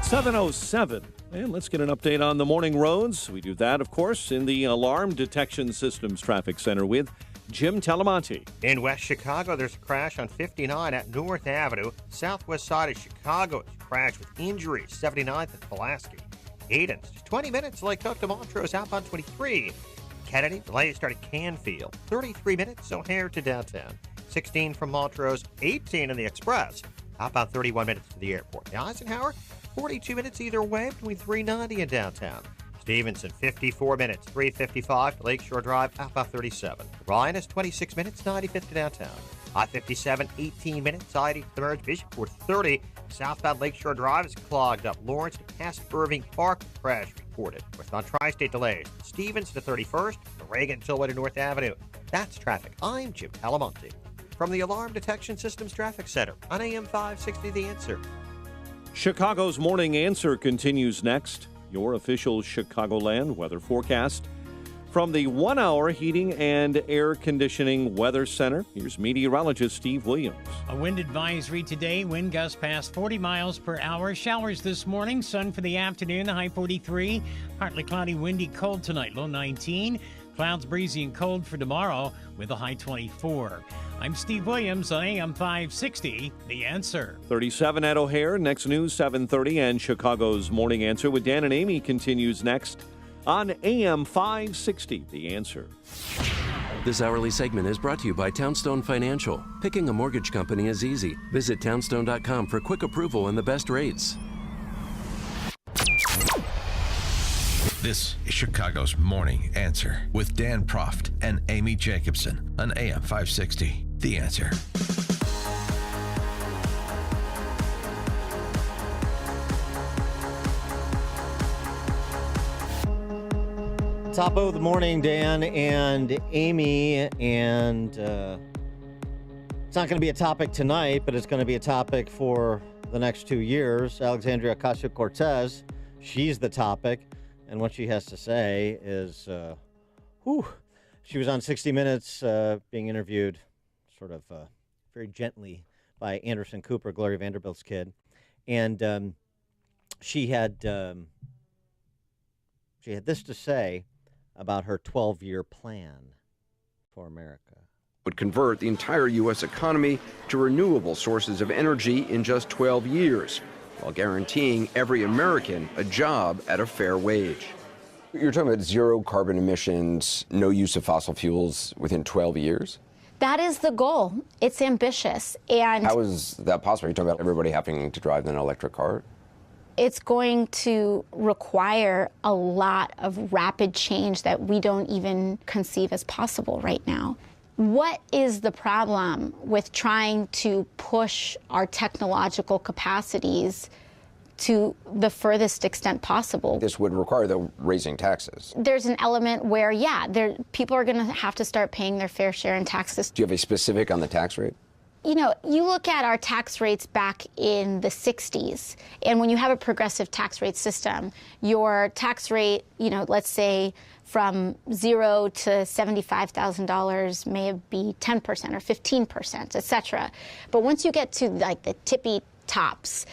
7:07. And let's get an update on the morning roads. We do that, of course, in the Alarm Detection Systems Traffic Center with Jim Talamonte. In West Chicago, there's a crash on 59 at North Avenue. Southwest side of Chicago, it's a crash with injuries. 79th at Pulaski. Edens, 20 minutes, Lake Cook to Montrose, outbound 23. Kennedy, delays start at Canfield. 33 minutes, O'Hare to downtown. 16 from Montrose, 18 in the Express. Outbound 31 minutes to the airport. The Eisenhower, 42 minutes either way between 390 and downtown. Stevenson, 54 minutes, 355 to Lakeshore Drive, outbound 37. Ryan is 26 minutes, 95th to downtown. I-57, 18 minutes, I-80 to the merge. Bishopport, 30. Southbound Lakeshore Drive is clogged up. Lawrence to past Irving Park, crash reported. Westbound Tri-State delays. Stevens to 31st, Reagan Tillway to North Avenue. That's traffic. I'm Jim Talamonte. From the Alarm Detection Systems Traffic Center on AM 560 The Answer. Chicago's Morning Answer continues next. Your official Chicagoland weather forecast. From the 1-hour Heating and Air Conditioning Weather Center, here's meteorologist Steve Williams. A wind advisory today, wind gusts past 40 miles per hour. Showers this morning, sun for the afternoon, high 43. Partly cloudy, windy, cold tonight, low 19. Clouds breezy and cold for tomorrow with a high 24. I'm Steve Williams on AM 560, The Answer. 37 at O'Hare, next news 7:30, and Chicago's Morning Answer with Dan and Amy continues next on AM 560, The Answer. This hourly segment is brought to you by Townstone Financial. Picking a mortgage company is easy. Visit townstone.com for quick approval and the best rates. This is Chicago's Morning Answer with Dan Proft and Amy Jacobson on AM 560. The Answer. Top of the morning, Dan and Amy, and it's not going to be a topic tonight, but it's going to be a topic for the next 2 years. Alexandria Ocasio-Cortez, she's the topic, and what she has to say is, she was on 60 Minutes being interviewed sort of very gently by Anderson Cooper, Gloria Vanderbilt's kid, and she had this to say about her 12-year plan for America. Would convert the entire U.S. economy to renewable sources of energy in just 12 years, while guaranteeing every American a job at a fair wage. You're talking about zero carbon emissions, no use of fossil fuels within 12 years? That is the goal. It's ambitious. And how is that possible? You're talking about everybody having to drive an electric car? It's going to require a lot of rapid change that we don't even conceive as possible right now. What is the problem with trying to push our technological capacities to the furthest extent possible? This would require, though, raising taxes. There's an element where, people are going to have to start paying their fair share in taxes. Do you have a specific on the tax rate? You know, you look at our tax rates back in the 60s, and when you have a progressive tax rate system, your tax rate, let's say from $0 to $75,000 may be 10% or 15%, et cetera. But once you get to like the tippy tops,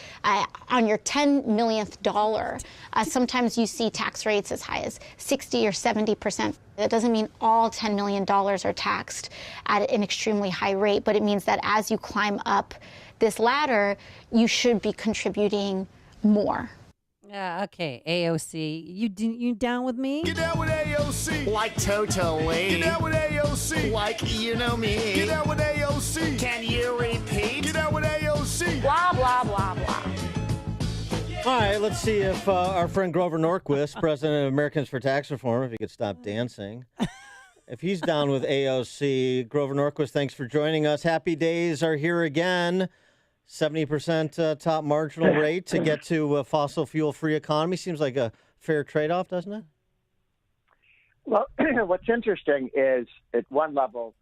on your $10 millionth dollar, sometimes you see tax rates as high as 60 or 70%. That doesn't mean all $10 million are taxed at an extremely high rate, but it means that as you climb up this ladder, you should be contributing more. Okay, AOC. You down with me? Get down with AOC. Like totally. Get down with AOC. Like you know me. Get down with AOC. Can you repeat? Get down with AOC. Blah, blah, blah, blah. All right, let's see if our friend Grover Norquist, president of Americans for Tax Reform, if he could stop dancing, if he's down with AOC. Grover Norquist, thanks for joining us. Happy days are here again. 70% top marginal rate to get to a fossil fuel-free economy. Seems like a fair trade-off, doesn't it? Well, what's interesting is, at one level,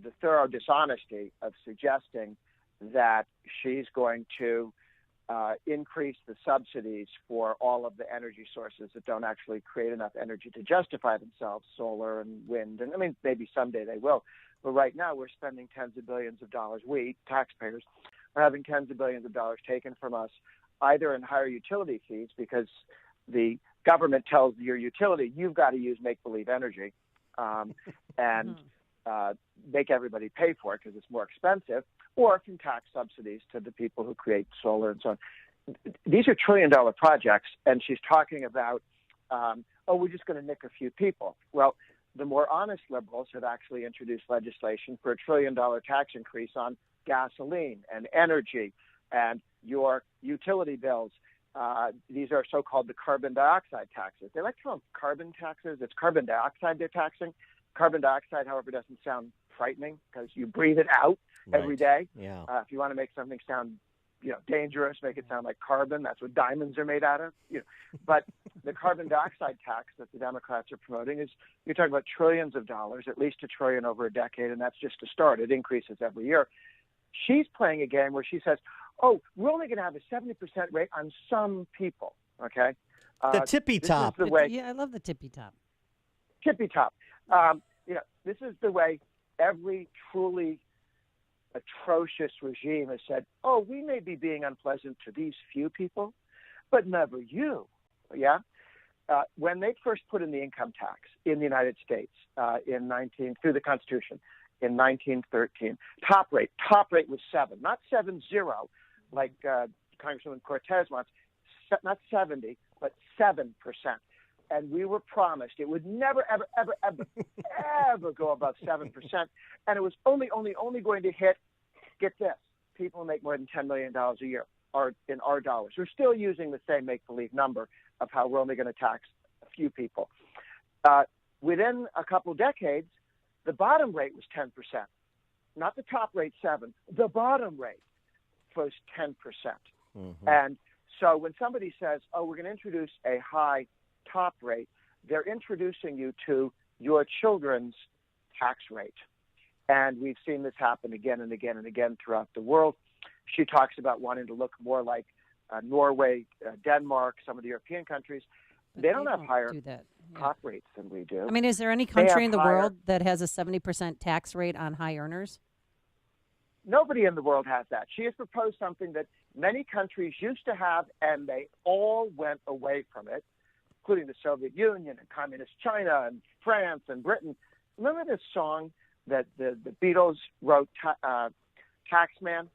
the thorough dishonesty of suggesting that she's going to increase the subsidies for all of the energy sources that don't actually create enough energy to justify themselves, solar and wind. And I mean, maybe someday they will. But right now we're spending tens of billions of dollars. We, taxpayers, are having tens of billions of dollars taken from us, either in higher utility fees, because the government tells your utility, you've got to use make-believe energy and make everybody pay for it because it's more expensive, or from tax subsidies to the people who create solar and so on. These are trillion-dollar projects, and she's talking about, we're just going to nick a few people. Well, the more honest liberals have actually introduced legislation for a $1 trillion tax increase on gasoline and energy and your utility bills. These are so-called the carbon dioxide taxes. They like to call them carbon taxes. It's carbon dioxide they're taxing. Carbon dioxide, however, doesn't sound frightening because you breathe it out every day. Yeah. If you want to make something sound dangerous, make it sound like carbon. That's what diamonds are made out of. But the carbon dioxide tax that the Democrats are promoting is, you're talking about trillions of dollars, at least $1 trillion over a decade, and that's just a start. It increases every year. She's playing a game where she says, we're only going to have a 70% rate on some people, okay? The tippy top. Yeah, I love the tippy top. Tippy top. This is the way every truly atrocious regime has said, we may be being unpleasant to these few people, but never you. Yeah? When they first put in the income tax in the United States through the Constitution in 1913, top rate was 7, not 7-0 like Congresswoman Cortez wants, not 70, but 7%. And we were promised it would never, ever, ever, ever, ever go above 7%. And it was only going to hit, get this, people who make more than $10 million a year, or in our dollars. We're still using the same make-believe number of how we're only going to tax a few people. Within a couple decades, the bottom rate was 10%. Not the top rate 7. The bottom rate was 10%. Mm-hmm. And so when somebody says, we're going to introduce a high top rate, they're introducing you to your children's tax rate. And we've seen this happen again and again and again throughout the world. She talks about wanting to look more like Norway, Denmark, some of the European countries. But they don't have higher that. top rates than we do. I mean, is there any They country have in the higher- world that has a 70% tax rate on high earners? Nobody in the world has that. She has proposed something that many countries used to have, and they all went away from it, including the Soviet Union and Communist China and France and Britain. Remember this song that the Beatles wrote, Taxman?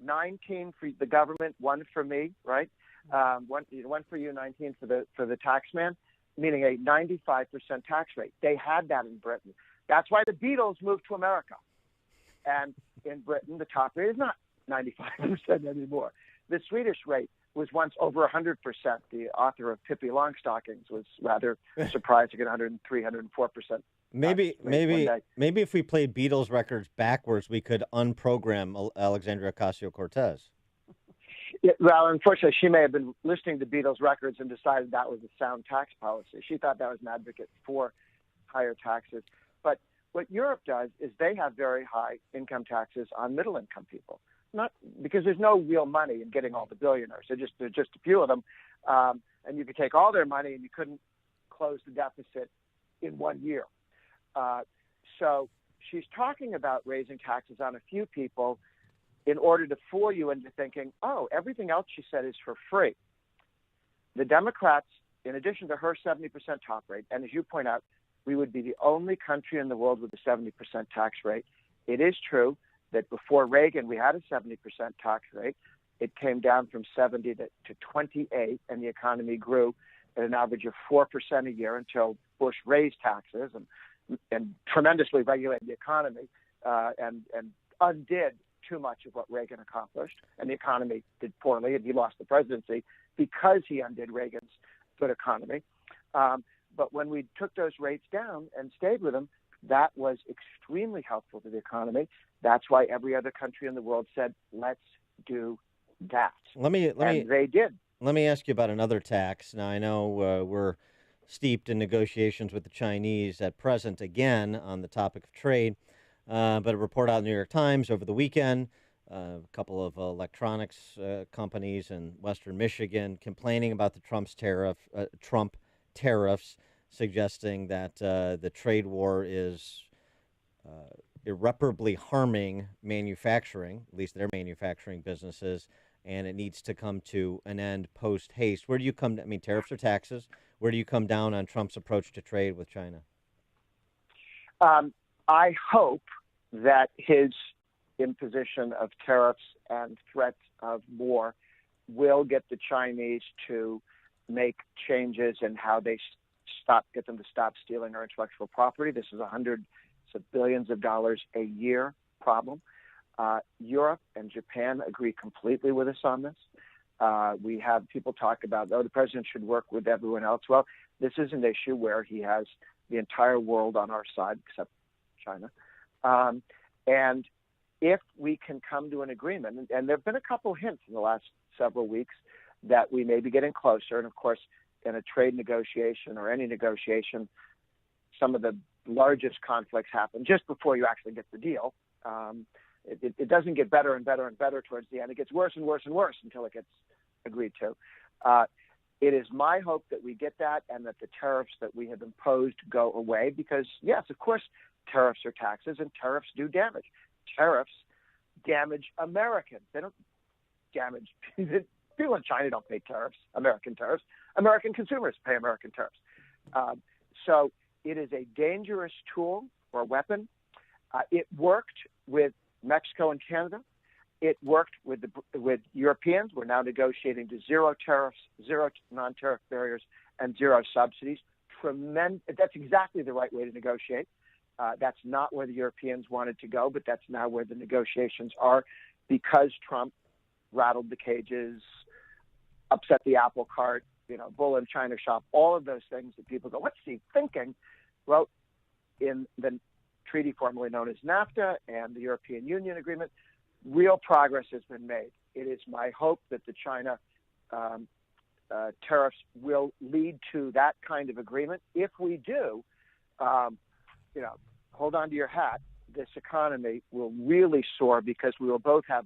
19 for the government, 1 for me, right? One for you, 19 for the taxman, meaning a 95% tax rate. They had that in Britain. That's why the Beatles moved to America. And in Britain, the top rate is not 95% anymore. The Swedish rate was once over 100%. The author of Pippi Longstockings was rather surprised to get 103, 104%. Maybe if we played Beatles records backwards, we could unprogram Alexandria Ocasio-Cortez. Yeah, well, unfortunately, she may have been listening to Beatles records and decided that was a sound tax policy. She thought that was an advocate for higher taxes. But what Europe does is they have very high income taxes on middle-income people. Not because there's no real money in getting all the billionaires. There's just a few of them, and you could take all their money and you couldn't close the deficit in 1 year. So she's talking about raising taxes on a few people in order to fool you into thinking, oh, everything else she said is for free. The Democrats, in addition to her 70% top rate, and as you point out, we would be the only country in the world with a 70% tax rate. It is true that before Reagan, we had a 70% tax rate. It came down from 70 to 28, and the economy grew at an average of 4% a year until Bush raised taxes and tremendously regulated the economy and undid too much of what Reagan accomplished. And the economy did poorly, and he lost the presidency because he undid Reagan's good economy. But when we took those rates down and stayed with them, that was extremely helpful to the economy. That's why every other country in the world said, let's do that. And they did. Let me ask you about another tax. Now, I know we're steeped in negotiations with the Chinese at present, again, on the topic of trade. But a report out in the New York Times over the weekend, a couple of electronics companies in Western Michigan complaining about the Trump tariffs, suggesting that the trade war is irreparably harming manufacturing, at least their manufacturing businesses, and it needs to come to an end post-haste. Where do you come? I mean, tariffs or taxes. Where do you come down on Trump's approach to trade with China? I hope that his imposition of tariffs and threats of war will get the Chinese to make changes in how they get them to stop stealing our intellectual property. This is hundreds of billions of dollars a year problem. Europe and Japan agree completely with us on this. We have people talk about, the president should work with everyone else. Well, this is an issue where he has the entire world on our side, except China. And if we can come to an agreement, and there have been a couple hints in the last several weeks that we may be getting closer, and of course, in a trade negotiation or any negotiation, some of the largest conflicts happen just before you actually get the deal. It doesn't get better and better and better towards the end. It gets worse and worse and worse until it gets agreed to. It is my hope that we get that and that the tariffs that we have imposed go away because, yes, of course, tariffs are taxes and tariffs do damage. Tariffs damage Americans. They don't damage people in China don't pay tariffs, American tariffs. American consumers pay American tariffs. So it is a dangerous tool or weapon. It worked with Mexico and Canada. It worked with Europeans. We're now negotiating to zero tariffs, zero non-tariff barriers, and zero subsidies. That's exactly the right way to negotiate. That's not where the Europeans wanted to go, but that's now where the negotiations are because Trump rattled the cages, upset the apple cart, bull in China shop, all of those things that people go, what's he thinking? Well, in the treaty formerly known as NAFTA and the European Union agreement, real progress has been made. It is my hope that the China tariffs will lead to that kind of agreement. If we do, hold on to your hat. This economy will really soar because we will both have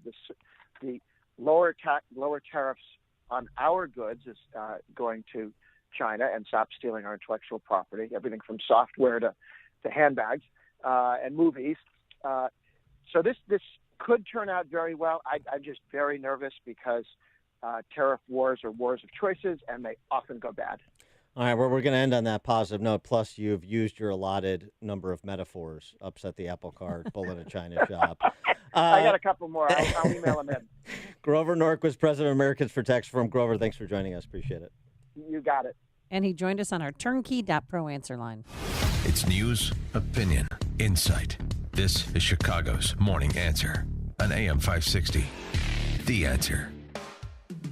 the lower tariffs on our goods is going to China and stop stealing our intellectual property, everything from software to handbags and movies. So this could turn out very well. I'm just very nervous because tariff wars are wars of choices, and they often go bad. All right, well, we're going to end on that positive note. Plus, you've used your allotted number of metaphors. Upset the apple cart, bull in a china shop. I got a couple more. I'll email them in. Grover Norquist, president of Americans for Tax Reform. Grover, thanks for joining us. Appreciate it. You got it. And he joined us on our turnkey.pro answer line. It's news, opinion, insight. This is Chicago's Morning Answer on AM 560. The Answer.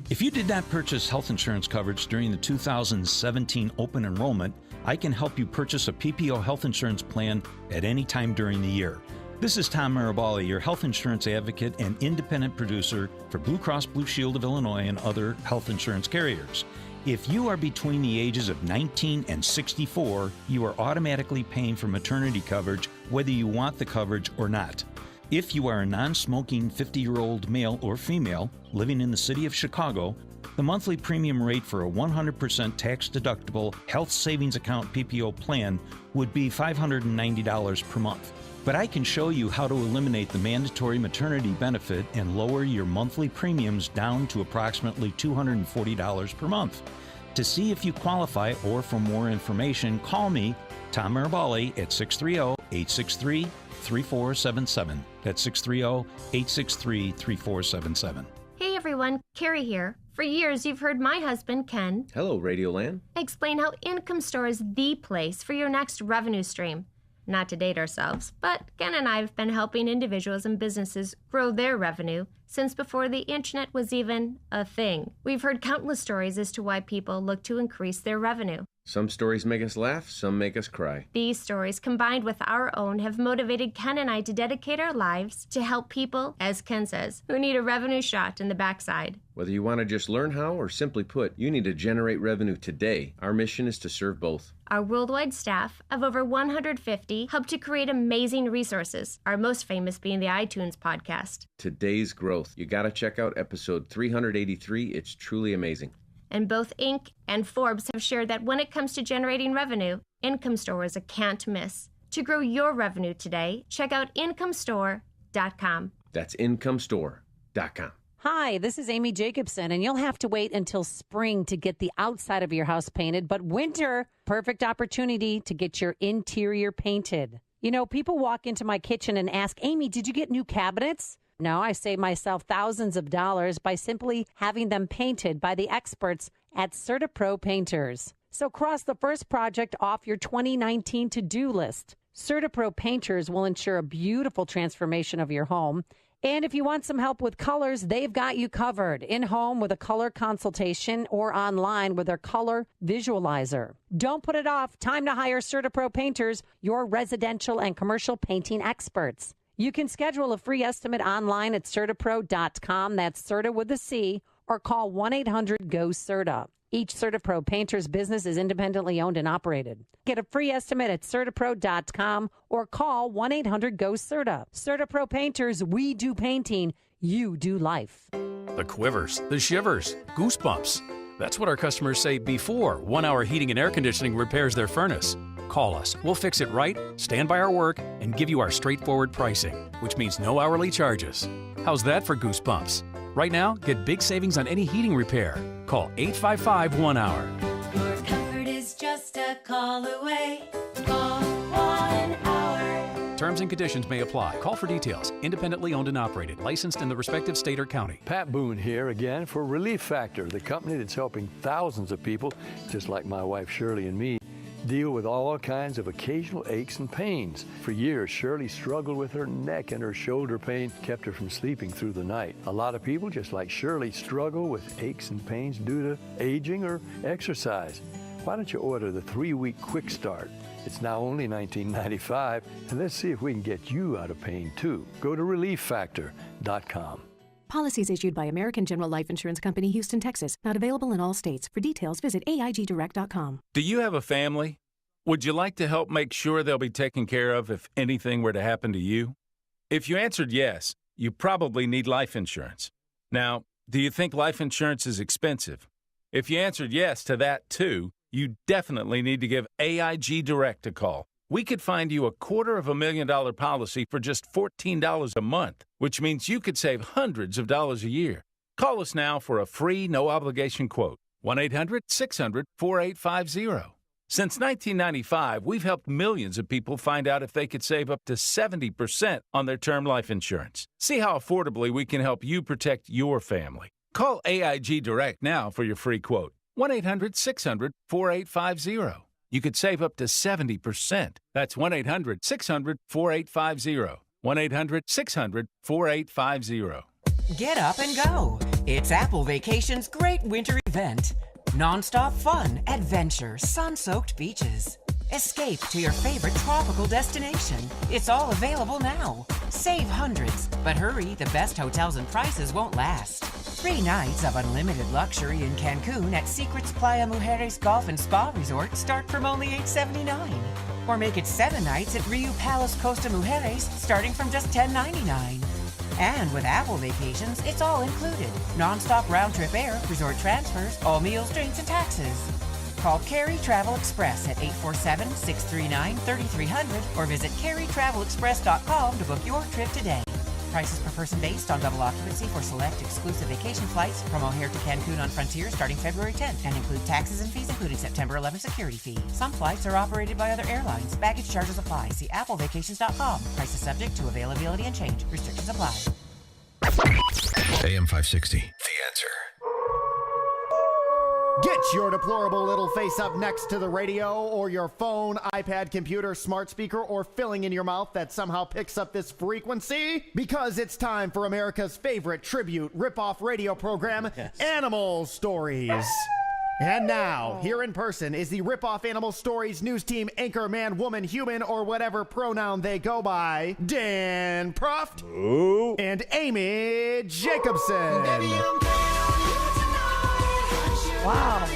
If you did not purchase health insurance coverage during the 2017 open enrollment, I can help you purchase a PPO health insurance plan at any time during the year. This is Tom Marabali, your health insurance advocate and independent producer for Blue Cross Blue Shield of Illinois and other health insurance carriers. If you are between the ages of 19 and 64, you are automatically paying for maternity coverage whether you want the coverage or not. If you are a non-smoking 50-year-old male or female living in the city of Chicago, the monthly premium rate for a 100% tax-deductible health savings account PPO plan would be $590 per month. But I can show you how to eliminate the mandatory maternity benefit and lower your monthly premiums down to approximately $240 per month. To see if you qualify or for more information, call me, Tom Marabali, at 630-863-3477. That's 630-863-3477. Hey everyone, Carrie here. For years, you've heard my husband, Ken, hello, Radioland, explain how Income Store is the place for your next revenue stream. Not to date ourselves, but Ken and I have been helping individuals and businesses grow their revenue since before the internet was even a thing. We've heard countless stories as to why people look to increase their revenue. Some stories make us laugh, some make us cry. These stories, combined with our own, have motivated Ken and I to dedicate our lives to help people, as Ken says, who need a revenue shot in the backside. Whether you want to just learn how or simply put, you need to generate revenue today. Our mission is to serve both. Our worldwide staff of over 150 help to create amazing resources, our most famous being the iTunes podcast. Today's growth. You got to check out episode 383. It's truly amazing. And both Inc. and Forbes have shared that when it comes to generating revenue, Income Store is a can't miss. To grow your revenue today, check out IncomeStore.com. That's IncomeStore.com. Hi, this is Amy Jacobson, and you'll have to wait until spring to get the outside of your house painted, but winter, perfect opportunity to get your interior painted. You know, people walk into my kitchen and ask, Amy, did you get new cabinets? No, I save myself thousands of dollars by simply having them painted by the experts at CertaPro Painters. So cross the first project off your 2019 to-do list. CertaPro Painters will ensure a beautiful transformation of your home. And if you want some help with colors, they've got you covered. In-home with a color consultation or online with their color visualizer. Don't put it off. Time to hire CertaPro Painters, your residential and commercial painting experts. You can schedule a free estimate online at CertaPro.com. That's Certa with a C, or call 1-800-GO-CERTA. Each CertaPro Painters business is independently owned and operated. Get a free estimate at CertaPro.com or call 1-800-GO-CERTA. CertaPro Painters, we do painting, you do life. The quivers, the shivers, goosebumps. That's what our customers say before 1 hour heating and air conditioning repairs their furnace. Call us. We'll fix it right, stand by our work, and give you our straightforward pricing, which means no hourly charges. How's that for goosebumps? Right now, get big savings on any heating repair. Call 855-1-HOUR. Your comfort is just a call away. Call 1 hour. Terms and conditions may apply. Call for details. Independently owned and operated. Licensed in the respective state or county. Pat Boone here again for Relief Factor, the company that's helping thousands of people, just like my wife Shirley and me, deal with all kinds of occasional aches and pains. For years, Shirley struggled with her neck, and her shoulder pain kept her from sleeping through the night. A lot of people, just like Shirley, struggle with aches and pains due to aging or exercise. Why don't you order the 3-week Quick Start? It's now only $19.95, and let's see if we can get you out of pain too. Go to ReliefFactor.com. Policies issued by American General Life Insurance Company, Houston, Texas. Not available in all states. For details, visit AIGdirect.com. Do you have a family? Would you like to help make sure they'll be taken care of if anything were to happen to you? If you answered yes, you probably need life insurance. Now, do you think life insurance is expensive? If you answered yes to that too, you definitely need to give AIG Direct a call. We could find you a $250,000 policy for just $14 a month, which means you could save hundreds of dollars a year. Call us now for a free, no-obligation quote. 1-800-600-4850. Since 1995, we've helped millions of people find out if they could save up to 70% on their term life insurance. See how affordably we can help you protect your family. Call AIG Direct now for your free quote. 1-800-600-4850. You could save up to 70%. That's 1-800-600-4850. 1-800-600-4850. Get up and go. It's Apple Vacation's great winter event. Non-stop fun, adventure, sun-soaked beaches. Escape to your favorite tropical destination. It's all available now. Save hundreds, but hurry, the best hotels and prices won't last. 3 nights of unlimited luxury in Cancun at Secrets Playa Mujeres Golf and Spa Resort start from only $879. Or make it 7 nights at Riu Palace Costa Mujeres starting from just $10.99. And with Apple Vacations, it's all included. Non-stop round-trip air, resort transfers, all meals, drinks, and taxes. Call Carey Travel Express at 847-639-3300 or visit careytravelexpress.com to book your trip today. Prices per person based on double occupancy for select exclusive vacation flights from O'Hare to Cancun on Frontier starting February 10th and include taxes and fees including September 11 security fee. Some flights are operated by other airlines. Baggage charges apply. See applevacations.com. Prices subject to availability and change. Restrictions apply. AM 560, The Answer. Get your deplorable little face up next to the radio or your phone, iPad, computer, smart speaker, or filling in your mouth that somehow picks up this frequency, because it's time for America's favorite tribute rip-off radio program, Animal Stories. And now, here in person is the Rip-Off Animal Stories news team anchor, man, woman, human, or whatever pronoun they go by, Dan Proft and Amy Jacobson. Wow.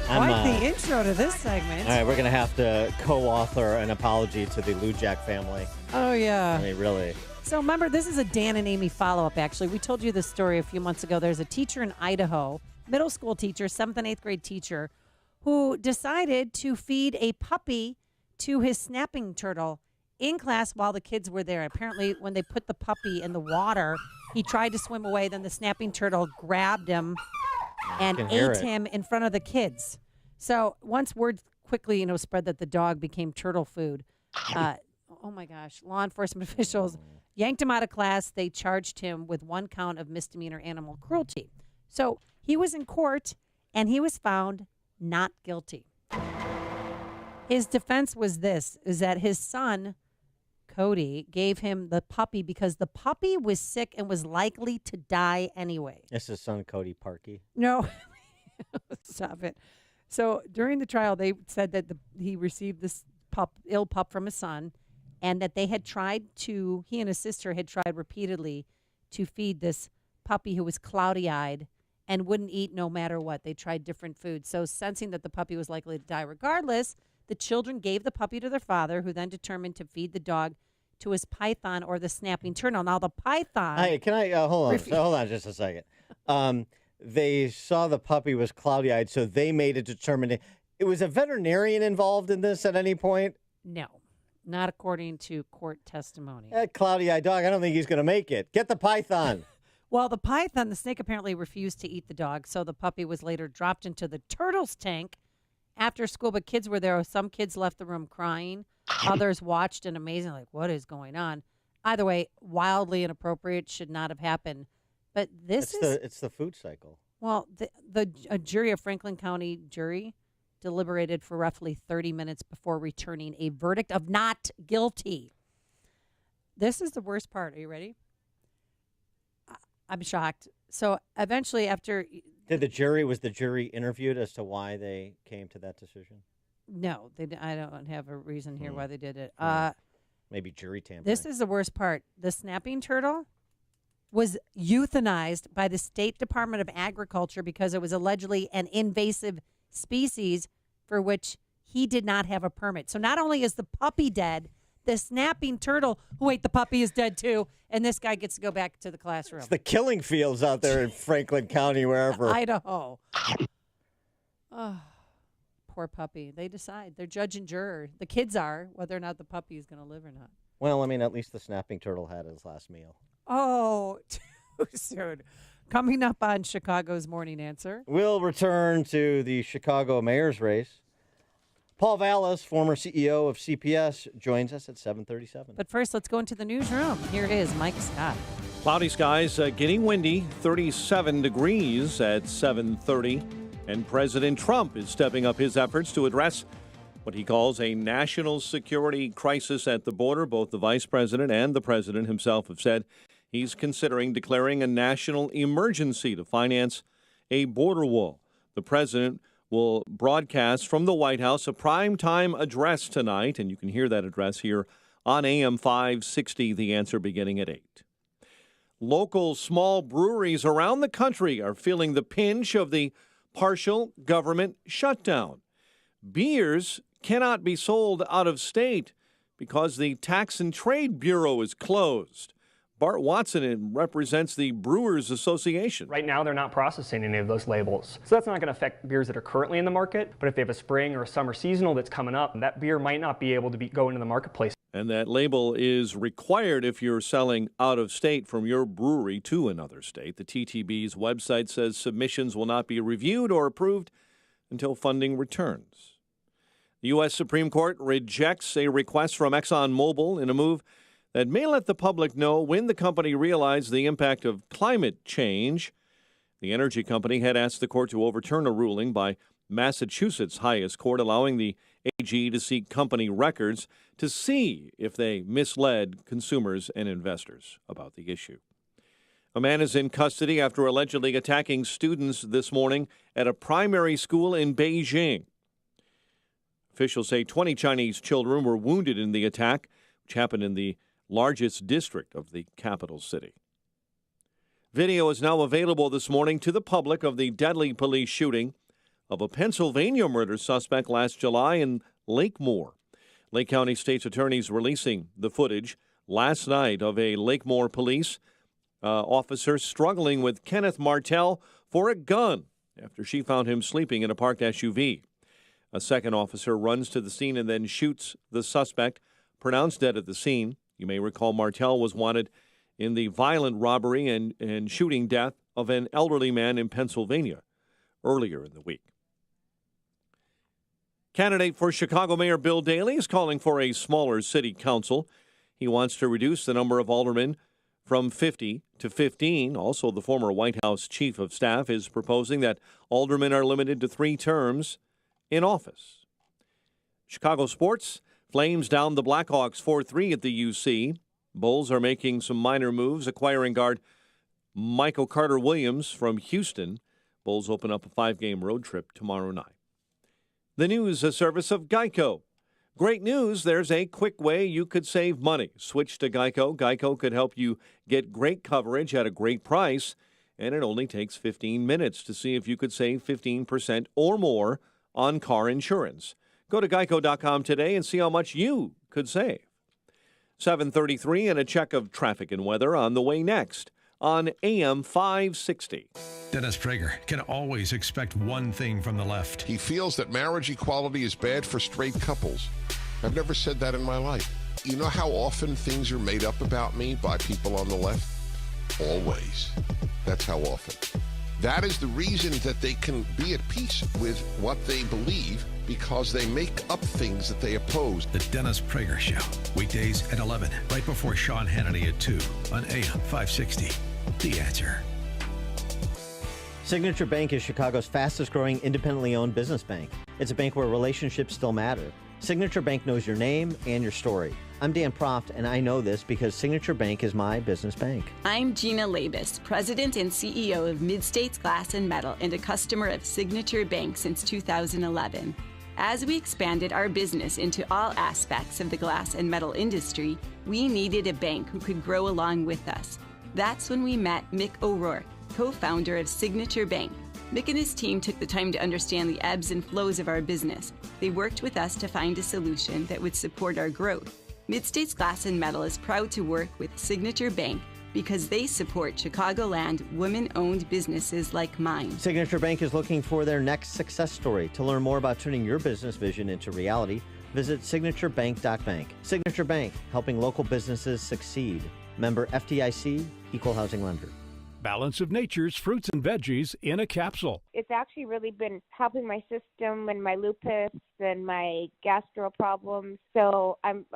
Quite the intro to this segment. All right, we're going to have to co-author an apology to the Lujack family. Oh, yeah. I mean, really. So remember, this is a Dan and Amy follow-up, actually. We told you this story a few months ago. There's a teacher in Idaho, middle school teacher, 7th and 8th grade teacher, who decided to feed a puppy to his snapping turtle in class while the kids were there. Apparently, when they put the puppy in the water, he tried to swim away. Then the snapping turtle grabbed him and ate him in front of the kids. So once word quickly, spread that the dog became turtle food, oh my gosh, law enforcement officials yanked him out of class. They charged him with 1 count of misdemeanor animal cruelty. So he was in court and he was found not guilty. His defense was is that his son, Cody, gave him the puppy because the puppy was sick and was likely to die anyway. That's his son, Cody Parkey. No. Stop it. So during the trial, they said that he received this ill pup from his son, and that he and his sister had tried repeatedly to feed this puppy who was cloudy-eyed and wouldn't eat no matter what. They tried different foods. So sensing that the puppy was likely to die regardless, the children gave the puppy to their father, who then determined to feed the dog to his python or the snapping turtle. Now, the python... Hey, can I... hold on just a second. They saw the puppy was cloudy-eyed, so they made a determination. Was a veterinarian involved in this at any point? No, not according to court testimony. That cloudy-eyed dog, I don't think he's going to make it. Get the python. Well, the snake apparently refused to eat the dog, so the puppy was later dropped into the turtle's tank after school, but kids were there. Some kids left the room crying. Others watched and amazing, like, what is going on? Either way, wildly inappropriate, should not have happened. But it's the food cycle. Well, a jury, a Franklin County jury, deliberated for roughly 30 minutes before returning a verdict of not guilty. This is the worst part. Are you ready? I'm shocked. So eventually, after... Was the jury interviewed as to why they came to that decision? No, I don't have a reason here why they did it. Maybe jury tampering. This is the worst part. The snapping turtle was euthanized by the State Department of Agriculture because it was allegedly an invasive species for which he did not have a permit. So not only is the puppy dead, the snapping turtle, wait, the puppy is dead too, and this guy gets to go back to the classroom. It's the killing fields out there in Franklin County, wherever. Idaho. Oh, poor puppy. They decide. They're judge and juror. The kids are, whether or not the puppy is going to live or not. Well, I mean, at least the snapping turtle had his last meal. Oh, too soon. Coming up on Chicago's Morning Answer. We'll return to the Chicago mayor's race. Paul Vallis, former CEO of CPS, joins us at 7:37. But first, let's go into the newsroom. Here is Mike Scott. Cloudy skies, getting windy, 37 degrees at 7:30. And President Trump is stepping up his efforts to address what he calls a national security crisis at the border. Both the vice president and the president himself have said he's considering declaring a national emergency to finance a border wall. The president will broadcast from the White House a primetime address tonight, and you can hear that address here on AM 560, The Answer, beginning at 8. Local small breweries around the country are feeling the pinch of the partial government shutdown. Beers cannot be sold out of state because the Tax and Trade Bureau is closed. Bart Watson represents the Brewers Association. Right now, they're not processing any of those labels. So that's not going to affect beers that are currently in the market. But if they have a spring or a summer seasonal that's coming up, that beer might not be able to go into the marketplace. And that label is required if you're selling out of state from your brewery to another state. The TTB's website says submissions will not be reviewed or approved until funding returns. The U.S. Supreme Court rejects a request from ExxonMobil in a move that may let the public know when the company realized the impact of climate change. The energy company had asked the court to overturn a ruling by Massachusetts' highest court allowing the AG to seek company records to see if they misled consumers and investors about the issue. A man is in custody after allegedly attacking students this morning at a primary school in Beijing. Officials say 20 Chinese children were wounded in the attack, which happened in the largest district of the capital city. Video is now available this morning to the public of the deadly police shooting of a Pennsylvania murder suspect last July in Lakemore. Lake County State's attorneys releasing the footage last night of a Lakemore police officer struggling with Kenneth Martell for a gun after she found him sleeping in a parked SUV. A second officer runs to the scene and then shoots the suspect, pronounced dead at the scene. You may recall Martell was wanted in the violent robbery and shooting death of an elderly man in Pennsylvania earlier in the week. Candidate for Chicago Mayor Bill Daley is calling for a smaller city council. He wants to reduce the number of aldermen from 50 to 15. Also, the former White House chief of staff is proposing that aldermen are limited to 3 terms in office. Chicago sports. Flames down the Blackhawks 4-3 at the UC. Bulls are making some minor moves, acquiring guard Michael Carter-Williams from Houston. Bulls open up a 5-game road trip tomorrow night. The news, a service of Geico. Great news, there's a quick way you could save money. Switch to Geico. Geico could help you get great coverage at a great price, and it only takes 15 minutes to see if you could save 15% or more on car insurance. Go to geico.com today and see how much you could save. 7:33 and a check of traffic and weather on the way next on AM 560. Dennis Prager can always expect one thing from the left. He feels that marriage equality is bad for straight couples. I've never said that in my life. You know how often things are made up about me by people on the left? Always. That's how often. That is the reason that they can be at peace with what they believe, because they make up things that they oppose. The Dennis Prager Show, weekdays at 11, right before Sean Hannity at 2 on AM 560. The Answer. Signature Bank is Chicago's fastest growing independently owned business bank. It's a bank where relationships still matter. Signature Bank knows your name and your story. I'm Dan Proft, and I know this because Signature Bank is my business bank. I'm Gina Labus, President and CEO of Mid-States Glass and Metal and a customer of Signature Bank since 2011. As we expanded our business into all aspects of the glass and metal industry, we needed a bank who could grow along with us. That's when we met Mick O'Rourke, co-founder of Signature Bank. Mick and his team took the time to understand the ebbs and flows of our business. They worked with us to find a solution that would support our growth. Mid-States Glass and Metal is proud to work with Signature Bank because they support Chicagoland women-owned businesses like mine. Signature Bank is looking for their next success story. To learn more about turning your business vision into reality, visit signaturebank.bank. Signature Bank, helping local businesses succeed. Member FDIC, Equal Housing Lender. Balance of Nature's fruits and veggies in a capsule. It's actually really been helping my system and my lupus and my gastro problems. So I'm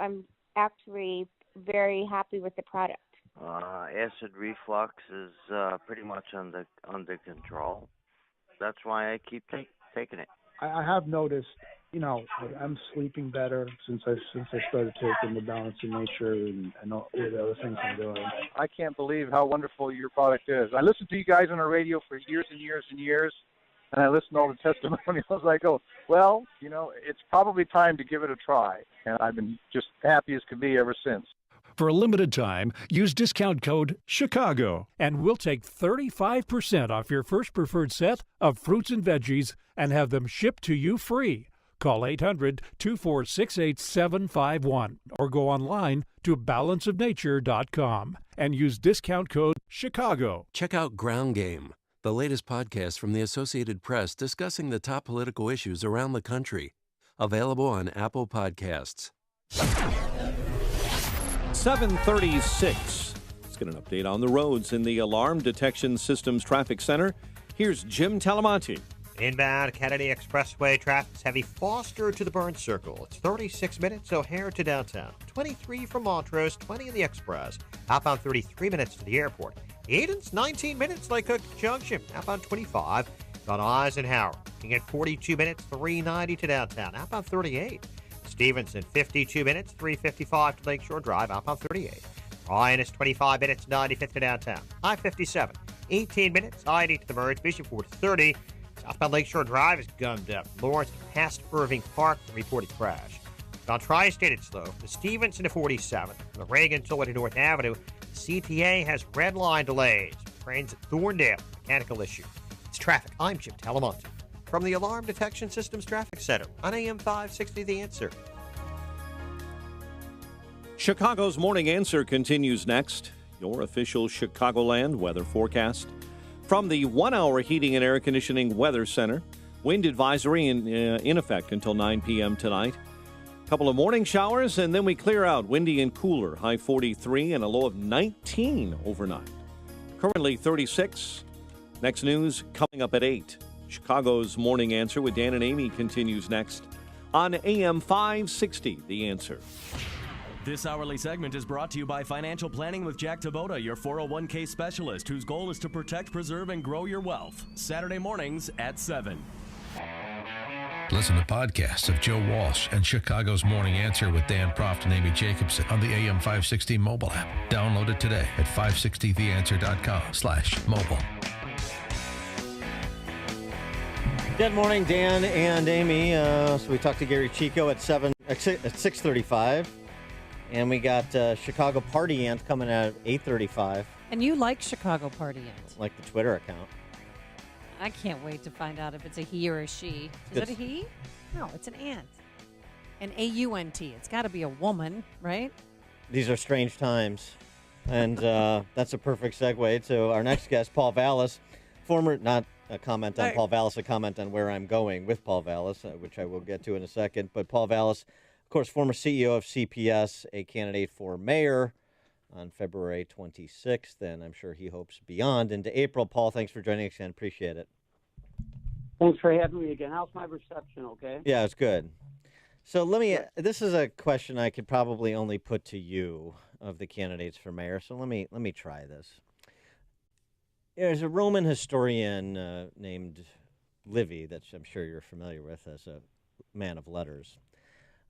actually very happy with the product. Acid reflux is pretty much under control. That's why I keep taking it. I have noticed, I'm sleeping better since I started taking the Balance of Nature and all the other things I'm doing. I can't believe how wonderful your product is. I listened to you guys on the radio for years and years and years, and I listened to all the testimonials. I go, well, it's probably time to give it a try, and I've been just happy as can be ever since. For a limited time, use discount code CHICAGO, and we'll take 35% off your first preferred set of fruits and veggies and have them shipped to you free. Call 800-246-8751 or go online to balanceofnature.com and use discount code CHICAGO. Check out Ground Game, the latest podcast from the Associated Press discussing the top political issues around the country. Available on Apple Podcasts. 7:36. Let's get an update on the roads in the Alarm Detection Systems Traffic Center. Here's Jim Talamonte. Inbound Kennedy Expressway traffic's heavy Foster to the Burn Circle. It's 36 minutes O'Hare to downtown. 23 from Montrose, 20 in the Express. Outbound 33 minutes to the airport. Eden's 19 minutes Lake Cook Junction. Outbound 25 on Eisenhower. Looking at 42 minutes, 390 to downtown. Outbound 38. Stevenson, 52 minutes, 355 to Lakeshore Drive, outbound 38. Ryan is 25 minutes, 95th to downtown. I-57, 18 minutes, I-80 to the merge. Vision Ford, 30. Southbound Lakeshore Drive is gummed up. Lawrence past Irving Park, the reported crash. On Tri-State, it's slow. The Stevenson to 47. From the Reagan to North Avenue, the CTA has red line delays. Trains at Thorndale, mechanical issue. It's traffic. I'm Jim Talamonte. From the Alarm Detection Systems Traffic Center on AM 560, The Answer. Chicago's Morning Answer continues next. Your official Chicagoland weather forecast. From the 1-hour Heating and Air Conditioning Weather Center, wind advisory in effect until 9 p.m. tonight. A couple of morning showers, and then we clear out. Windy and cooler, high 43 and a low of 19 overnight. Currently 36. Next news coming up at 8. Chicago's Morning Answer with Dan and Amy continues next on AM 560, The Answer. This hourly segment is brought to you by Financial Planning with Jack Taboda, your 401k specialist, whose goal is to protect, preserve, and grow your wealth. Saturday mornings at 7. Listen to podcasts of Joe Walsh and Chicago's Morning Answer with Dan Proft and Amy Jacobson on the AM 560 mobile app. Download it today at 560theanswer.com/mobile. Good morning, Dan and Amy. So we talked to Gary Chico at 6:35, and we got Chicago Party Ant coming out at 8:35. And you like Chicago Party Ant? Like the Twitter account. I can't wait to find out if it's a he or a she. Is it a he? No, it's an ant. An A-U-N-T. It's got to be a woman, right? These are strange times, and that's a perfect segue to our next guest, Paul Vallis, former not. A comment on Paul Vallis, a comment on where I'm going with Paul Vallis, which I will get to in a second. But Paul Vallis, of course, former CEO of CPS, a candidate for mayor on February 26th, and I'm sure he hopes beyond into April. Paul, thanks for joining us again. Appreciate it. Thanks for having me again. How's my reception, okay? Yeah, it's good. So this is a question I could probably only put to you of the candidates for mayor, so let me try this. There's a Roman historian named Livy that I'm sure you're familiar with as a man of letters.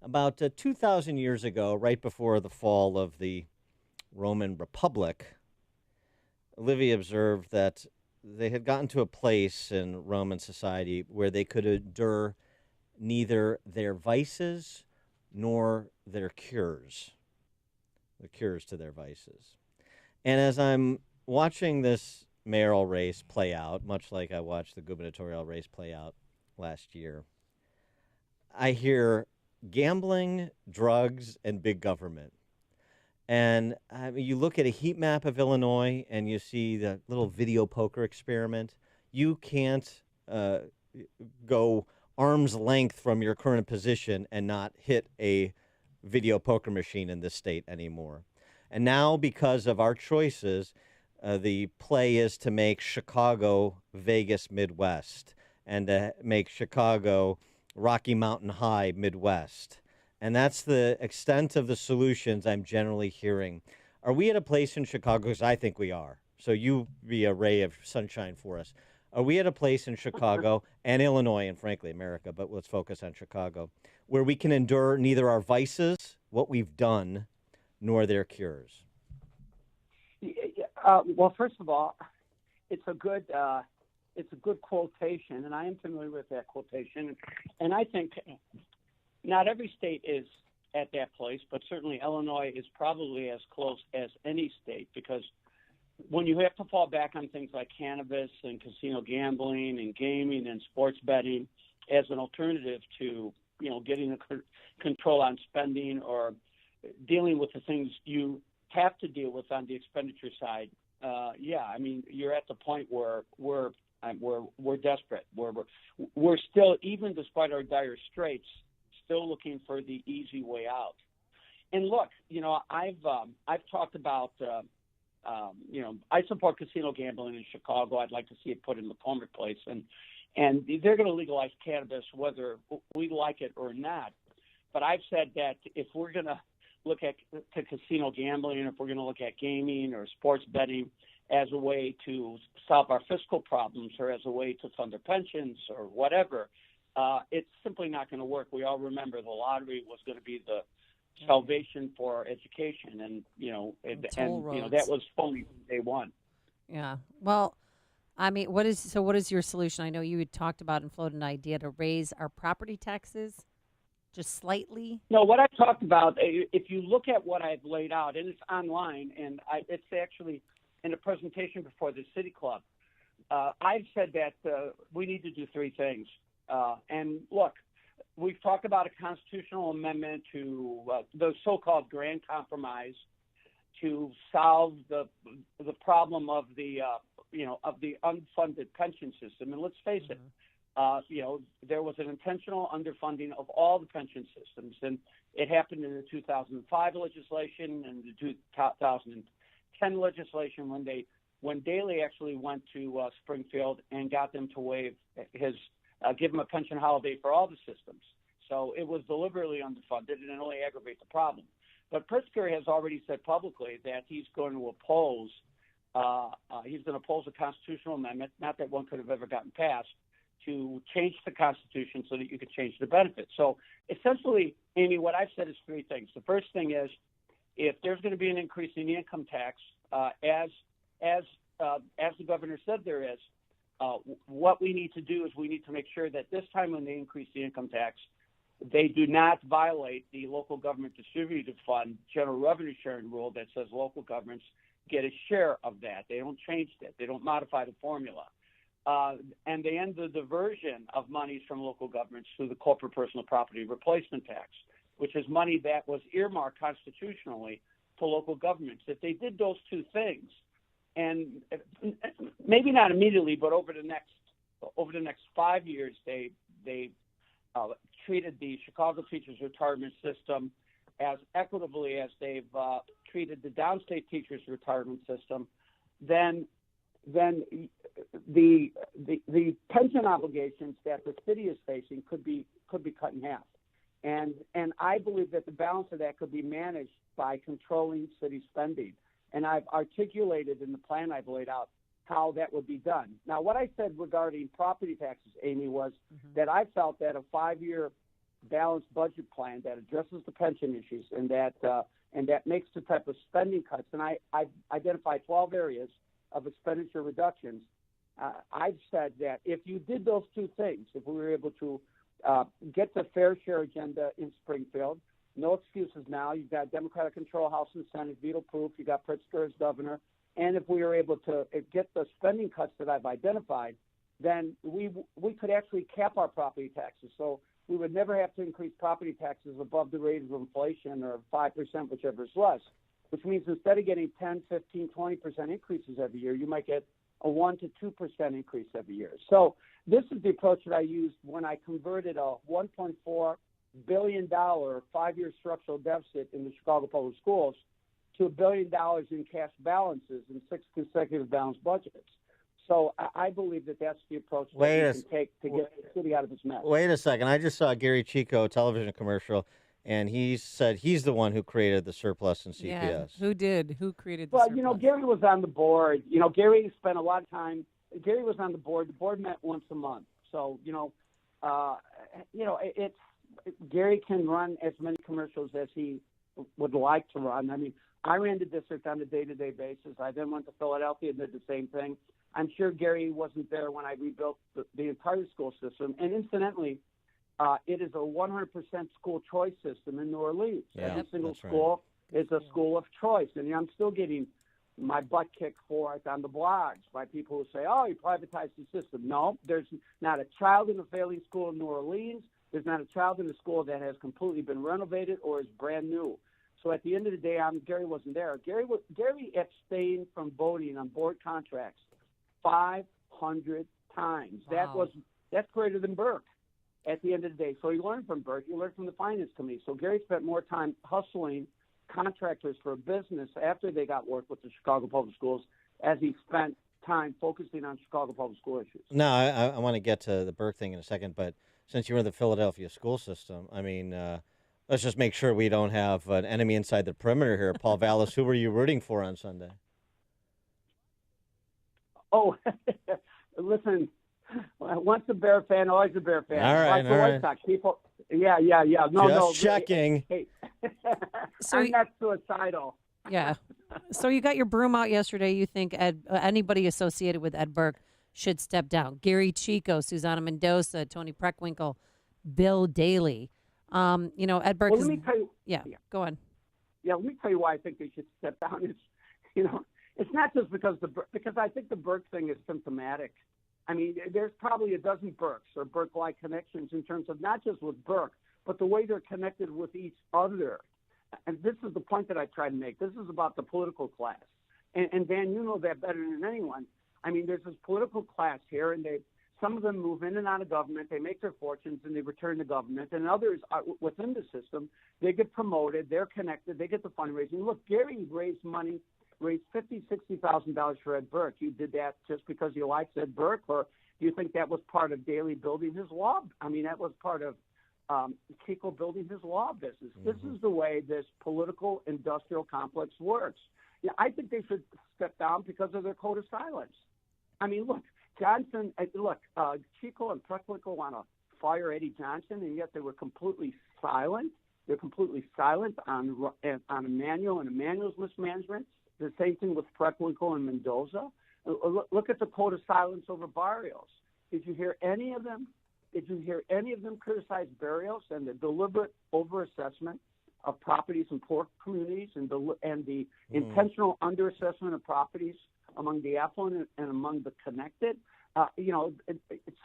About 2,000 years ago, right before the fall of the Roman Republic, Livy observed that they had gotten to a place in Roman society where they could endure neither their vices nor their cures, the cures to their vices. And as I'm watching this mayoral race play out, much like I watched the gubernatorial race play out last year, I hear gambling, drugs, and big government. And you look at a heat map of Illinois and you see the little video poker experiment. You can't go arm's length from your current position and not hit a video poker machine in this state anymore. And now, because of our choices, the play is to make Chicago Vegas Midwest and to make Chicago Rocky Mountain High Midwest. And that's the extent of the solutions I'm generally hearing. Are we at a place in Chicago, because I think we are, so you be a ray of sunshine for us. Are we at a place in Chicago and Illinois and, frankly, America, but let's focus on Chicago, where we can endure neither our vices, what we've done, nor their cures? Well, first of all, it's a good quotation, and I am familiar with that quotation. And I think not every state is at that place, but certainly Illinois is probably as close as any state, because when you have to fall back on things like cannabis and casino gambling and gaming and sports betting as an alternative to, getting a control on spending or dealing with the things you have to deal with on the expenditure side, you're at the point where we're desperate. We're still, even despite our dire straits, still looking for the easy way out. And look, I've talked about, I support casino gambling in Chicago. I'd like to see it put in the Place, and they're going to legalize cannabis whether we like it or not. But I've said that if we're going to look at to casino gambling, if we're going to look at gaming or sports betting as a way to solve our fiscal problems or as a way to fund their pensions or whatever, it's simply not going to work. We all remember the lottery was going to be the salvation for education, and that was phony from day one. Yeah. Well, I mean, what is your solution? I know you had talked about and floated an idea to raise our property taxes just slightly. No, what I talked about, if you look at what I've laid out, and it's online, and it's actually in a presentation before the City Club, I've said that we need to do three things. And look, we've talked about a constitutional amendment to the so-called Grand Compromise to solve the problem of the unfunded pension system. And let's face it, there was an intentional underfunding of all the pension systems, and it happened in the 2005 legislation and the 2010 legislation when Daley actually went to Springfield and got them to waive give them a pension holiday for all the systems. So it was deliberately underfunded, and it only aggravates the problem. But Pritzker has already said publicly that he's going to oppose a constitutional amendment, not that one could have ever gotten passed, to change the Constitution so that you could change the benefits. So essentially, Amy, what I've said is three things. The first thing is, if there's going to be an increase in the income tax, as the governor said there is, what we need to do is we need to make sure that this time when they increase the income tax, they do not violate the local government distributed fund general revenue sharing rule that says local governments get a share of that. They don't change that. They don't modify the formula. And they end the diversion of monies from local governments through the corporate personal property replacement tax, which is money that was earmarked constitutionally to local governments. If they did those two things, and maybe not immediately, but over the next 5 years, they treated the Chicago teachers' retirement system as equitably as they've treated the downstate teachers' retirement system, then the pension obligations that the city is facing could be cut in half, and I believe that the balance of that could be managed by controlling city spending. And I've articulated in the plan I've laid out how that would be done. Now, what I said regarding property taxes, Amy, was that I felt that a 5-year balanced budget plan that addresses the pension issues and that makes the type of spending cuts, and I've identified 12 areas of expenditure reductions. I've said that if you did those two things, if we were able to get the fair share agenda in Springfield, no excuses now. You've got Democratic control House and Senate, veto proof. You got Pritzker as governor. and if we were able to get the spending cuts that I've identified, then we could actually cap our property taxes. So we would never have to increase property taxes above the rate of inflation or 5%, whichever is less, which means instead of getting 10, 15, 20% increases every year, you might get a 1 to 2% increase every year. So this is the approach that I used when I converted a $1.4 billion 5-year structural deficit in the Chicago Public Schools to $1 billion in cash balances in 6 consecutive balanced budgets. So I believe that that's the approach that we can take to get the city out of its mess. Wait a second. I just saw Gary Chico television commercial, and he said he's the one who created the surplus in CPS. Yeah, who did? Who created the Well, surplus? Gary was on the board. Gary spent a lot of time. Gary was on the board. The board met once a month. So, Gary can run as many commercials as he would like to run. I mean, I ran the district on a day-to-day basis. I then went to Philadelphia and did the same thing. I'm sure Gary wasn't there when I rebuilt the entire school system. And incidentally, it is a 100% school choice system in New Orleans. Yeah, Every single that's right. school is a school of choice. And I'm still getting my butt kicked for it on the blogs by people who say, oh, you privatized the system. No, there's not a child in a failing school in New Orleans. There's not a child in a school that has completely been renovated or is brand new. So at the end of the day, Gary wasn't there. Gary abstained from voting on board contracts 500 times. Wow. That's greater than Burke at the end of the day. So he learned from Burke. He learned from the finance committee. So Gary spent more time hustling contractors for a business after they got work with the Chicago Public Schools as he spent time focusing on Chicago Public School issues. No, I want to get to the Burke thing in a second, but since you're in the Philadelphia school system, I mean, let's just make sure we don't have an enemy inside the perimeter here. Paul Vallis, who were you rooting for on Sunday? Oh, listen, once a Bear fan, always a Bear fan. All right, like the White Sox people. Yeah. No. Checking. Hey, So I'm not suicidal. Yeah. So you got your broom out yesterday. You think anybody associated with Ed Burke should step down? Gary Chico, Susana Mendoza, Tony Preckwinkle, Bill Daley. Ed Burke. Well, let me tell you. Yeah, go on. Yeah, let me tell you why I think they should step down. It's not just because I think the Burke thing is symptomatic. I mean, there's probably a dozen Burkes or Burke-like connections in terms of not just with Burke, but the way they're connected with each other. And this is the point that I try to make. This is about the political class. And Dan, you know that better than anyone. I mean, there's this political class here, and some of them move in and out of government. They make their fortunes, and they return to government. And others are within the system. They get promoted. They're connected. They get the fundraising. Look, Gary raised $50,000, $60,000 for Ed Burke. You did that just because you liked Ed Burke, or do you think that was part of Daley building his law? I mean, that was part of Chico building his law business. Mm-hmm. This is the way this political industrial complex works. Yeah, I think they should step down because of their code of silence. I mean, look, Chico and Preckwinkle want to fire Eddie Johnson, and yet they were completely silent. They're completely silent on Emanuel and Emanuel's mismanagement. The same thing with Preckwinkle and Mendoza. Look at the code of silence over Barrios. Did you hear any of them? Criticize Barrios and the deliberate overassessment of properties in poor communities and the intentional underassessment of properties among the affluent and among the connected?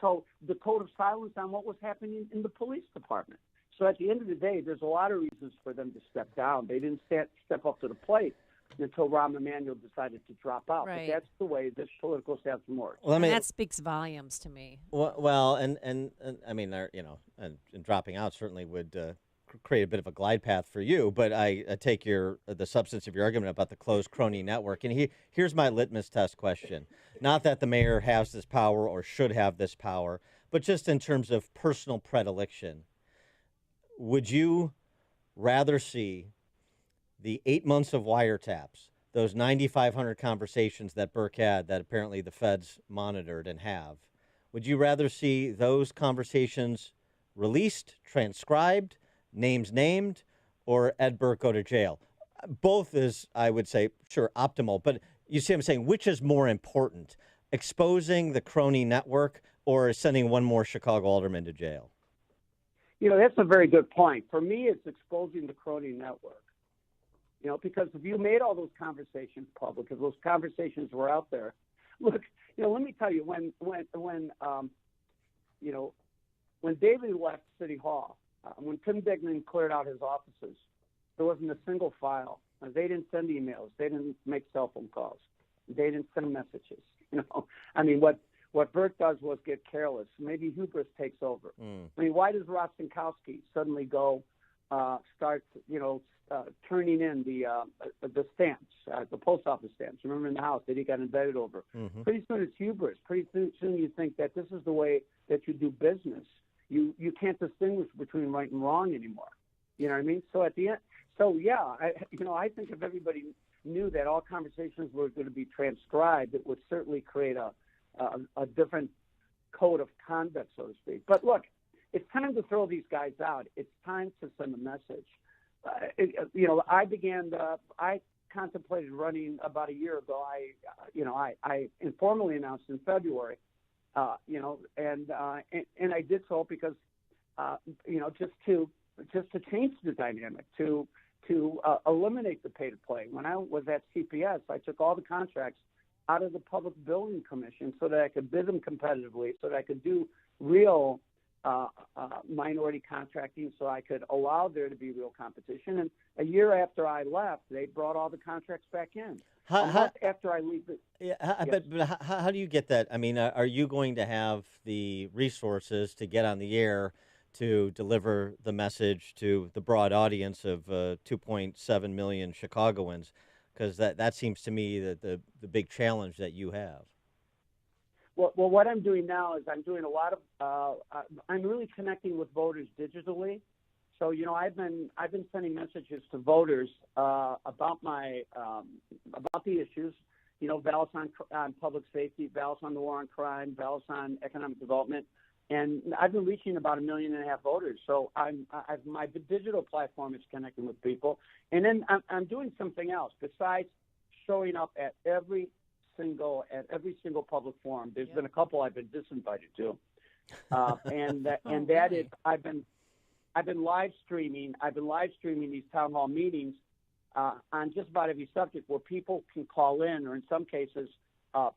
So the code of silence on what was happening in the police department. So at the end of the day, there's a lot of reasons for them to step down. They didn't step up to the plate until Rahm Emanuel decided to drop out. Right. But that's the way this political system works. And that speaks volumes to me. Well, and I mean, and dropping out certainly would create a bit of a glide path for you. But I take the substance of your argument about the closed crony network. And here's my litmus test question. Not that the mayor has this power or should have this power, but just in terms of personal predilection. Would you rather see the 8 months of wiretaps, those 9,500 conversations that Burke had that apparently the feds monitored and have, would you rather see those conversations released, transcribed, names named, or Ed Burke go to jail? Both is, I would say, sure, optimal. But you see what I'm saying? Which is more important, exposing the crony network or sending one more Chicago alderman to jail? That's a very good point. For me, it's exposing the crony network. You know, because if you made all those conversations public, if those conversations were out there, look, you know, let me tell you, when Daley left City Hall, when Tim Dignan cleared out his offices, there wasn't a single file. They didn't send emails. They didn't make cell phone calls. They didn't send messages. You know, I mean, what Burt does was get careless. Maybe hubris takes over. I mean, why does Rostenkowski suddenly go start, turning in the stamps, the post office stamps? Remember in the house that he got indicted over? Mm-hmm. Pretty soon it's hubris. Pretty soon you think that this is the way that you do business. You can't distinguish between right and wrong anymore. You know what I mean? So at the end, I think if everybody knew that all conversations were going to be transcribed, it would certainly create a different code of conduct, so to speak. But look, it's time to throw these guys out. It's time to send a message. I contemplated running about a year ago. I informally announced in February, and I did so because, just to change the dynamic, to eliminate the pay-to-play. When I was at CPS, I took all the contracts out of the Public Building Commission so that I could bid them competitively, so that I could do real minority contracting, so I could allow there to be real competition. And a year after I left, they brought all the contracts back in. After I leave But how do you get that? I mean, are you going to have the resources to get on the air to deliver the message to the broad audience of 2.7 million Chicagoans? Because that seems to me the big challenge that you have. Well, what I'm doing now is I'm doing a lot of I'm really connecting with voters digitally. So I've been sending messages to voters about about the issues. Ballots on public safety, ballots on the war on crime, ballots on economic development, and I've been reaching about 1.5 million voters. So my digital platform is connecting with people, and then I'm doing something else besides showing up at every single public forum. There's been a couple I've been disinvited to, and that is I've been live streaming. I've been live streaming these town hall meetings on just about every subject where people can call in, or in some cases,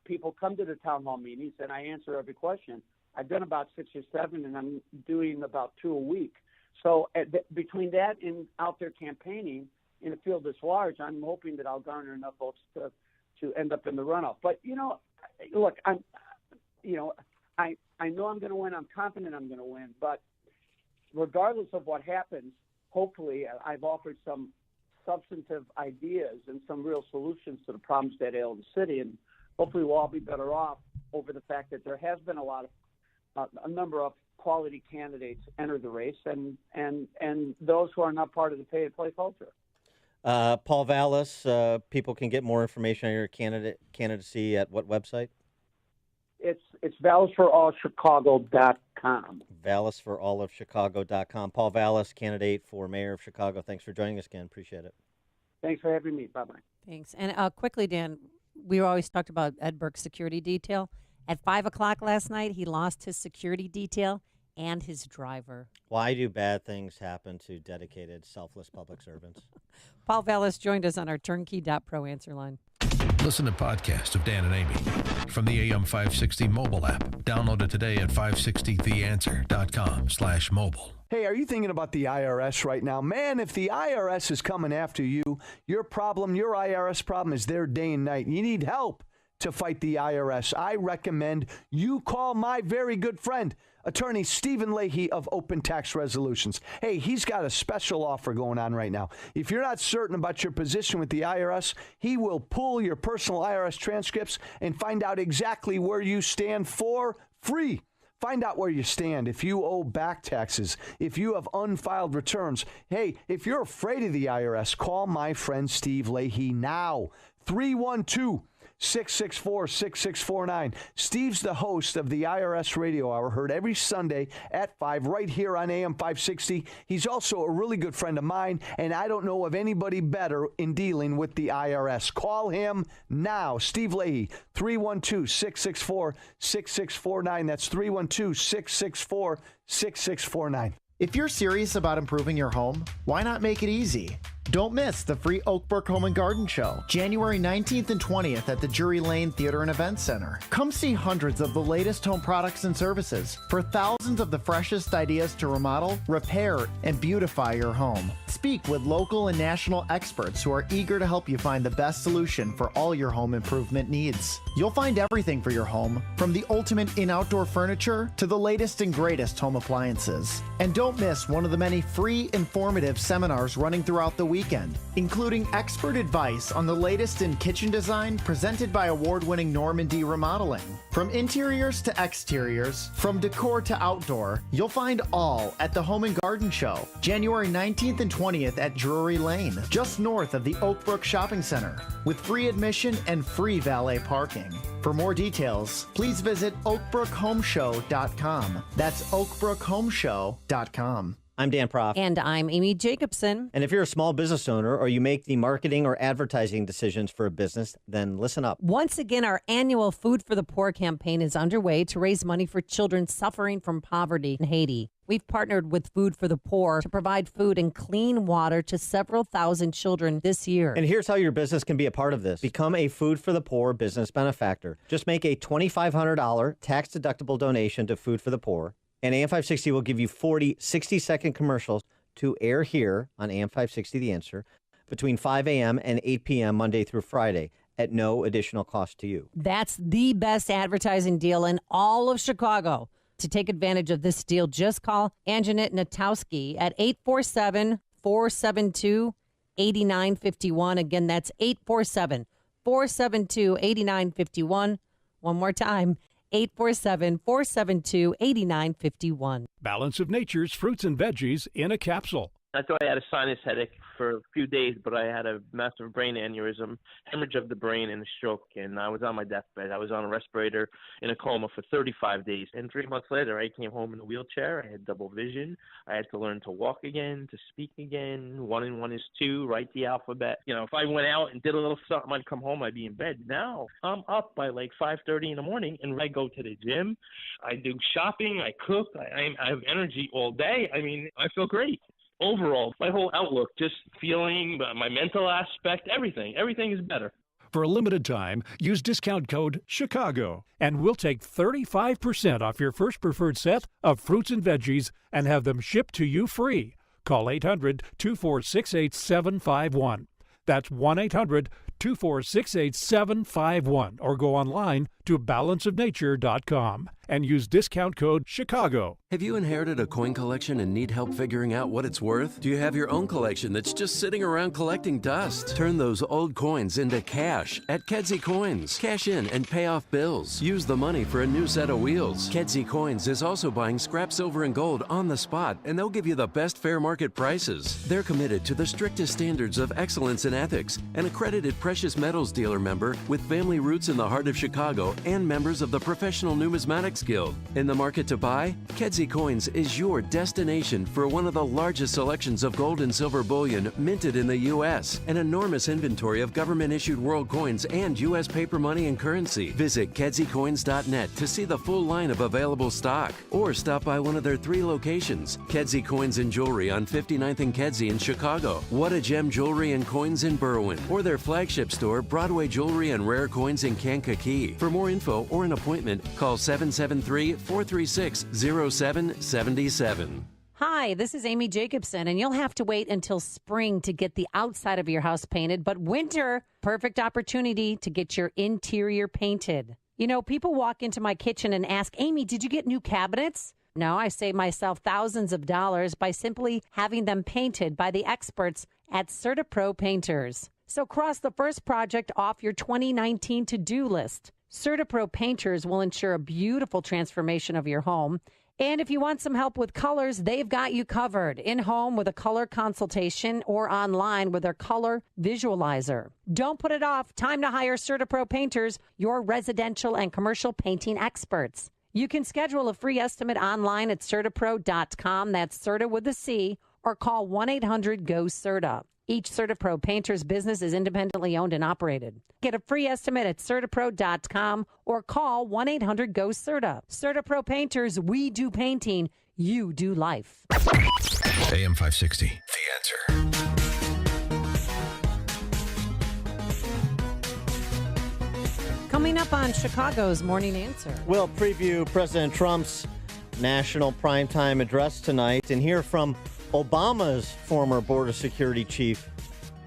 people come to the town hall meetings and I answer every question. I've done about 6 or 7, and I'm doing about 2 a week. So between that and out there campaigning in a field this large, I'm hoping that I'll garner enough votes to end up in the runoff. But look, I know I'm going to win. I'm confident I'm going to win. But regardless of what happens, hopefully I've offered some substantive ideas and some real solutions to the problems that ail the city, and hopefully we'll all be better off over the fact that there has been a number of quality candidates enter the race, and those who are not part of the pay-to-play culture. Paul Vallas, people can get more information on your candidacy at what website? It's VallasForAllChicago.com. VallasForAllOfChicago.com. Paul Vallas, candidate for mayor of Chicago. Thanks for joining us again. Appreciate it. Thanks for having me. Bye-bye. Thanks. And quickly, Dan, we always talked about Ed Burke's security detail. At 5 o'clock last night, he lost his security detail and his driver. Why do bad things happen to dedicated, selfless public servants? Paul Vallas joined us on our Turnkey.pro answer line. Listen to podcasts of Dan and Amy from the AM 560 mobile app. Download it today at 560theanswer.com/mobile. Hey, are you thinking about the IRS right now? Man, if the IRS is coming after you, your IRS problem is there day and night. You need help to fight the IRS. I recommend you call my very good friend, Attorney Stephen Leahy of Open Tax Resolutions. Hey, he's got a special offer going on right now. If you're not certain about your position with the IRS, he will pull your personal IRS transcripts and find out exactly where you stand for free. Find out where you stand. If you owe back taxes, if you have unfiled returns. Hey, if you're afraid of the IRS, call my friend Steve Leahy now. 312-664-6649. Steve's the host of the IRS Radio Hour, heard every Sunday at 5 right here on AM 560. He's also a really good friend of mine, and I don't know of anybody better in dealing with the IRS. Call him now. Steve Leahy, 312-664-6649. That's 312-664-6649. If you're serious about improving your home, why not make it easy? Don't miss the free Oakbrook Home and Garden Show, January 19th and 20th at the Drury Lane Theater and Event Center. Come see hundreds of the latest home products and services for thousands of the freshest ideas to remodel, repair, and beautify your home. Speak with local and national experts who are eager to help you find the best solution for all your home improvement needs. You'll find everything for your home, from the ultimate in-outdoor furniture to the latest and greatest home appliances. And don't miss one of the many free, informative seminars running throughout the weekend, including expert advice on the latest in kitchen design presented by award-winning Normandy Remodeling. From interiors to exteriors, from decor to outdoor, you'll find all at the Home and Garden Show, January 19th and 20th at Drury Lane, just north of the Oakbrook Shopping Center, with free admission and free valet parking. For more details, please visit oakbrookhomeshow.com. That's oakbrookhomeshow.com. I'm Dan Proft. And I'm Amy Jacobson. And if you're a small business owner or you make the marketing or advertising decisions for a business, then listen up. Once again, our annual Food for the Poor campaign is underway to raise money for children suffering from poverty in Haiti. We've partnered with Food for the Poor to provide food and clean water to several thousand children this year. And here's how your business can be a part of this. Become a Food for the Poor business benefactor. Just make a $2,500 tax-deductible donation to Food for the Poor, and AM 560 will give you 40 60-second commercials to air here on AM 560 The Answer between 5 a.m. and 8 p.m. Monday through Friday at no additional cost to you. That's the best advertising deal in all of Chicago. To take advantage of this deal, just call Anjanette Natowski at 847-472-8951. Again, that's 847-472-8951. One more time, 847-472-8951. Balance of Nature's fruits and veggies in a capsule. I thought I had a sinus headache for a few days, but I had a massive brain aneurysm, hemorrhage of the brain, and a stroke. And I was on my deathbed. I was on a respirator in a coma for 35 days. And 3 months later, I came home in a wheelchair. I had double vision. I had to learn to walk again, to speak again. 1 and 1 is 2, write the alphabet. You know, if I went out and did a little something, I'd come home, I'd be in bed. Now I'm up by like 5:30 in the morning, and I go to the gym. I do shopping. I cook. I have energy all day. I mean, I feel great. Overall, my whole outlook, just feeling, my mental aspect, everything is better. For a limited time, use discount code CHICAGO, and we'll take 35% off your first preferred set of fruits and veggies and have them shipped to you free. Call 800-246-8751. That's 1-800-246-8751, or go online to balanceofnature.com and use discount code CHICAGO. Have you inherited a coin collection and need help figuring out what it's worth? Do you have your own collection that's just sitting around collecting dust? Turn those old coins into cash at Kedzie Coins. Cash in and pay off bills. Use the money for a new set of wheels. Kedzie Coins is also buying scrap silver and gold on the spot, and they'll give you the best fair market prices. They're committed to the strictest standards of excellence and ethics, an accredited precious metals dealer member with family roots in the heart of Chicago and members of the Professional Numismatics Guild. In the market to buy, Kedzie Coins is your destination for one of the largest selections of gold and silver bullion minted in the U.S., an enormous inventory of government-issued world coins and U.S. paper money and currency. Visit KedzieCoins.net to see the full line of available stock, or stop by one of their 3 locations: Kedzie Coins and Jewelry on 59th and Kedzie in Chicago, What a Gem Jewelry and Coins in Berwyn, or their flagship store, Broadway Jewelry and Rare Coins in Kankakee. For more info or an appointment, call 773-436-0777. Hi, this is Amy Jacobson, and you'll have to wait until spring to get the outside of your house painted, but winter, perfect opportunity to get your interior painted. You know, people walk into my kitchen and ask, Amy, did you get new cabinets? No, I save myself thousands of dollars by simply having them painted by the experts at CertaPro Painters. So cross the first project off your 2019 to-do list. CertaPro Painters will ensure a beautiful transformation of your home. And if you want some help with colors, they've got you covered. In-home with a color consultation or online with their color visualizer. Don't put it off. Time to hire CertaPro Painters, your residential and commercial painting experts. You can schedule a free estimate online at CertaPro.com. That's Certa with a C, or call 1-800-GO-CERTA. Each CertaPro Painters business is independently owned and operated. Get a free estimate at CertaPro.com or call 1-800-GO-CERTA. CertaPro Painters, we do painting, you do life. AM 560, The Answer. up on Chicago's Morning Answer. We'll preview President Trump's national primetime address tonight and hear from Obama's former border security chief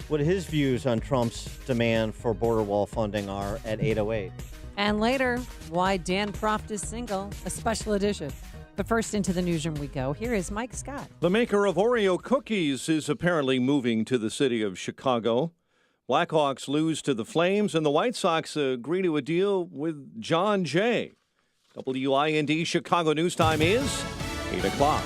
what his views on Trump's demand for border wall funding are at 8:08. And later, why Dan Proft is single, a special edition. But first, into the newsroom we go. Here is Mike Scott. The maker of Oreo cookies is apparently moving to the city of Chicago. Blackhawks lose to the Flames, and the White Sox agree to a deal with John Jay. WIND Chicago News Time is 8 o'clock.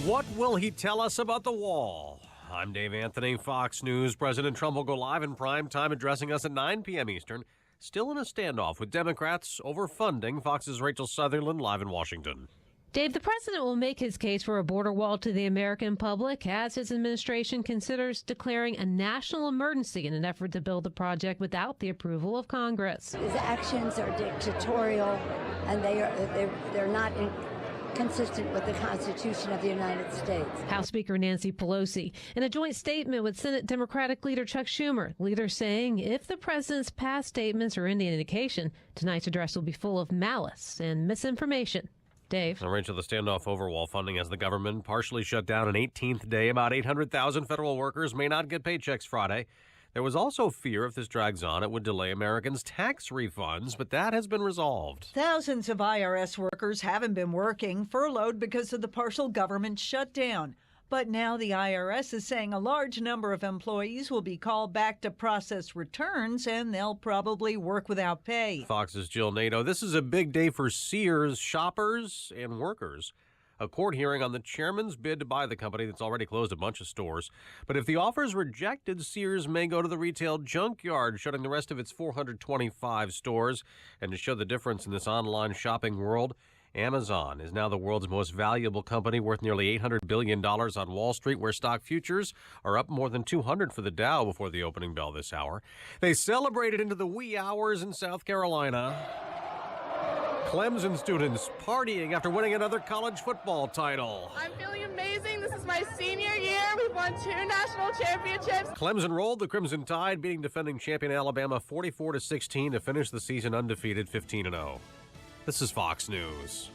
What will he tell us about the wall? I'm Dave Anthony, Fox News. President Trump will go live in prime time, addressing us at 9 p.m. Eastern. Still in a standoff with Democrats over funding. Fox's Rachel Sutherland live in Washington. Dave, the president will make his case for a border wall to the American public as his administration considers declaring a national emergency in an effort to build the project without the approval of Congress. His actions are dictatorial, and they're not consistent with the Constitution of the United States. House Speaker Nancy Pelosi, in a joint statement with Senate Democratic leader Chuck Schumer, leader saying if the president's past statements are any indication, tonight's address will be full of malice and misinformation. Dave. Now, Rachel, the standoff over wall funding as the government partially shut down an 18th day. About 800,000 federal workers may not get paychecks Friday. There was also fear if this drags on, it would delay Americans' tax refunds, but that has been resolved. Thousands of IRS workers haven't been working, furloughed because of the partial government shutdown. But now the IRS is saying a large number of employees will be called back to process returns, and they'll probably work without pay. Fox's Jill Nato. This is a big day for Sears shoppers and workers. A court hearing on the chairman's bid to buy the company that's already closed a bunch of stores. But if the offer is rejected, Sears may go to the retail junkyard, shutting the rest of its 425 stores. And to show the difference in this online shopping world, Amazon is now the world's most valuable company, worth nearly $800 billion on Wall Street, where stock futures are up more than 200 for the Dow before the opening bell this hour. They celebrated into the wee hours in South Carolina. Clemson students partying after winning another college football title. I'm feeling amazing. This is my senior year. We've won 2 national championships. Clemson rolled the Crimson Tide, beating defending champion Alabama 44-16 to finish the season undefeated 15-0. This is Fox News.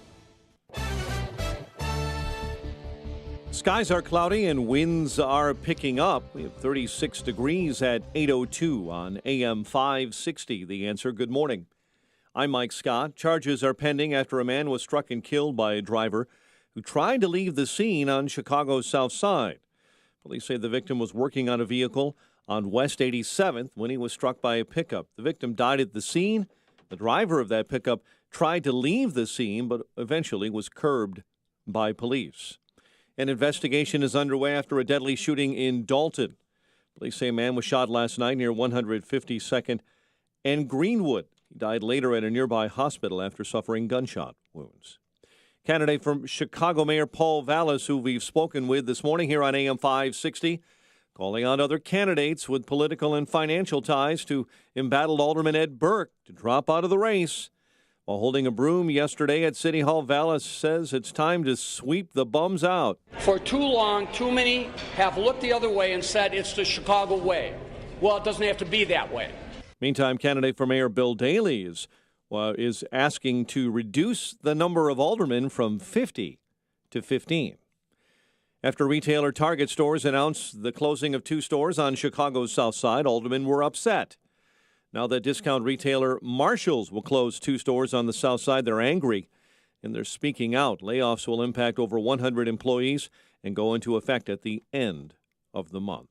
Skies are cloudy and winds are picking up. We have 36 degrees at 8:02 on AM 560. The Answer. Good morning. I'm Mike Scott. Charges are pending after a man was struck and killed by a driver who tried to leave the scene on Chicago's South Side. Police say the victim was working on a vehicle on West 87th when he was struck by a pickup. The victim died at the scene. The driver of that pickup tried to leave the scene, but eventually was curbed by police. An investigation is underway after a deadly shooting in Dalton. Police say a man was shot last night near 152nd and Greenwood. He died later at a nearby hospital after suffering gunshot wounds. Candidate from Chicago Mayor Paul Vallas, who we've spoken with this morning here on AM 560, calling on other candidates with political and financial ties to embattled Alderman Ed Burke to drop out of the race. While holding a broom yesterday at City Hall, Vallas says it's time to sweep the bums out. For too long, too many have looked the other way and said it's the Chicago way. Well, it doesn't have to be that way. Meantime, candidate for Mayor Bill Daley is asking to reduce the number of aldermen from 50 to 15. After retailer Target stores announced the closing of 2 stores on Chicago's South Side, aldermen were upset. Now that discount retailer Marshall's will close 2 stores on the South Side, they're angry and they're speaking out. Layoffs will impact over 100 employees and go into effect at the end of the month.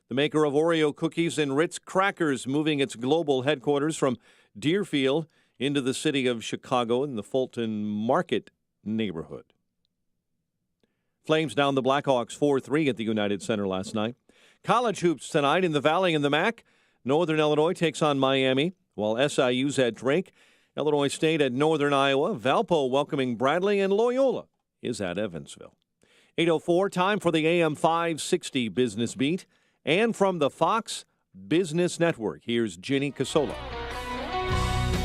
The maker of Oreo cookies and Ritz crackers moving its global headquarters from Deerfield into the city of Chicago in the Fulton Market neighborhood. Flames down the Blackhawks 4-3 at the United Center last night. College hoops tonight in the Valley and the MAC. Northern Illinois takes on Miami, while SIU's at Drake. Illinois State at Northern Iowa. Valpo welcoming Bradley, and Loyola is at Evansville. 8:04, time for the AM 560 Business Beat. And from the Fox Business Network, here's Ginny Casola.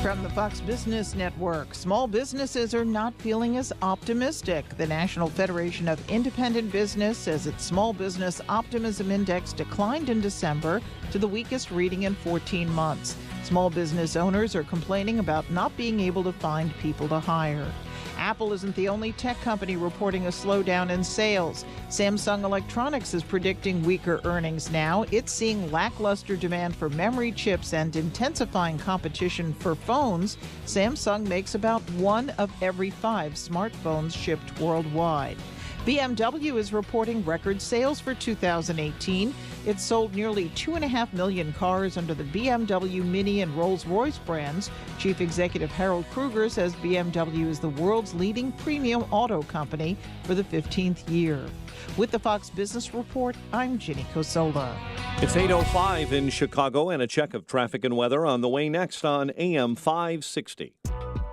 From the Fox Business Network, small businesses are not feeling as optimistic. The National Federation of Independent Business says its Small Business Optimism Index declined in December to the weakest reading in 14 months. Small business owners are complaining about not being able to find people to hire. Apple isn't the only tech company reporting a slowdown in sales. Samsung Electronics is predicting weaker earnings now. It's seeing lackluster demand for memory chips and intensifying competition for phones. Samsung makes about 1 of every 5 smartphones shipped worldwide. BMW is reporting record sales for 2018. It sold nearly 2.5 million cars under the BMW Mini and Rolls-Royce brands. Chief Executive Harold Kruger says BMW is the world's leading premium auto company for the 15th year. With the Fox Business Report, I'm Ginny Cosola. It's 8:05 in Chicago, and a check of traffic and weather on the way next on AM 560.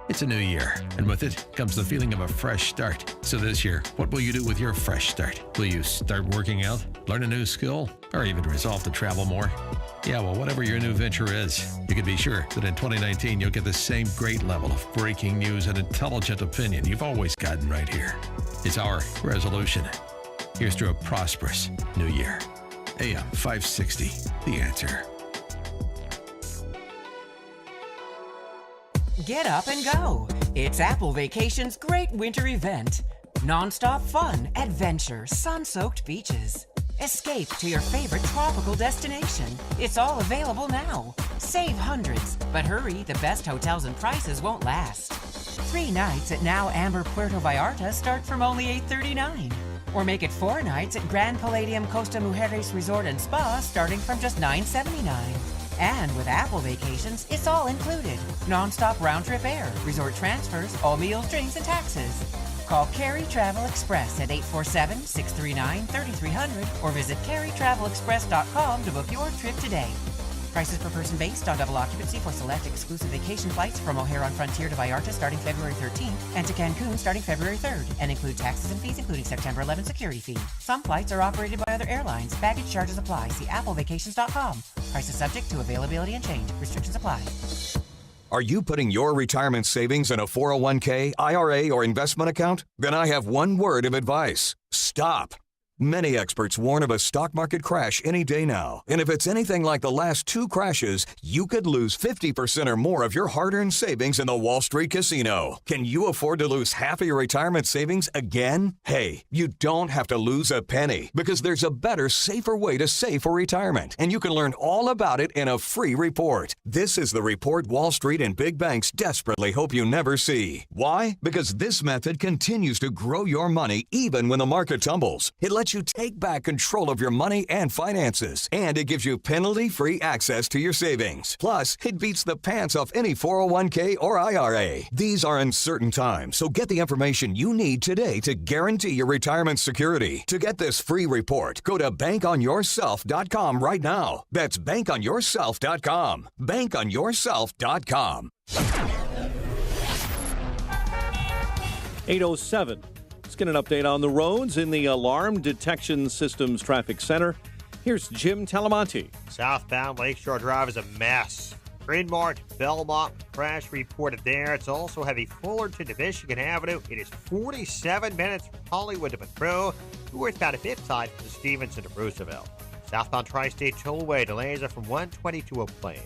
It's a new year, and with it comes the feeling of a fresh start. So this year, what will you do with your fresh start? Will you start working out, learn a new skill, or even resolve to travel more? Yeah, well, whatever your new venture is, you can be sure that in 2019 you'll get the same great level of breaking news and intelligent opinion you've always gotten right here. It's our resolution. Here's to a prosperous new year. AM 560, The Answer. Get up and go. It's Apple Vacation's great winter event. Non-stop fun, adventure, sun-soaked beaches. Escape to your favorite tropical destination. It's all available now. Save hundreds, but hurry, the best hotels and prices won't last. 3 nights at Now Amber Puerto Vallarta start from only $839. Or make it 4 nights at Grand Palladium Costa Mujeres Resort and Spa starting from just $979. And with Apple Vacations, it's all included. Non-stop round-trip air, resort transfers, all meals, drinks, and taxes. Call Carey Travel Express at 847-639-3300 or visit careytravelexpress.com to book your trip today. Prices per person based on double occupancy for select exclusive vacation flights from O'Hare on Frontier to Vallarta starting February 13th and to Cancun starting February 3rd and include taxes and fees including September 11 security fee. Some flights are operated by other airlines. Baggage charges apply. See applevacations.com. Prices subject to availability and change. Restrictions apply. Are you putting your retirement savings in a 401k, IRA, or investment account? Then I have one word of advice. Stop. Many experts warn of a stock market crash any day now. And if it's anything like the last 2 crashes, you could lose 50% or more of your hard-earned savings in the Wall Street casino. Can you afford to lose half of your retirement savings again? Hey, you don't have to lose a penny because there's a better, safer way to save for retirement. And you can learn all about it in a free report. This is the report Wall Street and big banks desperately hope you never see. Why? Because this method continues to grow your money even when the market tumbles. It lets you take back control of your money and finances, and it gives you penalty-free access to your savings. Plus, it beats the pants off any 401k or IRA. These are uncertain times, so get the information you need today to guarantee your retirement security. To get this free report, go to bankonyourself.com right now. That's bankonyourself.com. Bankonyourself.com. 8:07. Let's get an update on the roads in the Alarm Detection Systems Traffic Center. Here's Jim Talamonte. Southbound Lakeshore Drive is a mess. Green Mart, Belmont, crash reported there. It's also heavy Fullerton to Michigan Avenue. It is 47 minutes from Hollywood to Monroe. Northbound at Midtide from Stevenson to Roosevelt. Southbound Tri-State Tollway delays are from 120 to Oak Plain.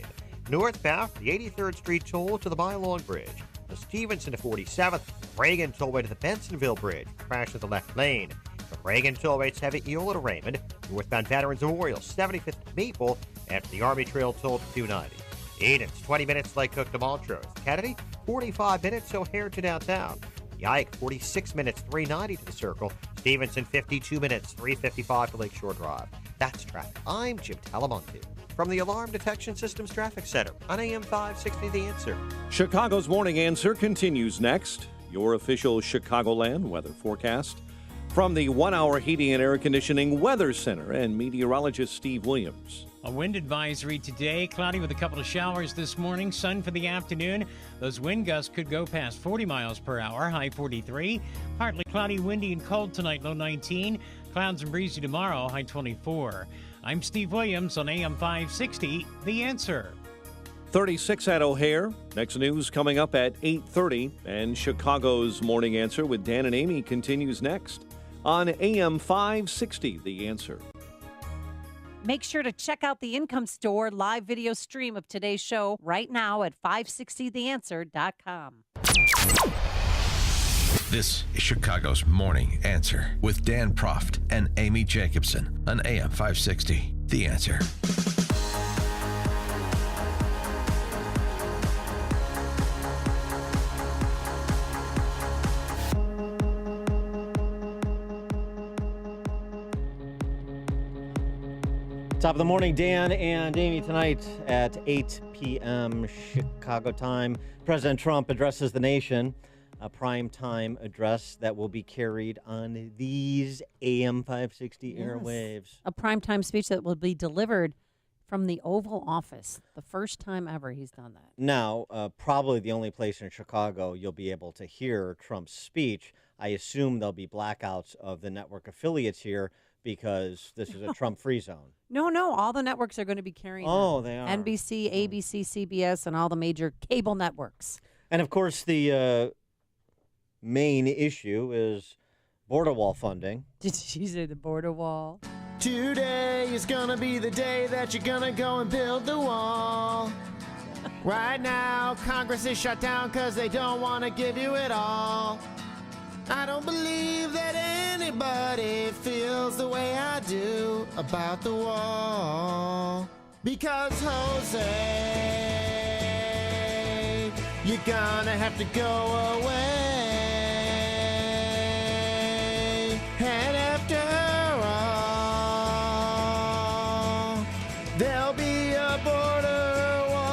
Northbound from the 83rd Street Toll to the Mylong Bridge. The Stevenson to 47th, Reagan Tollway to the Bensonville Bridge. Crash to the left lane. From Reagan Tollway, it's heavy Eola to Raymond. Northbound Veterans Memorial, 75th to Maple. After the Army Trail Toll to 290. Edens, 20 minutes Lake Cook to Montrose. Kennedy, 45 minutes O'Hare to downtown. Yike, 46 minutes, 390 to the Circle. Stevenson, 52 minutes, 355 to Lakeshore Drive. That's traffic. I'm Jim Talamonte from the Alarm Detection Systems Traffic Center on AM 560 The Answer. Chicago's Morning Answer continues next. Your official Chicagoland weather forecast from the 1-hour heating and air conditioning weather center and meteorologist Steve Williams. A wind advisory today, cloudy with a couple of showers this morning, sun for the afternoon. Those wind gusts could go past 40 miles per hour, high 43. Partly cloudy, windy, and cold tonight, low 19. Clouds and breezy tomorrow, high 24. I'm Steve Williams on AM 560, The Answer. 36 at O'Hare. Next news coming up at 8:30. And Chicago's Morning Answer with Dan and Amy continues next on AM 560, The Answer. Make sure to check out the Income Store live video stream of today's show right now at 560theanswer.com. This is Chicago's Morning Answer with Dan Proft and Amy Jacobson on AM 560. The Answer. Top of the morning, Dan and Amy. Tonight at 8 p.m. Chicago time, President Trump addresses the nation, a primetime address that will be carried on these AM 560 airwaves. A primetime speech that will be delivered from the Oval Office. The first time ever he's done that. Now, probably the only place in Chicago you'll be able to hear Trump's speech. I assume there'll be blackouts of the network affiliates here because this is a Trump-free zone. No, all the networks are going to be carrying Oh, them. they are. NBC, ABC, CBS, and all the major cable networks. And, of course, the main issue is border wall funding. Did you say the border wall? Today is gonna be the day that you're gonna go and build the wall. Right now, Congress is shut down because they don't want to give you it all. I don't believe that anybody feels the way I do about the wall. Because, Jose, you're gonna have to go away. And after all, there'll be a border wall.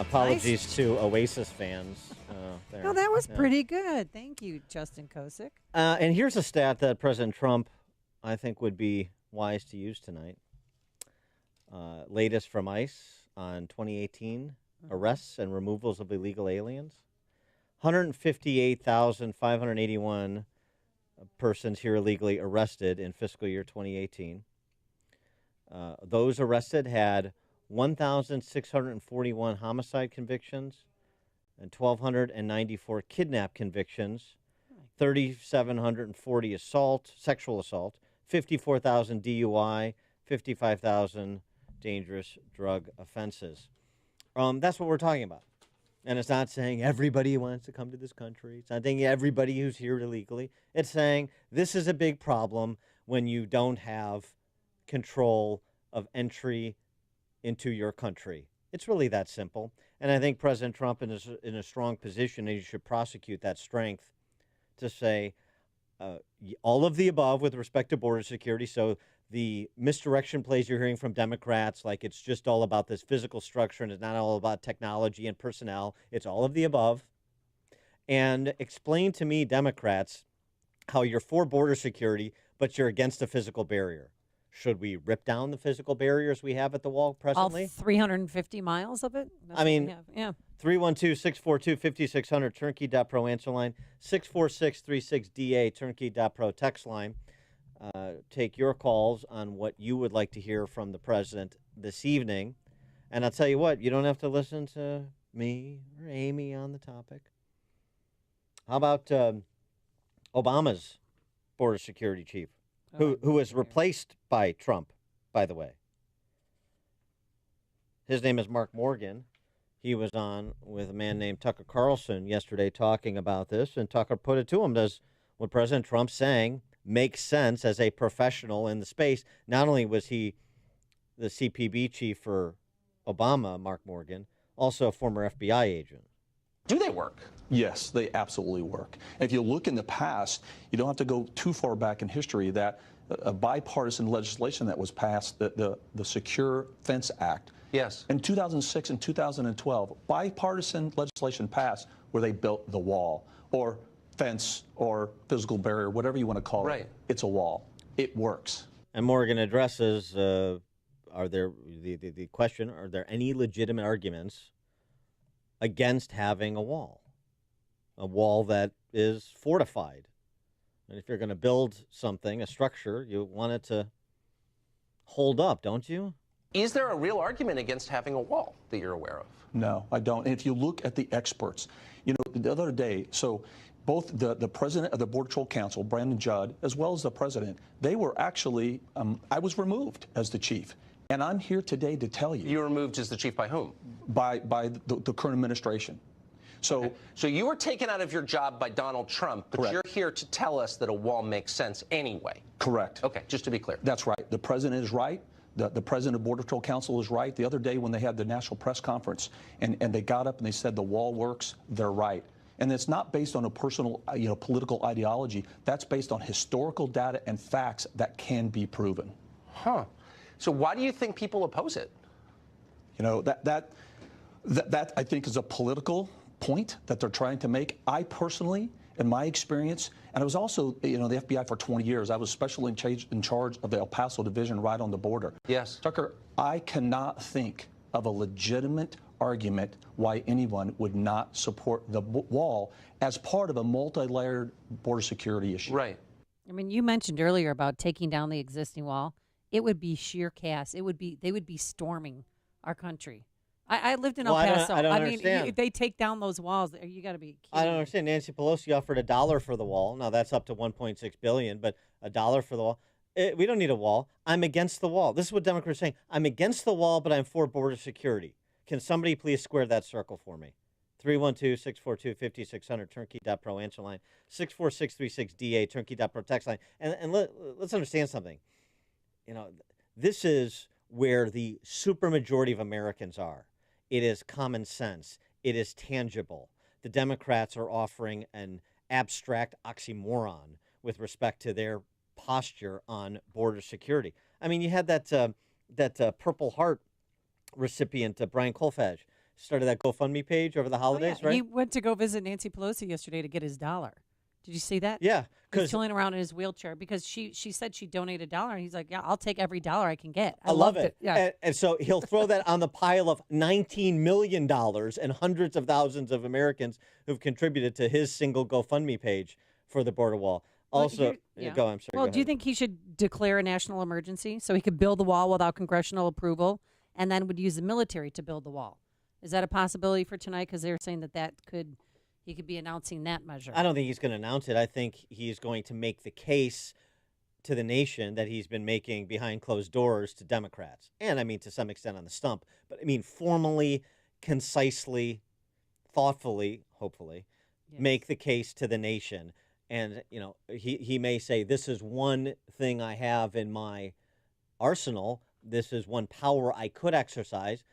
Apologies to Oasis fans. There. No, that was Yeah. pretty good. Thank you, Justin Kosick. And here's a stat that President Trump, I think, would be wise to use tonight. Latest from ICE on 2018 arrests and removals of illegal aliens. 158,581 persons here illegally arrested in fiscal year 2018. Those arrested had 1,641 homicide convictions and 1,294 kidnap convictions, 3,740 sexual assault, 54,000 DUI, 55,000 dangerous drug offenses. That's what we're talking about. And it's not saying everybody wants to come to this country. It's not saying everybody who's here illegally. It's saying this is a big problem when you don't have control of entry into your country. It's really that simple. And I think President Trump is in a strong position, and you should prosecute that strength to say all of the above with respect to border security. So the misdirection plays you're hearing from Democrats, like it's just all about this physical structure and it's not all about technology and personnel. It's all of the above. And explain to me, Democrats, how you're for border security, but you're against a physical barrier. Should we rip down the physical barriers we have at the wall presently? All 350 miles of it? That's I what we mean, have. Yeah. 312-642-5600, turnkey.pro answer line, 64636DA, turnkey.pro text line. Take your calls on what you would like to hear from the president this evening. And I'll tell you what, you don't have to listen to me or Amy on the topic. How about Obama's border security chief, who was replaced by Trump, by the way? His name is Mark Morgan. He was on with a man named Tucker Carlson yesterday talking about this, and Tucker put it to him, does what President Trump's saying make sense as a professional in the space? Not only was he the CPB chief for Obama, Mark Morgan, also a former FBI agent. Do they work? Yes, they absolutely work. If you look in the past, you don't have to go too far back in history, that a bipartisan legislation that was passed, the Secure Fence Act. Yes. In 2006 and 2012, bipartisan legislation passed where they built the wall or fence or physical barrier, whatever you want to call it. Right. It's a wall. It works. And Morgan addresses, are there the question, are there any legitimate arguments against having a wall that is fortified? And if you're going to build something, a structure, you want it to hold up, don't you? Is there a real argument against having a wall that you're aware of? No, I don't. And if you look at the experts, you know, the other day, so both the president of the Border Patrol Council, Brandon Judd, as well as the president, they were actually, I was removed as the chief. And I'm here today to tell you. You were removed as the chief by whom? By the current administration. So, okay. So you were taken out of your job by Donald Trump, but correct. You're here to tell us that a wall makes sense anyway. Correct. Okay, just to be clear. That's right. The president is right. The president of Border Patrol Council is right. The other day when they had the national press conference and they got up and they said the wall works, they're right. And it's not based on a personal, political ideology. That's based on historical data and facts that can be proven. Huh. So why do you think people oppose it? That I think is a political point that they're trying to make. I personally, in my experience, and I was also, the FBI for 20 years. I was specially in charge of the El Paso division right on the border. Yes. Tucker, I cannot think of a legitimate argument why anyone would not support the wall as part of a multi-layered border security issue. Right. I mean, you mentioned earlier about taking down the existing wall. It would be sheer chaos. They would be storming our country. I lived in El Paso. I don't mean, understand. if they take down those walls, you got to be kidding. I don't understand. Nancy Pelosi offered $1 for the wall. Now that's up to $1.6 billion, but $1 for the wall. We don't need a wall. I'm against the wall. This is what Democrats are saying. I'm against the wall, but I'm for border security. Can somebody please square that circle for me? 312-642-5600, turnkey.pro answer line, 64636-DA, turnkey.pro text line. And let's understand something. This is where the supermajority of Americans are. It is common sense. It is tangible. The Democrats are offering an abstract oxymoron with respect to their posture on border security. I mean, you had that Purple Heart recipient, Brian Kolfage, started that GoFundMe page over the holidays, right? He went to go visit Nancy Pelosi yesterday to get his $1. Did you see that? Yeah. He's chilling around in his wheelchair because she said she'd donate $1, and he's like, yeah, I'll take every $1 I can get. I love it. Yeah. And so he'll throw that on the pile of $19 million and hundreds of thousands of Americans who've contributed to his single GoFundMe page for the border wall. Also, I'm sorry. Well, do you think he should declare a national emergency so he could build the wall without congressional approval and then would use the military to build the wall? Is that a possibility for tonight? Because they're saying he could be announcing that measure. I don't think he's going to announce it. I think he's going to make the case to the nation that he's been making behind closed doors to Democrats. And I mean, to some extent on the stump. But I mean, formally, concisely, thoughtfully, hopefully, make the case to the nation. And, he may say, this is one thing I have in my arsenal. This is one power I could exercise.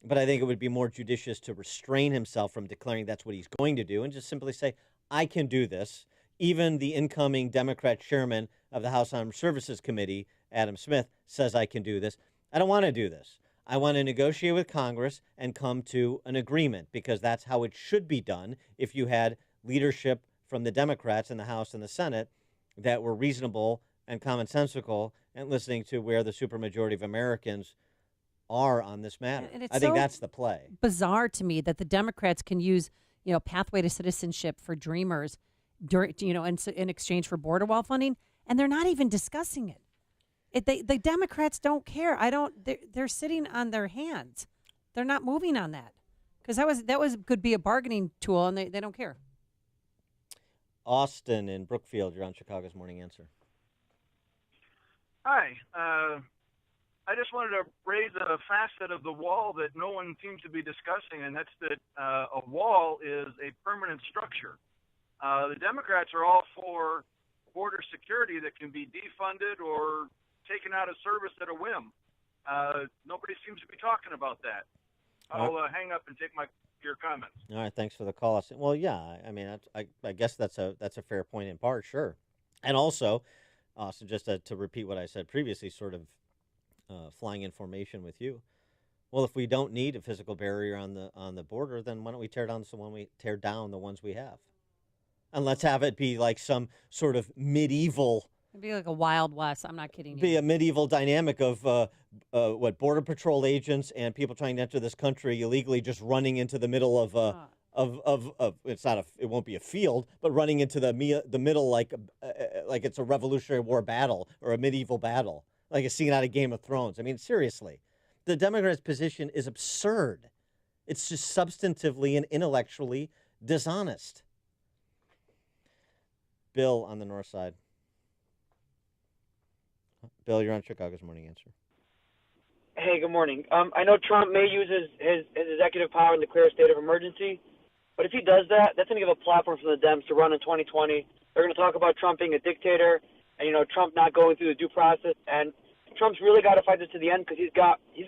But I think it would be more judicious to restrain himself from declaring that's what he's going to do and just simply say, I can do this. Even the incoming Democrat chairman of the House Armed Services Committee, Adam Smith, says I can do this. I don't want to do this. I want to negotiate with Congress and come to an agreement because that's how it should be done if you had leadership from the Democrats in the House and the Senate that were reasonable and commonsensical and listening to where the supermajority of Americans are on this matter. And it's I think so that's the play. Bizarre to me that the Democrats can use, pathway to citizenship for dreamers, in exchange for border wall funding, and they're not even discussing it. The Democrats don't care. They're sitting on their hands. They're not moving on that because that could be a bargaining tool, and they don't care. Austin in Brookfield, you're on Chicago's Morning Answer. Hi. I just wanted to raise a facet of the wall that no one seems to be discussing, and that's that a wall is a permanent structure. The Democrats are all for border security that can be defunded or taken out of service at a whim. Nobody seems to be talking about that. I'll hang up and take your comments. All right, thanks for the call, Austin. Well, yeah, I mean, I guess that's a fair point in part, sure. And also, Austin, just to repeat what I said previously, sort of flying in formation with you. Well, if we don't need a physical barrier on the border, then why don't we tear down the ones we have? And let's have it be like some sort of medieval. It'd be like a Wild West. I'm not kidding you. Be a medieval dynamic of Border Patrol agents and people trying to enter this country illegally, just running into the middle of it won't be a field, but running into the middle like it's a Revolutionary War battle or a medieval battle, like a scene out of Game of Thrones. I mean, seriously, the Democrats' position is absurd. It's just substantively and intellectually dishonest. Bill on the north side. Bill, you're on Chicago's Morning Answer. Hey, good morning. I know Trump may use his executive power and declare a state of emergency, but if he does that, that's going to give a platform for the Dems to run in 2020. They're going to talk about Trump being a dictator and, Trump not going through the due process. And Trump's really got to fight this to the end because he's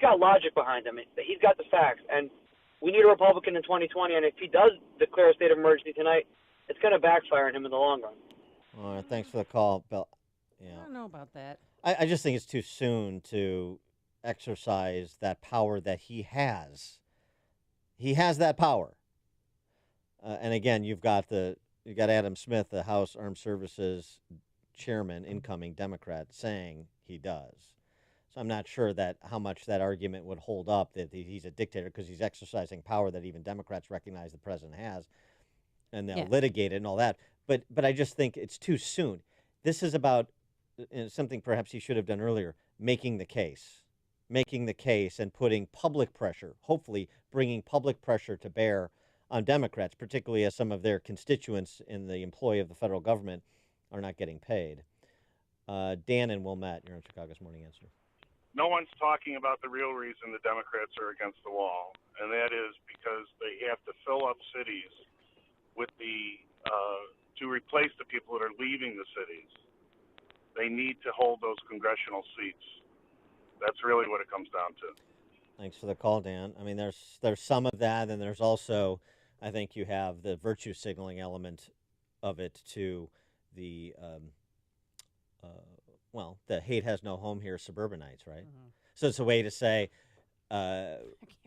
got logic behind him. He's got the facts. And we need a Republican in 2020. And if he does declare a state of emergency tonight, it's going to backfire on him in the long run. All right, thanks for the call, Bill. I don't know about that. I just think it's too soon to exercise that power that he has. He has that power. And again, you've got Adam Smith, the House Armed Services Chairman, incoming Democrat, saying he does. So I'm not sure that how much that argument would hold up that he's a dictator because he's exercising power that even Democrats recognize the president has, and they'll litigate it and all that. But I just think it's too soon. This is about something perhaps he should have done earlier, making the case and putting public pressure, hopefully bringing public pressure to bear on Democrats, particularly as some of their constituents in the employ of the federal government are not getting paid. Dan and Wilmette, you're on Chicago's Morning Answer. No one's talking about the real reason the Democrats are against the wall, and that is because they have to fill up cities with to replace the people that are leaving the cities. They need to hold those congressional seats. That's really what it comes down to. Thanks for the call, Dan. I mean, there's some of that, and there's also, I think you have the virtue signaling element of it to the, the hate has no home here suburbanites, right? Mm-hmm. So it's a way to say,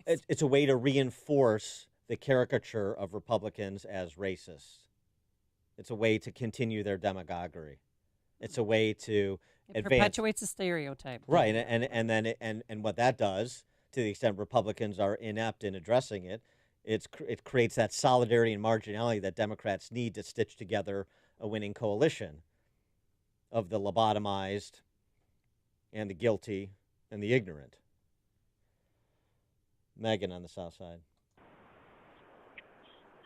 it's a way to reinforce the caricature of Republicans as racist. It's a way to continue their demagoguery. It's a way to advance. Perpetuates a stereotype. Right, and what that does, to the extent Republicans are inept in addressing it, it creates that solidarity and marginality that Democrats need to stitch together a winning coalition of the lobotomized and the guilty and the ignorant. Megan on the south side.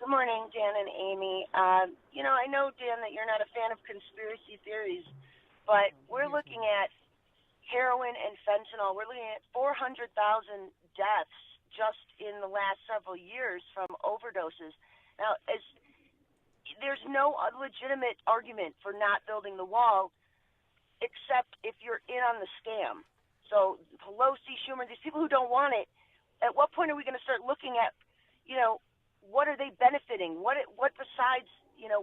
Good morning, Dan and Amy. I know, Dan, that you're not a fan of conspiracy theories, but we're looking at heroin and fentanyl. We're looking at 400,000 deaths just in the last several years from overdoses. Now, there's no legitimate argument for not building the wall except if you're in on the scam. So Pelosi, Schumer, these people who don't want it, at what point are we going to start looking at, what are they benefiting? What besides,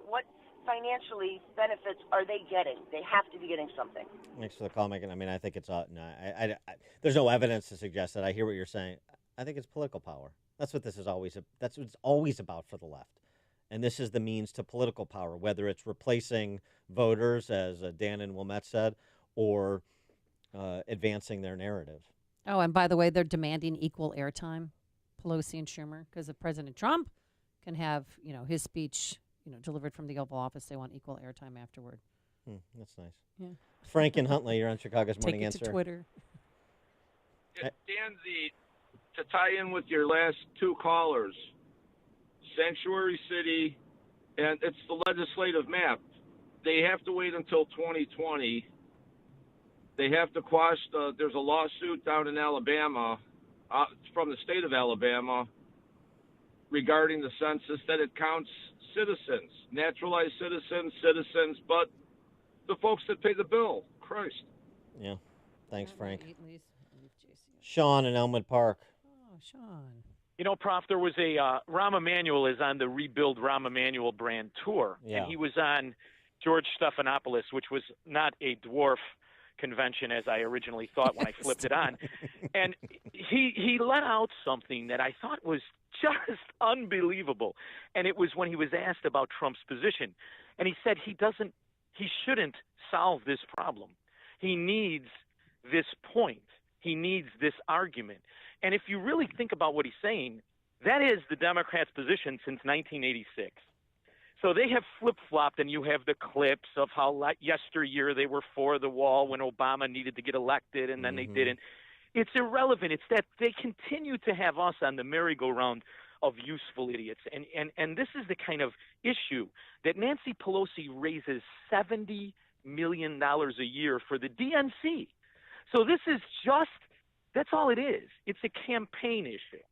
what financially benefits are they getting? They have to be getting something. Thanks for the call, Megan. I mean, I think it's there's no evidence to suggest that. I hear what you're saying. I think it's political power. That's what that's what it's always about for the left. And this is the means to political power, whether it's replacing voters, as Dan and Wilmette said, or advancing their narrative. Oh, and by the way, they're demanding equal airtime, Pelosi and Schumer, because if President Trump can have, his speech, delivered from the Oval Office, they want equal airtime afterward. That's nice. Yeah. Frank and Huntley, you're on Chicago's Morning Answer. Take it to Twitter. Dan, to tie in with your last two callers, Sanctuary City, and it's the legislative map. They have to wait until 2020. They have to quash there's a lawsuit down in Alabama, from the state of Alabama, regarding the census that it counts citizens, naturalized citizens, but the folks that pay the bill. Christ. Yeah. Thanks, Frank. Sean in Elmwood Park. Oh, Sean. Prof, there was a Rahm Emanuel is on the Rebuild Rahm Emanuel brand tour, Yeah. and he was on George Stephanopoulos, which was not a dwarf convention as I originally thought when I flipped it on. And he let out something that I thought was just unbelievable. And it was when he was asked about Trump's position. And he said he shouldn't solve this problem. He needs this point. He needs this argument. And if you really think about what he's saying, that is the Democrats' position since 1986. So they have flip-flopped, and you have the clips of how yesteryear they were for the wall when Obama needed to get elected, and then they didn't. It's irrelevant. It's that they continue to have us on the merry-go-round of useful idiots. And this is the kind of issue that Nancy Pelosi raises $70 million a year for the DNC. So this is just, that's all it is. It's a campaign issue.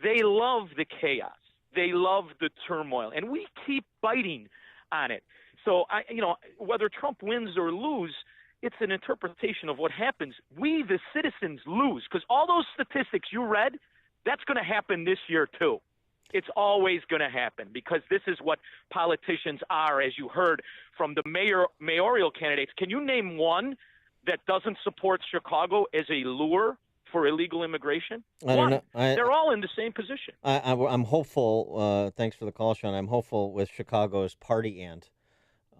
They love the chaos. They love the turmoil. And we keep biting on it. So, whether Trump wins or lose, it's an interpretation of what happens. We, the citizens, lose. Because all those statistics you read, that's going to happen this year, too. It's always going to happen because this is what politicians are, as you heard from the mayoral candidates. Can you name one that doesn't support Chicago as a lure for illegal immigration? I don't know. They're all in the same position. I'm hopeful. Thanks for the call, Sean. I'm hopeful with Chicago's party ant,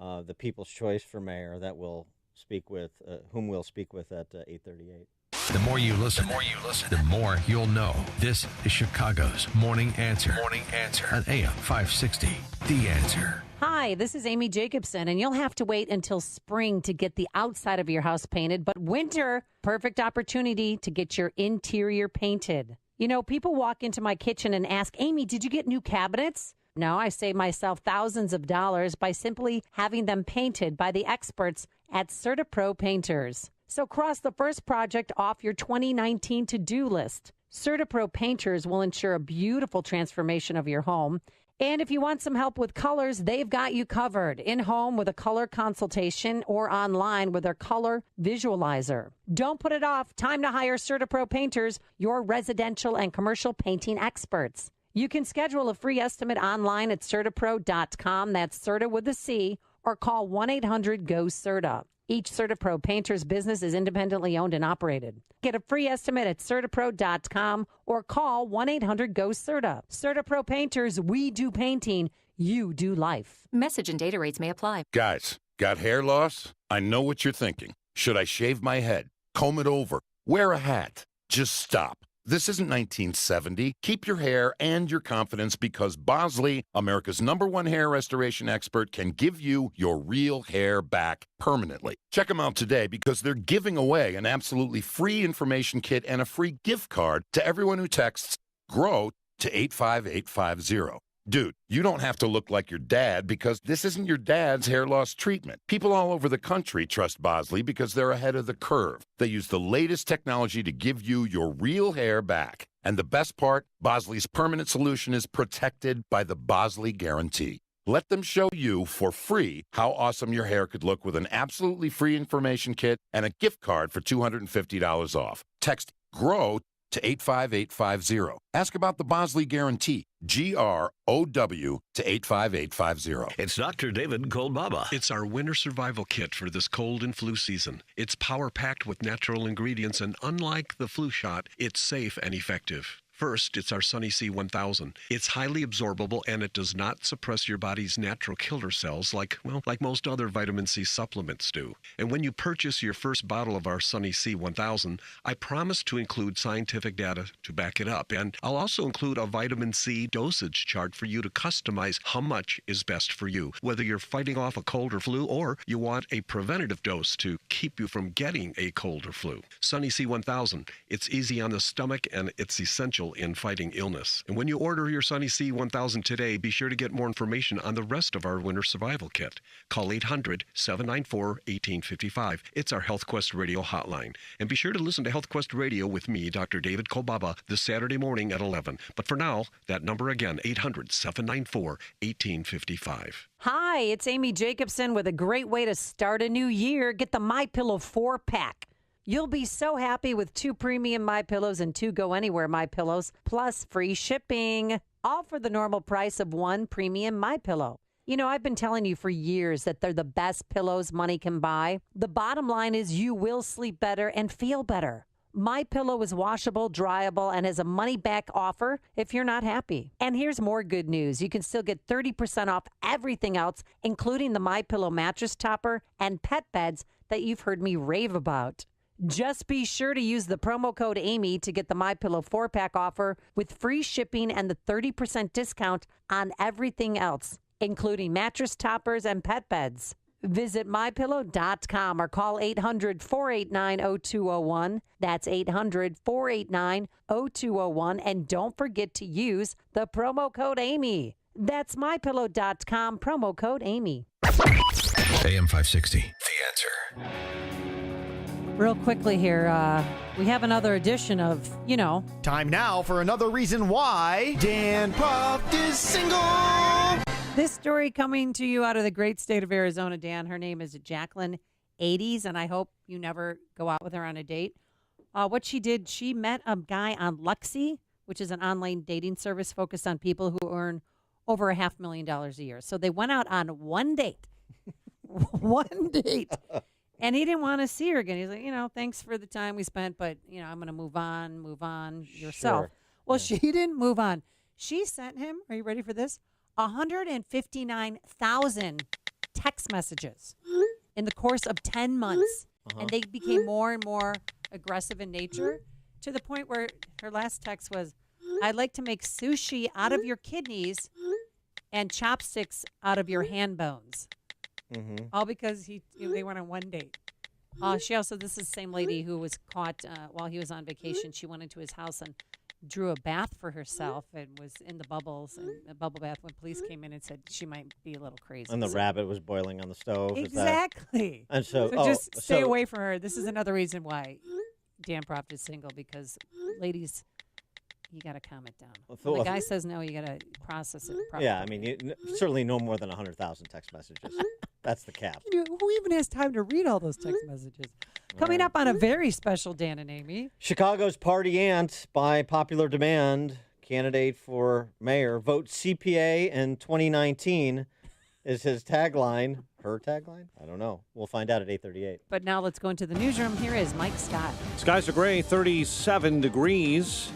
the People's Choice for mayor, that we'll speak with, whom we'll speak with at 8:38. The more you listen, the more you'll know. This is Chicago's Morning Answer. Morning Answer on AM 560. The Answer. Hi, this is Amy Jacobson, and you'll have to wait until spring to get the outside of your house painted, but winter, perfect opportunity to get your interior painted. You know, people walk into my kitchen and ask, Amy, did you get new cabinets? No, I save myself thousands of dollars by simply having them painted by the experts at CertaPro Painters. So cross the first project off your 2019 to-do list. CertaPro Painters will ensure a beautiful transformation of your home. And if you want some help with colors, they've got you covered. In-home with a color consultation or online with their color visualizer. Don't put it off. Time to hire CertaPro Painters, your residential and commercial painting experts. You can schedule a free estimate online at CertaPro.com. That's Certa with a C, or call 1-800-GO-CERTA. Each CertaPro Painters business is independently owned and operated. Get a free estimate at CertaPro.com or call 1-800-GO-CERTA. CertaPro Painters, we do painting, you do life. Message and data rates may apply. Guys, got hair loss? I know what you're thinking. Should I shave my head, comb it over, wear a hat? Just stop. This isn't 1970. Keep your hair and your confidence because Bosley, America's #1 hair restoration expert, can give you your real hair back permanently. Check them out today because they're giving away an absolutely free information kit and a free gift card to everyone who texts GROW to 85850. Dude, you don't have to look like your dad because this isn't your dad's hair loss treatment. People all over the country trust Bosley because they're ahead of the curve. They use the latest technology to give you your real hair back. And the best part, Bosley's permanent solution is protected by the Bosley Guarantee. Let them show you for free how awesome your hair could look with an absolutely free information kit and a gift card for $250 off. Text GROW to 85850. Ask about the Bosley Guarantee. GROW to 85850. It's Dr. David Kolbaba. It's our winter survival kit for this cold and flu season. It's power-packed with natural ingredients, and unlike the flu shot, it's safe and effective. First, it's our Sunny C 1000. It's highly absorbable and it does not suppress your body's natural killer cells like most other vitamin C supplements do. And when you purchase your first bottle of our Sunny C 1000, I promise to include scientific data to back it up. And I'll also include a vitamin C dosage chart for you to customize how much is best for you, whether you're fighting off a cold or flu or you want a preventative dose to keep you from getting a cold or flu. Sunny C 1000, it's easy on the stomach and it's essential in fighting illness. And when you order your Sunny C 1000 today, be sure to get more information on the rest of our winter survival kit. Call 800-794-1855. It's our Health Quest Radio hotline. And be sure to listen to Health Quest Radio with me, Dr. David Kolbaba, this Saturday morning at 11. But for now, that number again, 800-794-1855. Hi, it's Amy Jacobson with a great way to start a new year. Get the MyPillow 4-pack. You'll be so happy with 2 premium MyPillows and 2 Go Anywhere MyPillows, plus free shipping, all for the normal price of 1 premium MyPillow. You know, I've been telling you for years that they're the best pillows money can buy. The bottom line is you will sleep better and feel better. MyPillow is washable, dryable, and has a money-back offer if you're not happy. And here's more good news. You can still get 30% off everything else, including the MyPillow mattress topper and pet beds that you've heard me rave about. Just be sure to use the promo code Amy to get the MyPillow 4-pack offer with free shipping and the 30% discount on everything else, including mattress toppers and pet beds. Visit mypillow.com or call 800-489-0201. That's 800-489-0201. And don't forget to use the promo code Amy. That's mypillow.com, promo code Amy. AM 560, The Answer. Real quickly here, we have another edition of, Time now for another reason why Dan Proft is single. This story coming to you out of the great state of Arizona, Dan. Her name is Jacqueline 80s, and I hope you never go out with her on a date. What she did, she met a guy on Luxy, which is an online dating service focused on people who earn over $500,000 a year. So they went out on one date. One date. And he didn't want to see her again. He's like, thanks for the time we spent, but, I'm going to move on yourself. Sure. Well, she didn't move on. She sent him, are you ready for this? 159,000 text messages in the course of 10 months. And they became more and more aggressive in nature to the point where her last text was, I'd like to make sushi out of your kidneys and chopsticks out of your hand bones. All because they went on one date. This is the same lady who was caught while he was on vacation. She went into his house and drew a bath for herself and was in the bubbles and a bubble bath when police came in and said she might be a little crazy. And the rabbit was boiling on the stove. Exactly. And so just stay away from her. This is another reason why Dan Proft is single, because ladies, you got to calm it down. When the guy says no, you got to process it properly. Yeah, I mean, certainly no more than 100,000 text messages. That's the cap. Who even has time to read all those text messages? Coming up on a very special Dan and Amy. Chicago's party aunt, by popular demand, candidate for mayor, vote CPA in 2019 is his tagline. Her tagline? I don't know. We'll find out at 8:38. But now let's go into the newsroom. Here is Mike Scott. Skies are gray, 37 degrees.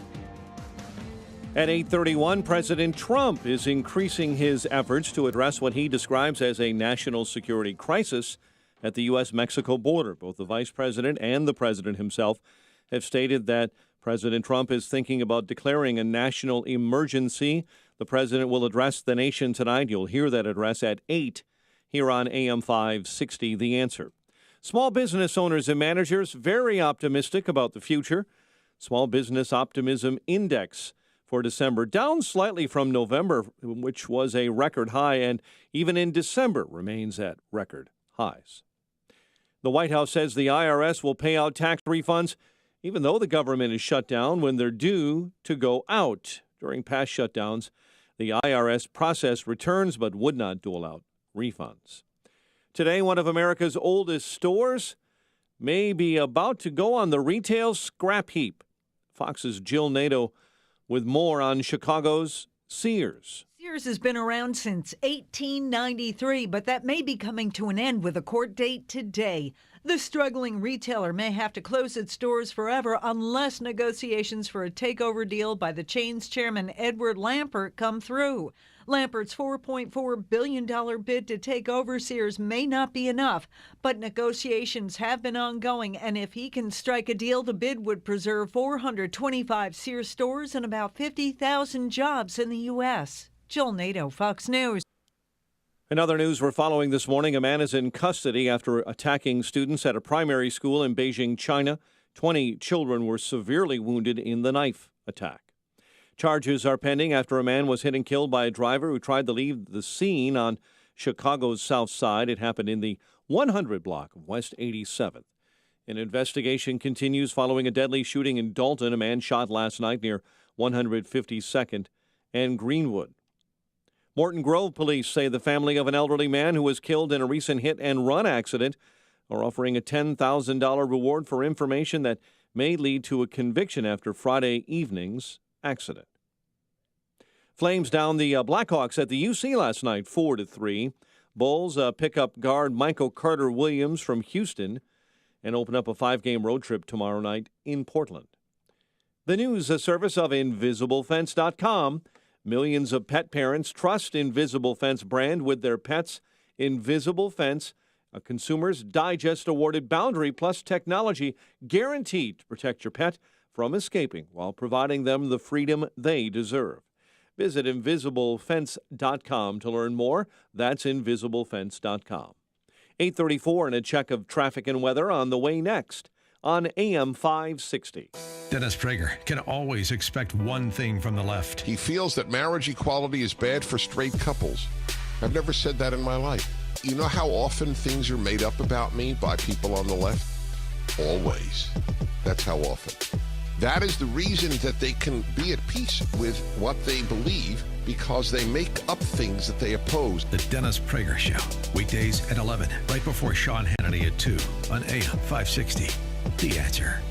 At 8:31, President Trump is increasing his efforts to address what he describes as a national security crisis at the U.S.-Mexico border. Both the vice president and the president himself have stated that President Trump is thinking about declaring a national emergency. The president will address the nation tonight. You'll hear that address at 8 here on AM 560, The Answer. Small business owners and managers very optimistic about the future. Small Business Optimism Index for December, down slightly from November, which was a record high, and even in December remains at record highs. The White House says the IRS will pay out tax refunds even though the government is shut down when they're due to go out. During past shutdowns, the IRS processed returns but would not dole out refunds. Today, one of America's oldest stores may be about to go on the retail scrap heap. Fox's Jill Nato with more on Chicago's Sears. Sears has been around since 1893, but that may be coming to an end with a court date today. The struggling retailer may have to close its doors forever unless negotiations for a takeover deal by the chain's chairman Edward Lampert come through. Lampert's $4.4 billion bid to take over Sears may not be enough, but negotiations have been ongoing, and if he can strike a deal, the bid would preserve 425 Sears stores and about 50,000 jobs in the U.S. Jill Nato, Fox News. In other news we're following this morning, a man is in custody after attacking students at a primary school in Beijing, China. 20 children were severely wounded in the knife attack. Charges are pending after a man was hit and killed by a driver who tried to leave the scene on Chicago's South Side. It happened in the 100 block of West 87th. An investigation continues following a deadly shooting in Dalton. A man shot last night near 152nd and Greenwood. Morton Grove police say the family of an elderly man who was killed in a recent hit-and-run accident are offering a $10,000 reward for information that may lead to a conviction after Friday evening's accident. Flames down the Blackhawks at the UC last night, 4-3. Bulls pick up guard Michael Carter-Williams from Houston and open up a 5-game road trip tomorrow night in Portland. The news service of InvisibleFence.com. Millions of pet parents trust Invisible Fence brand with their pets. Invisible Fence, a Consumer's Digest awarded Boundary Plus technology guaranteed to protect your pet from escaping while providing them the freedom they deserve. Visit InvisibleFence.com to learn more. That's InvisibleFence.com. 8:34 and a check of traffic and weather on the way next on AM 560. Dennis Prager can always expect one thing from the left. He feels that marriage equality is bad for straight couples. I've never said that in my life. You know how often things are made up about me by people on the left? Always. That's how often. That is the reason that they can be at peace with what they believe, because they make up things that they oppose. The Dennis Prager Show, weekdays at 11, right before Sean Hannity at 2 on AM 560. The Answer.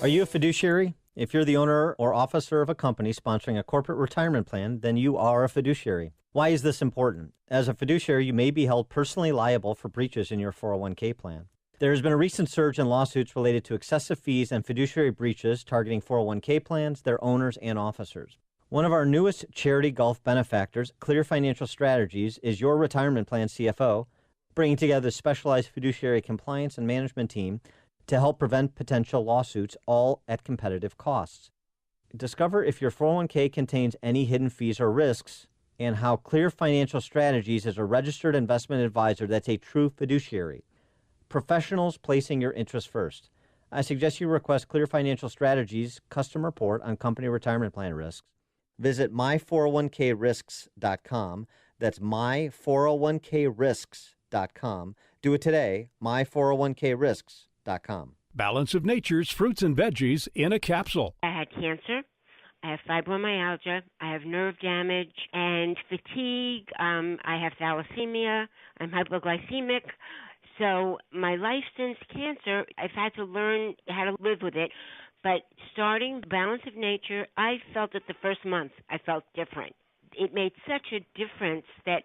Are you a fiduciary? If you're the owner or officer of a company sponsoring a corporate retirement plan, then you are a fiduciary. Why is this important? As a fiduciary, you may be held personally liable for breaches in your 401k plan. There has been a recent surge in lawsuits related to excessive fees and fiduciary breaches targeting 401k plans, their owners, and officers. One of our newest charity golf benefactors, Clear Financial Strategies, is your retirement plan CFO, bringing together a specialized fiduciary compliance and management team to help prevent potential lawsuits, all at competitive costs. Discover if your 401k contains any hidden fees or risks, and how Clear Financial Strategies is a registered investment advisor that's a true fiduciary. Professionals placing your interests first. I suggest you request Clear Financial Strategies custom report on company retirement plan risks. Visit my401krisks.com. That's my401krisks.com. Do it today, my401krisks.com. Balance of Nature's fruits and veggies in a capsule. I had cancer. I have fibromyalgia. I have nerve damage and fatigue. I have thalassemia. I'm hypoglycemic. So my life since cancer, I've had to learn how to live with it. But starting Balance of Nature, I felt that the first month I felt different. It made such a difference that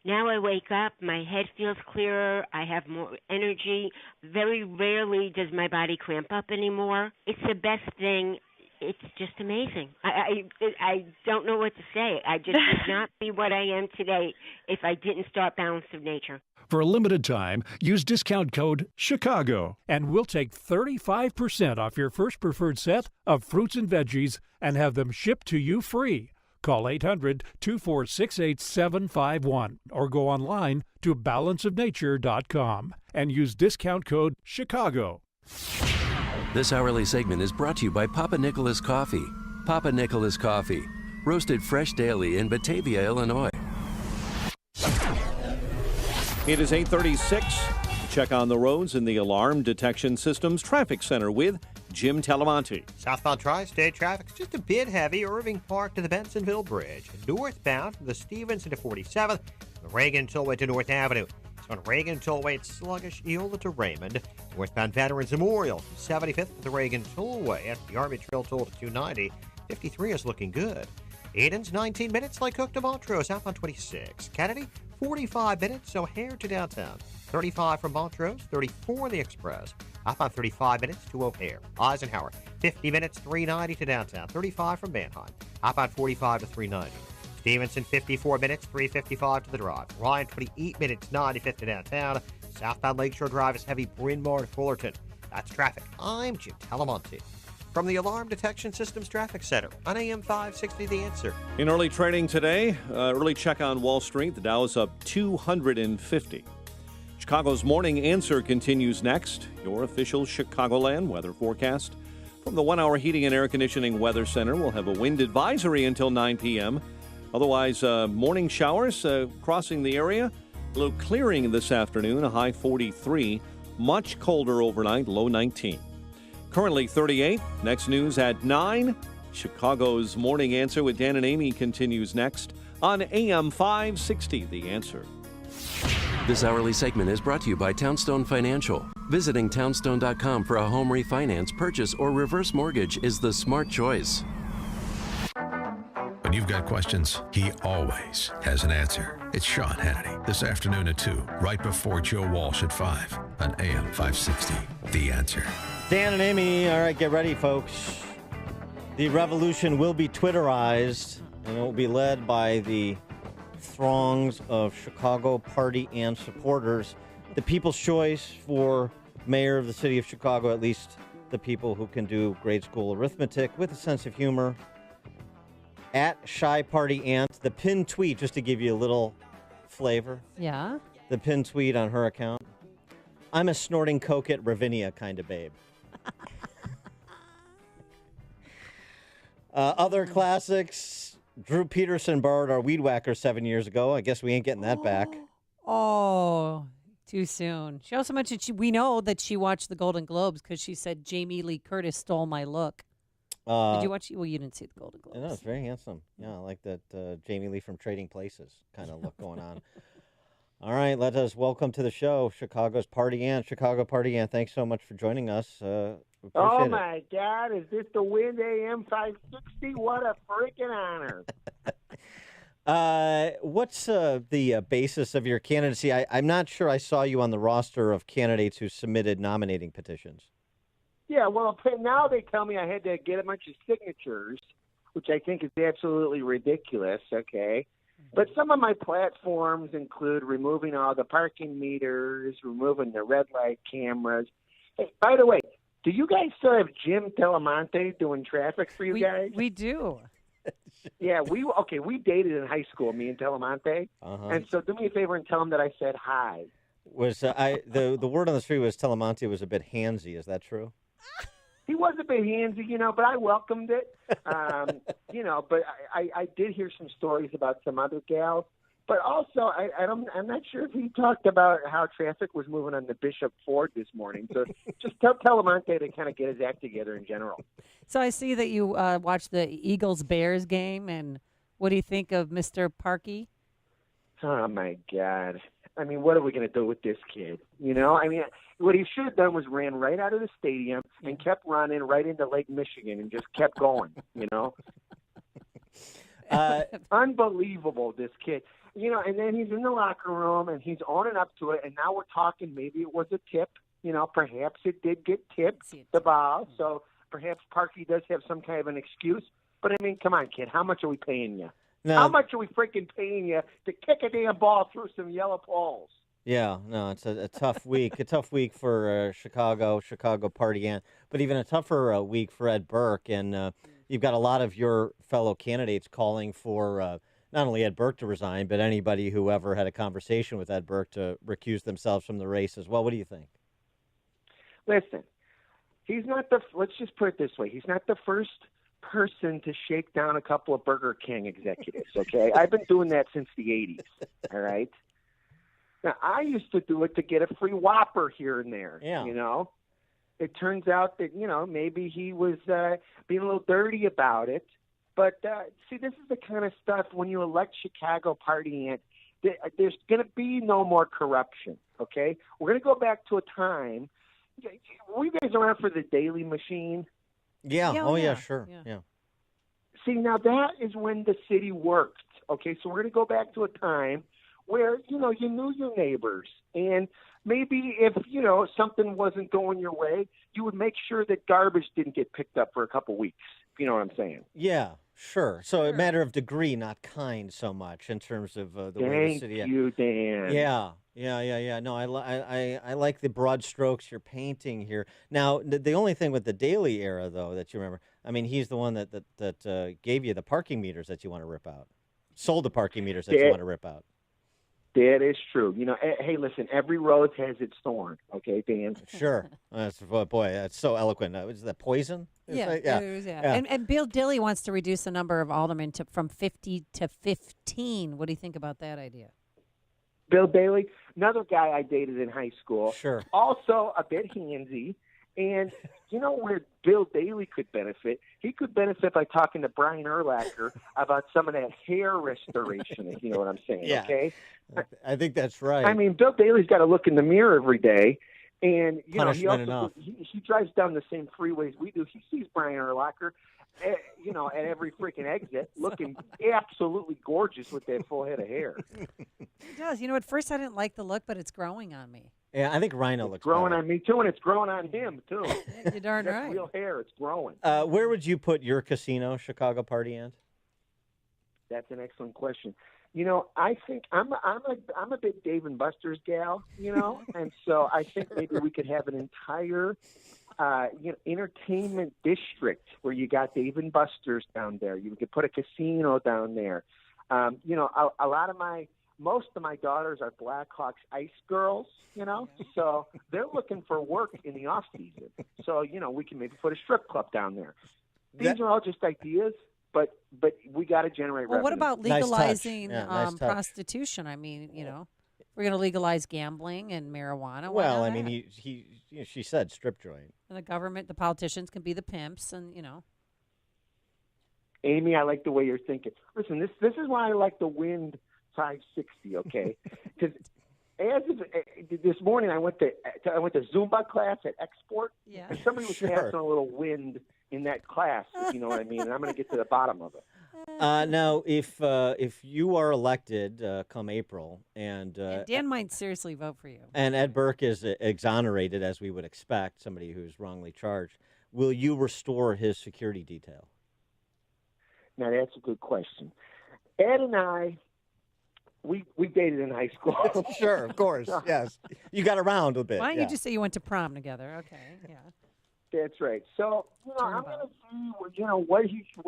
now I wake up, my head feels clearer, I have more energy. Very rarely does my body cramp up anymore. It's the best thing. It's just amazing. I don't know what to say. I just would not be what I am today if I didn't start Balance of Nature. For a limited time, use discount code CHICAGO, and we'll take 35% off your first preferred set of fruits and veggies and have them shipped to you free. Call 800-246-8751 or go online to balanceofnature.com and use discount code CHICAGO. This hourly segment is brought to you by Papa Nicholas Coffee. Papa Nicholas Coffee, roasted fresh daily in Batavia, Illinois. It is 8:36. Check on the roads in the Alarm Detection Systems Traffic Center with Jim Talamonte. Southbound Tri-State traffic is just a bit heavy. Irving Park to the Bensonville Bridge. Northbound from the Stevenson to 47th, the Reagan Tollway to North Avenue. So on Reagan Tollway, it's sluggish. Eola to Raymond. Northbound Veterans Memorial from 75th to the Reagan Tollway. After the Army Trail toll to 290, 53 is looking good. Eden's 19 minutes, like Cook to Montrose, outbound 26. Kennedy, 45 minutes, O'Hare to downtown. 35 from Montrose, 34 in the Express. Outbound 35 minutes to O'Hare. Eisenhower, 50 minutes, 390 to downtown. 35 from Manheim. Outbound 45 to 390. Stevenson, 54 minutes, 355 to the drive. Ryan, 28 minutes, 95th to downtown. Southbound Lakeshore Drive is heavy, Bryn Mawr to Fullerton. That's traffic. I'm Jim Talamonte. From the Alarm Detection Systems Traffic Center on AM 560, The Answer. In early trading today, early check on Wall Street. The Dow is up 250. Chicago's Morning Answer continues next. Your official Chicagoland weather forecast. From the 1 Hour Heating and Air Conditioning Weather Center, we'll have a wind advisory until 9 p.m. Otherwise, morning showers crossing the area. A little clearing this afternoon, a high 43. Much colder overnight, low 19. Currently 38. Next news at 9. Chicago's Morning Answer with Dan and Amy continues next on AM 560, The Answer. This hourly segment is brought to you by Townstone Financial. Visiting townstone.com for a home refinance, purchase, or reverse mortgage is the smart choice. When you've got questions, he always has an answer. It's Sean Hannity this afternoon at 2, right before Joe Walsh at 5 on AM 560, The Answer. Dan and Amy, all right, get ready, folks. The revolution will be Twitterized, and it will be led by the throngs of Chicago party and supporters. The people's choice for mayor of the city of Chicago, at least the people who can do grade school arithmetic with a sense of humor. At Shy Party Ant, the pinned tweet, just to give you a little flavor. Yeah. the pin tweet on her account. I'm a snorting coke at Ravinia kind of babe. Other classics. Drew Peterson borrowed our weed whacker 7 years ago. I guess we ain't getting that back. Oh, too soon. She also mentioned we know that she watched the Golden Globes because she said Jamie Lee Curtis stole my look. Did you watch? Well, you didn't see the Golden Globes. No, it's very handsome. Yeah, I like that Jamie Lee from Trading Places kind of look going on. All right, let us welcome to the show Chicago's Party Aunt. Chicago Party Aunt, thanks so much for joining us. Oh, my God. Is this the Wind AM 560? What a freaking honor. What's the basis of your candidacy? I'm not sure I saw you on the roster of candidates who submitted nominating petitions. Yeah, well, now they tell me I had to get a bunch of signatures, which I think is absolutely ridiculous, okay? But some of my platforms include removing all the parking meters, removing the red light cameras. Hey, by the way, do you guys still have Jim Telemonte doing traffic for you guys? We do. Yeah, we dated in high school, me and Telemonte. And so do me a favor and tell him that I said hi. Was the word on the street was Telemonte was a bit handsy. Is that true? He was a bit handsy, but I welcomed it. But I did hear some stories about some other gals. But also, I'm not sure if he talked about how traffic was moving on the Bishop Ford this morning. So just tell Telemonte to kind of get his act together in general. So I see that you watched the Eagles-Bears game, and what do you think of Mr. Parkey? Oh, my God. I mean, what are we going to do with this kid? What he should have done was ran right out of the stadium and kept running right into Lake Michigan and just kept going, Unbelievable, this kid. And then he's in the locker room and he's owning up to it. And now we're talking maybe it was a tip. Perhaps it did get tipped, the ball. So perhaps Parkey does have some kind of an excuse. But, I mean, come on, kid. How much are we paying you? No. How much are we freaking paying you to kick a damn ball through some yellow poles? Yeah, no, it's a tough week. A tough week for Chicago Party Aunt, but even a tougher week for Ed Burke. And you've got a lot of your fellow candidates calling for not only Ed Burke to resign, but anybody who ever had a conversation with Ed Burke to recuse themselves from the race as well. What do you think? Listen, let's just put it this way. He's not the first person to shake down a couple of Burger King executives, okay? I've been doing that since the 80s, all right? Now, I used to do it to get a free Whopper here and there, It turns out that, maybe he was being a little dirty about it. But, see, this is the kind of stuff when you elect Chicago Party Aunt, there's going to be no more corruption, okay? We're going to go back to a time. Were you guys around for the Daily Machine? Yeah. Oh, yeah, sure. Yeah. See, now that is when the city worked, okay? So we're going to go back to a time where, you knew your neighbors. And maybe if, something wasn't going your way, you would make sure that garbage didn't get picked up for a couple weeks. You know what I'm saying? Yeah, sure. So a matter of degree, not kind so much in terms of the way the city... Thank you, Dan. Yeah. No, I like the broad strokes you're painting here. Now, the only thing with the Daley era, though, that you remember, I mean, he's the one that gave you the parking meters that you want to rip out. Sold the parking meters that you want to rip out. That is true. Hey, listen, every rose has its thorn, okay, Dan? Sure. That's so eloquent. Was that poison? Yeah. And Bill Dilley wants to reduce the number of aldermen from 50 to 15. What do you think about that idea? Bill Daley, another guy I dated in high school. Sure. Also a bit handsy. And where Bill Daley could benefit? He could benefit by talking to Brian Urlacher about some of that hair restoration, if you know what I'm saying, okay? I think that's right. I mean, Bill Daley's got to look in the mirror every day. And, he drives down the same freeways we do. He sees Brian Urlacher, at every freaking exit, looking absolutely gorgeous with that full head of hair. He does. At first I didn't like the look, but it's growing on me. Yeah, I think Rhino looks growing better. on me too, and it's growing on him too. You're darn right. Real hair, it's growing. Where would you put your casino, Chicago Party Aunt? That's an excellent question. I think I'm a big Dave and Buster's gal, and so I think maybe we could have an entire entertainment district where you got Dave and Buster's down there. You could put a casino down there. A lot of my most of my daughters are Blackhawks ice girls, so they're looking for work in the off season. So, we can maybe put a strip club down there. These are all just ideas, but we got to generate Well, revenue. what about legalizing nice touch. prostitution? I mean, we're going to legalize gambling and marijuana. Why Well, not I mean, that? she said strip joint. And the government, the politicians can be the pimps, and Amy, I like the way you're thinking. Listen, this is why I like the Wind 560. Okay, because this morning I went to Zumba class at Export, and somebody was passing a little wind in that class. If you know what I mean, and I'm going to get to the bottom of it. Now, if you are elected come April, and Dan might seriously vote for you, and Ed Burke is exonerated, as we would expect, somebody who's wrongly charged, will you restore his security detail? Now, that's a good question. Ed and I, we dated in high school. Sure, of course, yes. You got around a bit. Why don't you just say you went to prom together? Okay, yeah. That's right. So, I'm going to see, what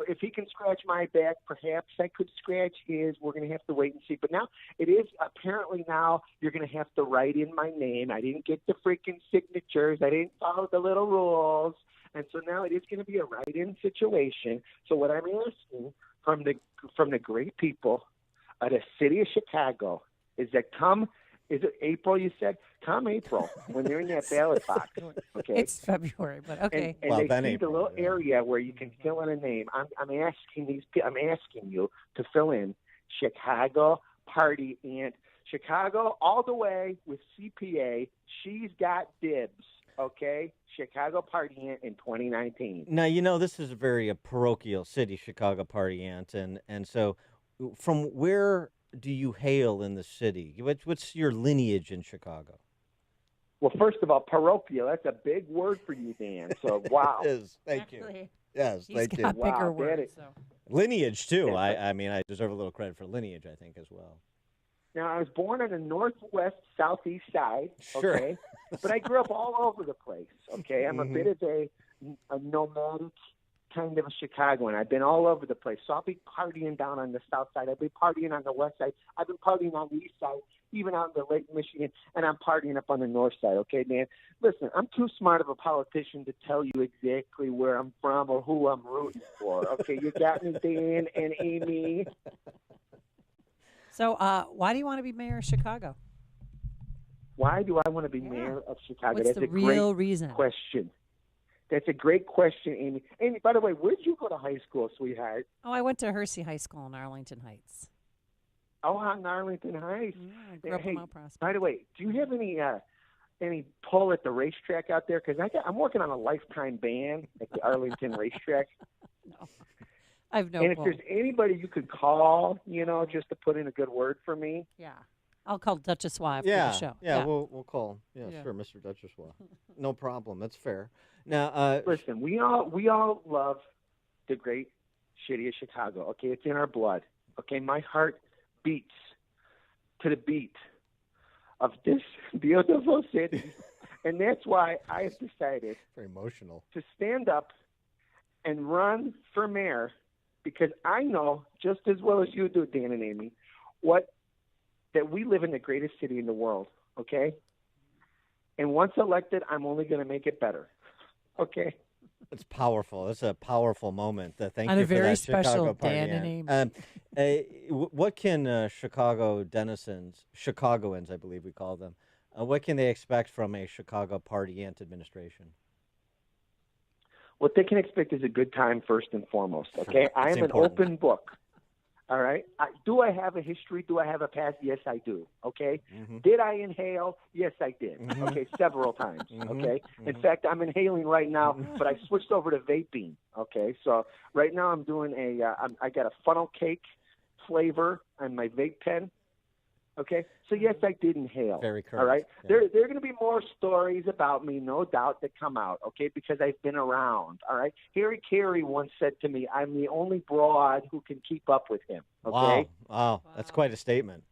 if he can scratch my back, perhaps I could scratch his. We're going to have to wait and see. But now, it is apparently now you're going to have to write in my name. I didn't get the freaking signatures. I didn't follow the little rules. And so now it is going to be a write-in situation. So what I'm asking from the great people of the city of Chicago is that is it April, you said? Come April, when they're in that ballot box, okay? It's February, but okay. And they see the little area where you can fill in a name. I'm asking you to fill in Chicago Party Aunt. Chicago all the way with CPA. She's got dibs, okay? Chicago Party Aunt in 2019. Now, this is a very parochial city, Chicago Party Aunt, and so from where do you hail in the city? What's your lineage in Chicago? Well, first of all, parochial, that's a big word for you, Dan. So, wow. It is. Thank you. Yes, thank you. Got bigger words, so. Lineage, too. I mean, I deserve a little credit for lineage, I think, as well. Now, I was born on the northwest, southeast side, Sure. okay? But I grew up all over the place, okay? I'm a bit of a nomadic kind of a Chicagoan. I've been all over the place. So I'll be partying down on the south side. I'll be partying on the west side. I've been partying on the east side, even out in the Lake Michigan, and I'm partying up on the north side, okay, man? Listen, I'm too smart of a politician to tell you exactly where I'm from or who I'm rooting for, okay? You got me, Dan and Amy? So why do you want to be mayor of Chicago? Why do I want to be mayor of Chicago? What's That's the a real great reason? question. That's a great question, Amy. Amy, by the way, where'd you go to high school, sweetheart? Oh, I went to Hersey High School in Arlington Heights. Oh, on Arlington Heights. I grew up in Mount Prospect. By the way, do you have any pull at the racetrack out there? Because I'm working on a lifetime ban at the Arlington racetrack. No, I have no And if pull. there's anybody you could call, just to put in a good word for me. Yeah. I'll call Duchessois after Yeah, the show. yeah, we'll call. Yeah, Yeah. sure, Mr. Duchessois. No problem. That's fair. Now, Listen, we all love the great city of Chicago. Okay, it's in our blood. Okay, my heart beats to the beat of this beautiful city, and that's why I have decided very emotional to stand up and run for mayor, because I know just as well as you do, Dan and Amy, that we live in the greatest city in the world. Okay, and once elected, I'm only going to make it better. Okay. It's powerful. It's a powerful moment. Thank On you a for very that, special Chicago Party Dan and Aunt. What can Chicagoans, I believe we call them, what can they expect from a Chicago Party Aunt administration? What they can expect is a good time first and foremost. Okay, I am an open book. All right. Do I have a history? Do I have a past? Yes, I do. Okay. Mm-hmm. Did I inhale? Yes, I did. Okay, several times. Okay. In fact, I'm inhaling right now, but I switched over to vaping. Okay, so right now I'm doing I got a funnel cake flavor on my vape pen. Okay, so yes, I did inhale. Very correct. All right, Yeah. there are going to be more stories about me, no doubt, that come out. Okay, because I've been around. All right, Harry Carey once said to me, "I'm the only broad who can keep up with him." Okay, Wow, that's quite a statement.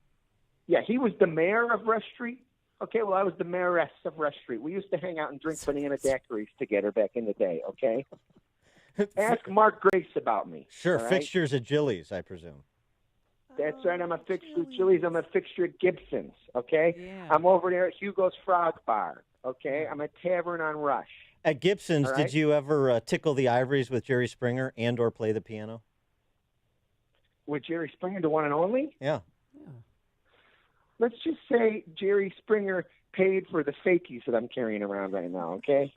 yeah, he was the mayor of Rush Street. Okay, well, I was the mayoress of Rush Street. We used to hang out and drink banana daiquiris together back in the day. Okay, ask Mark Grace about me. Sure, all right? fixtures at Jilly's, I presume. That's right. I'm a fixture at Chili's. I'm a fixture at Gibson's. Okay. Yeah. I'm over there at Hugo's Frog Bar. Okay. I'm a tavern on Rush. At Gibson's, All right? did you ever tickle the ivories with Jerry Springer and or play the piano? With Jerry Springer, the one and only? Yeah. Let's just say Jerry Springer paid for the fakies that I'm carrying around right now, okay?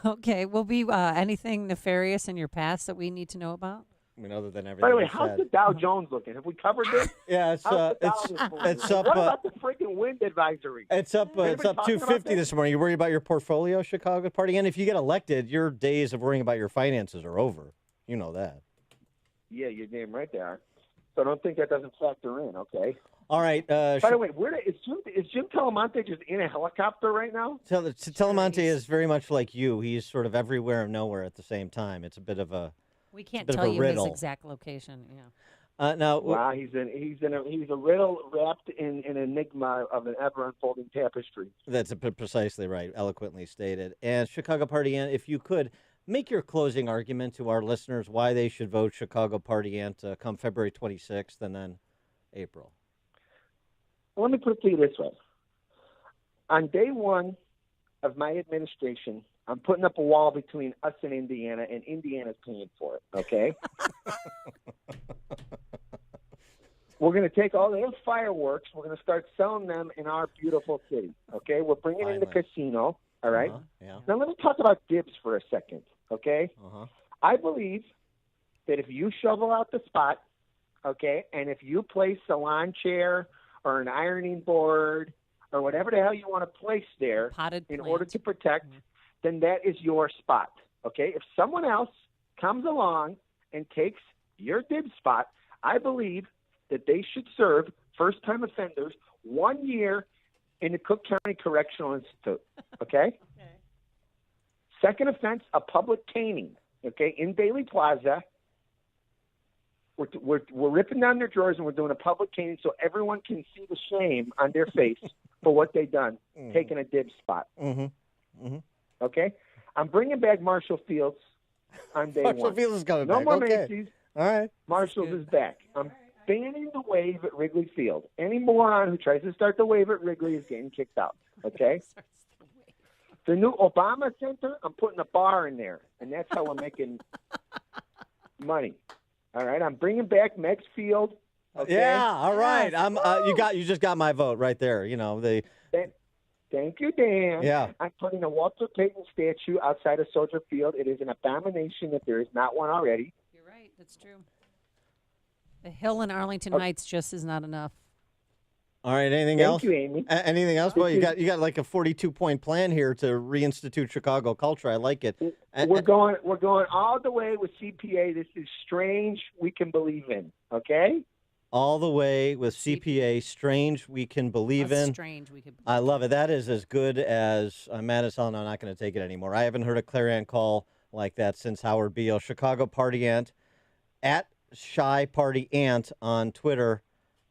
Okay. Will be anything nefarious in your past that we need to know about? I mean, other than everything. By the way, you how's said. the Dow Jones looking? Have we covered this? Yeah, it's How's the Dow this morning? it's up. What about the freaking wind advisory? It's up. Anybody It's up talking about 250 that? this morning. You worried about your portfolio, Chicago Party? And if you get elected, your days of worrying about your finances are over. You know that. Yeah, you're damn right they are. So I don't think that doesn't factor in, okay? All right. By the way, is Jim Telemonte just in a helicopter right now? Telemonte is very much like you. He's sort of everywhere and nowhere at the same time. It's a bit of a. We can't bit of tell a you riddle. his exact location. Yeah. Now, Wow, he's a riddle wrapped in an enigma of an ever unfolding tapestry. That's precisely right, eloquently stated. And Chicago Party Ant, if you could make your closing argument to our listeners why they should vote Chicago Party Ant come February 26th and then April. Let me put it to you this way. On day one of my administration, I'm putting up a wall between us and Indiana's paying for it, okay? We're going to take all their fireworks. We're going to start selling them in our beautiful city, okay? We're bringing in the casino, all right? Yeah. Now, let me talk about dibs for a second, okay? I believe that if you shovel out the spot, okay, and if you place a lawn chair or an ironing board or whatever the hell you want to place there in order to protect, then that is your spot, okay? If someone else comes along and takes your dib spot, I believe that they should serve first-time offenders 1 year in the Cook County Correctional Institute, okay? Second offense, a public caning, okay, in Bailey Plaza. We're ripping down their drawers and we're doing a public caning so everyone can see the shame on their face for what they've done, taking a dib spot. Okay? I'm bringing back Marshall Fields on day one. Marshall Fields is coming no back. more Okay. Macy's. All right. Marshall's is back. I'm banning the wave at Wrigley Field. Any moron who tries to start the wave at Wrigley is getting kicked out. Okay? The new Obama Center, I'm putting a bar in there, and that's how we're making money. All right, I'm bringing back Mex Field. Okay? Yeah, all right. You just got my vote right there. You know, Thank you, Dan. Yeah. I'm putting a Walter Payton statue outside of Soldier Field. It is an abomination that there is not one already. You're right. That's true. The hill in Arlington Heights just is not enough. All right, anything Thank else? you, Amy. Anything else? Well, you got like a 42-point plan here to reinstitute Chicago culture. I like it. We're going all the way with CPA. This is strange. We can believe in. Okay. All the way with CPA, strange we can believe in. Strange we can. I love it. That is as good as Madison. I'm not going to take it anymore. I haven't heard a clarion call like that since Howard Beale. Chicago Party Ant at Shy Party Ant on Twitter.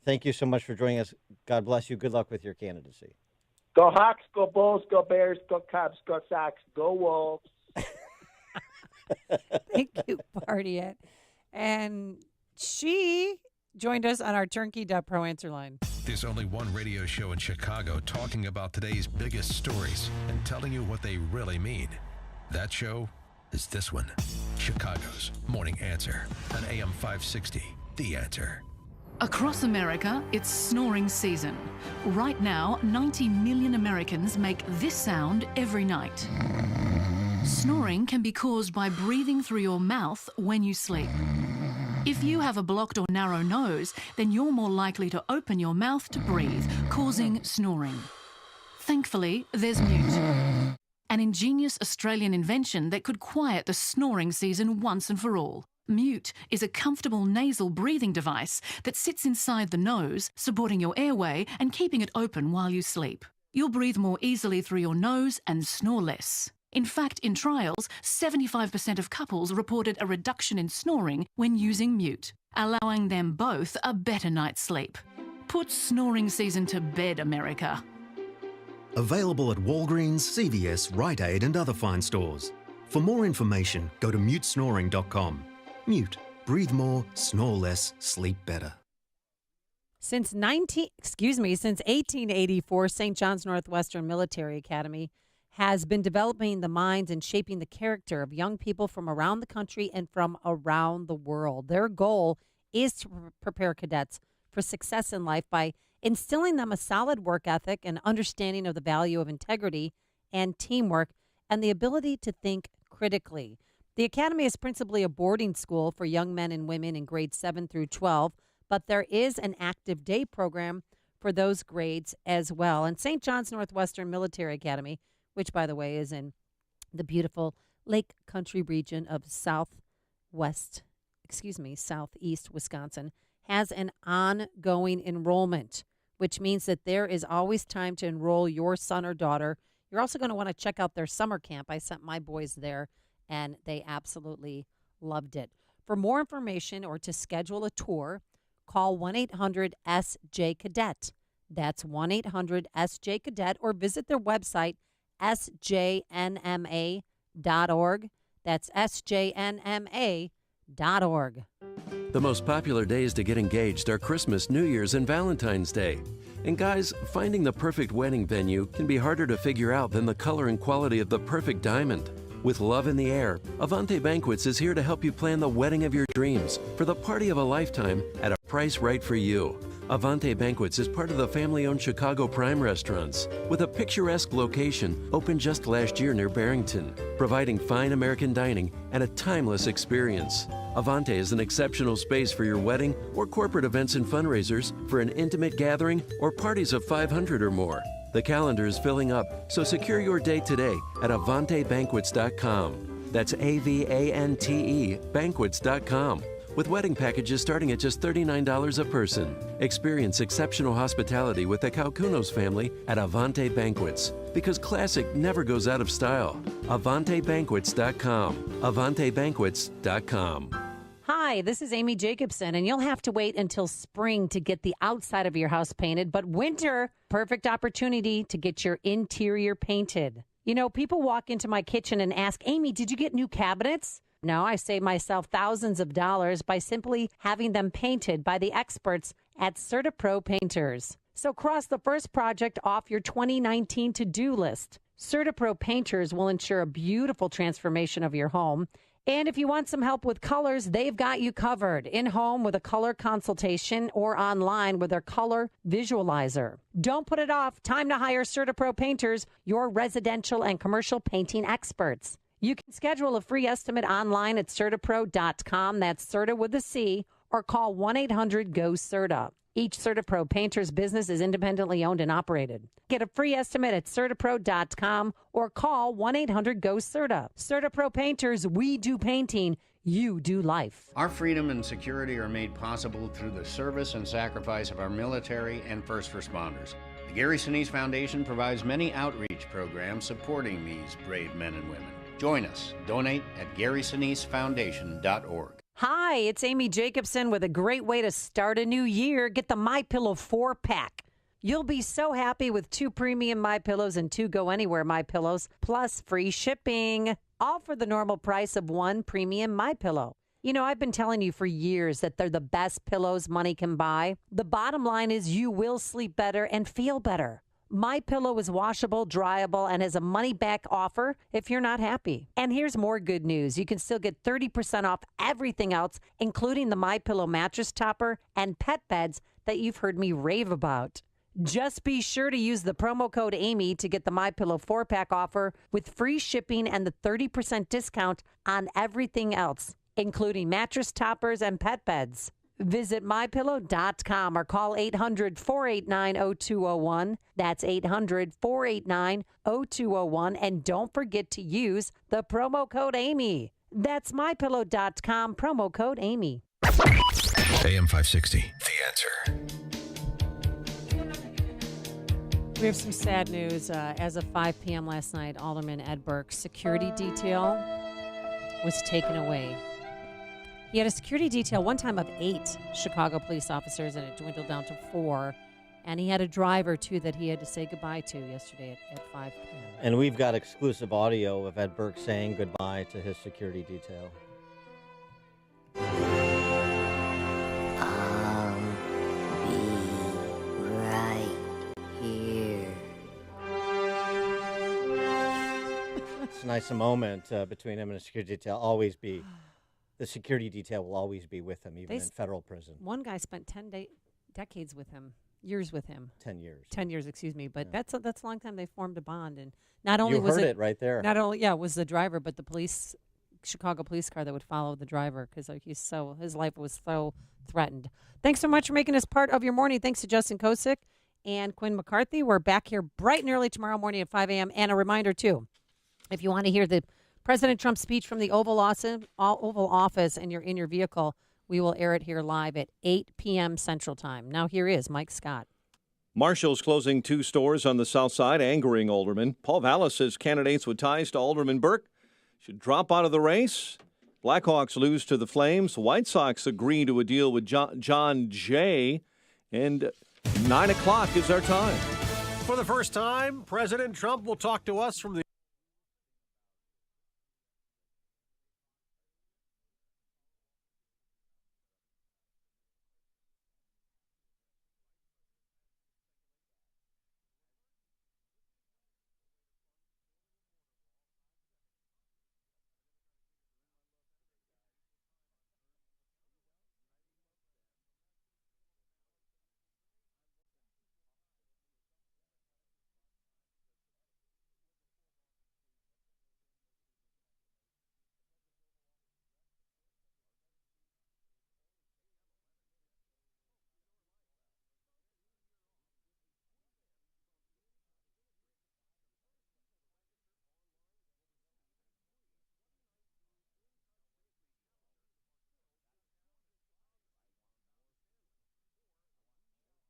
Thank you so much for joining us. God bless you. Good luck with your candidacy. Go Hawks, go Bulls, go Bears, go Cubs, go Sox, go Wolves. Thank you, Party Ant. And she joined us on our Turnkey.pro answer line. There's only one radio show in Chicago talking about today's biggest stories and telling you what they really mean. That show is this one, Chicago's Morning Answer on AM 560, The Answer. Across America, it's snoring season. Right now, 90 million Americans make this sound every night. Snoring can be caused by breathing through your mouth when you sleep. If you have a blocked or narrow nose, then you're more likely to open your mouth to breathe, causing snoring. Thankfully, there's Mute, an ingenious Australian invention that could quiet the snoring season once and for all. Mute is a comfortable nasal breathing device that sits inside the nose, supporting your airway and keeping it open while you sleep. You'll breathe more easily through your nose and snore less. In fact, in trials, 75% of couples reported a reduction in snoring when using Mute, allowing them both a better night's sleep. Put snoring season to bed, America. Available at Walgreens, CVS, Rite Aid and other fine stores. For more information, go to mutesnoring.com. Mute. Breathe more, snore less, sleep better. Since 1884, St. John's Northwestern Military Academy has been developing the minds and shaping the character of young people from around the country and from around the world. Their goal is to prepare cadets for success in life by instilling them a solid work ethic and understanding of the value of integrity and teamwork and the ability to think critically. The Academy is principally a boarding school for young men and women in grades 7 through 12, but there is an active day program for those grades as well. And St. John's Northwestern Military Academy, which, by the way, is in the beautiful Lake Country region of southeast Wisconsin, has an ongoing enrollment, which means that there is always time to enroll your son or daughter. You're also going to want to check out their summer camp. I sent my boys there, and they absolutely loved it. For more information or to schedule a tour, call 1-800-SJ-CADET. That's 1-800-SJ-CADET, or visit their website, sjnma.org. That's sjnma.org. The most popular days to get engaged are Christmas, New Year's, and Valentine's Day. And guys, finding the perfect wedding venue can be harder to figure out than the color and quality of the perfect diamond. With love in the air, Avante Banquets is here to help you plan the wedding of your dreams for the party of a lifetime at a price right for you. Avante Banquets is part of the family-owned Chicago Prime Restaurants with a picturesque location opened just last year near Barrington, providing fine American dining and a timeless experience. Avante is an exceptional space for your wedding or corporate events and fundraisers, for an intimate gathering or parties of 500 or more. The calendar is filling up, so secure your date today at AvanteBanquets.com. That's AVANTE Banquets.com. With wedding packages starting at just $39 a person. Experience exceptional hospitality with the Calcunos family at Avante Banquets, because classic never goes out of style. AvanteBanquets.com. AvanteBanquets.com. Hi, this is Amy Jacobson, and you'll have to wait until spring to get the outside of your house painted, but winter, perfect opportunity to get your interior painted. You know, people walk into my kitchen and ask, Amy, did you get new cabinets? No, I save myself thousands of dollars by simply having them painted by the experts at CertaPro Painters. So cross the first project off your 2019 to-do list. CertaPro Painters will ensure a beautiful transformation of your home. And if you want some help with colors, they've got you covered. In-home with a color consultation or online with their color visualizer. Don't put it off. Time to hire CertaPro Painters, your residential and commercial painting experts. You can schedule a free estimate online at CertaPro.com. That's Certa with a C, or call 1-800-GO-CERTA. Each CertaPro Painters business is independently owned and operated. Get a free estimate at CertaPro.com or call 1-800-GO-CERTA. CertaPro Painters, we do painting, you do life. Our freedom and security are made possible through the service and sacrifice of our military and first responders. The Gary Sinise Foundation provides many outreach programs supporting these brave men and women. Join us. Donate at GarySiniseFoundation.org. Hi, it's Amy Jacobson with a great way to start a new year. Get the MyPillow 4-pack. You'll be so happy with 2 premium MyPillows and 2 Go Anywhere MyPillows, plus free shipping, all for the normal price of 1 premium MyPillow. You know, I've been telling you for years that they're the best pillows money can buy. The bottom line is you will sleep better and feel better. MyPillow is washable, dryable, and has a money-back offer if you're not happy. And here's more good news. You can still get 30% off everything else, including the MyPillow mattress topper and pet beds that you've heard me rave about. Just be sure to use the promo code Amy to get the MyPillow 4-pack offer with free shipping and the 30% discount on everything else, including mattress toppers and pet beds. Visit MyPillow.com or call 800-489-0201. That's 800-489-0201. And don't forget to use the promo code Amy. That's MyPillow.com, promo code Amy. AM 560, The Answer. We have some sad news. As of 5 p.m. last night, Alderman Ed Burke's security detail was taken away. He had a security detail one time of 8 Chicago police officers, and it dwindled down to 4. And he had a driver, too, that he had to say goodbye to yesterday at 5 p.m. And we've got exclusive audio of Ed Burke saying goodbye to his security detail. a nice moment between him and the security detail. Always be, the security detail will always be with him, even in federal prison. One guy spent 10 decades with him, years with him. 10 years. 10 years, excuse me. But that's a long time they formed a bond. And not only you was heard it right there. Not only, was the driver, but the Chicago police car that would follow the driver because his life was so threatened. Thanks so much for making us part of your morning. Thanks to Justin Kosick and Quinn McCarthy. We're back here bright and early tomorrow morning at 5 a.m. And a reminder, too, if you want to hear the President Trump speech from the Oval Office and you're in your vehicle, we will air it here live at 8 p.m. Central Time. Now here is Mike Scott. Marshall's closing 2 stores on the south side, angering aldermen. Paul Vallis says candidates with ties to Alderman Burke should drop out of the race. Blackhawks lose to the Flames. The White Sox agree to a deal with John Jay. And 9 o'clock is our time. For the first time, President Trump will talk to us from the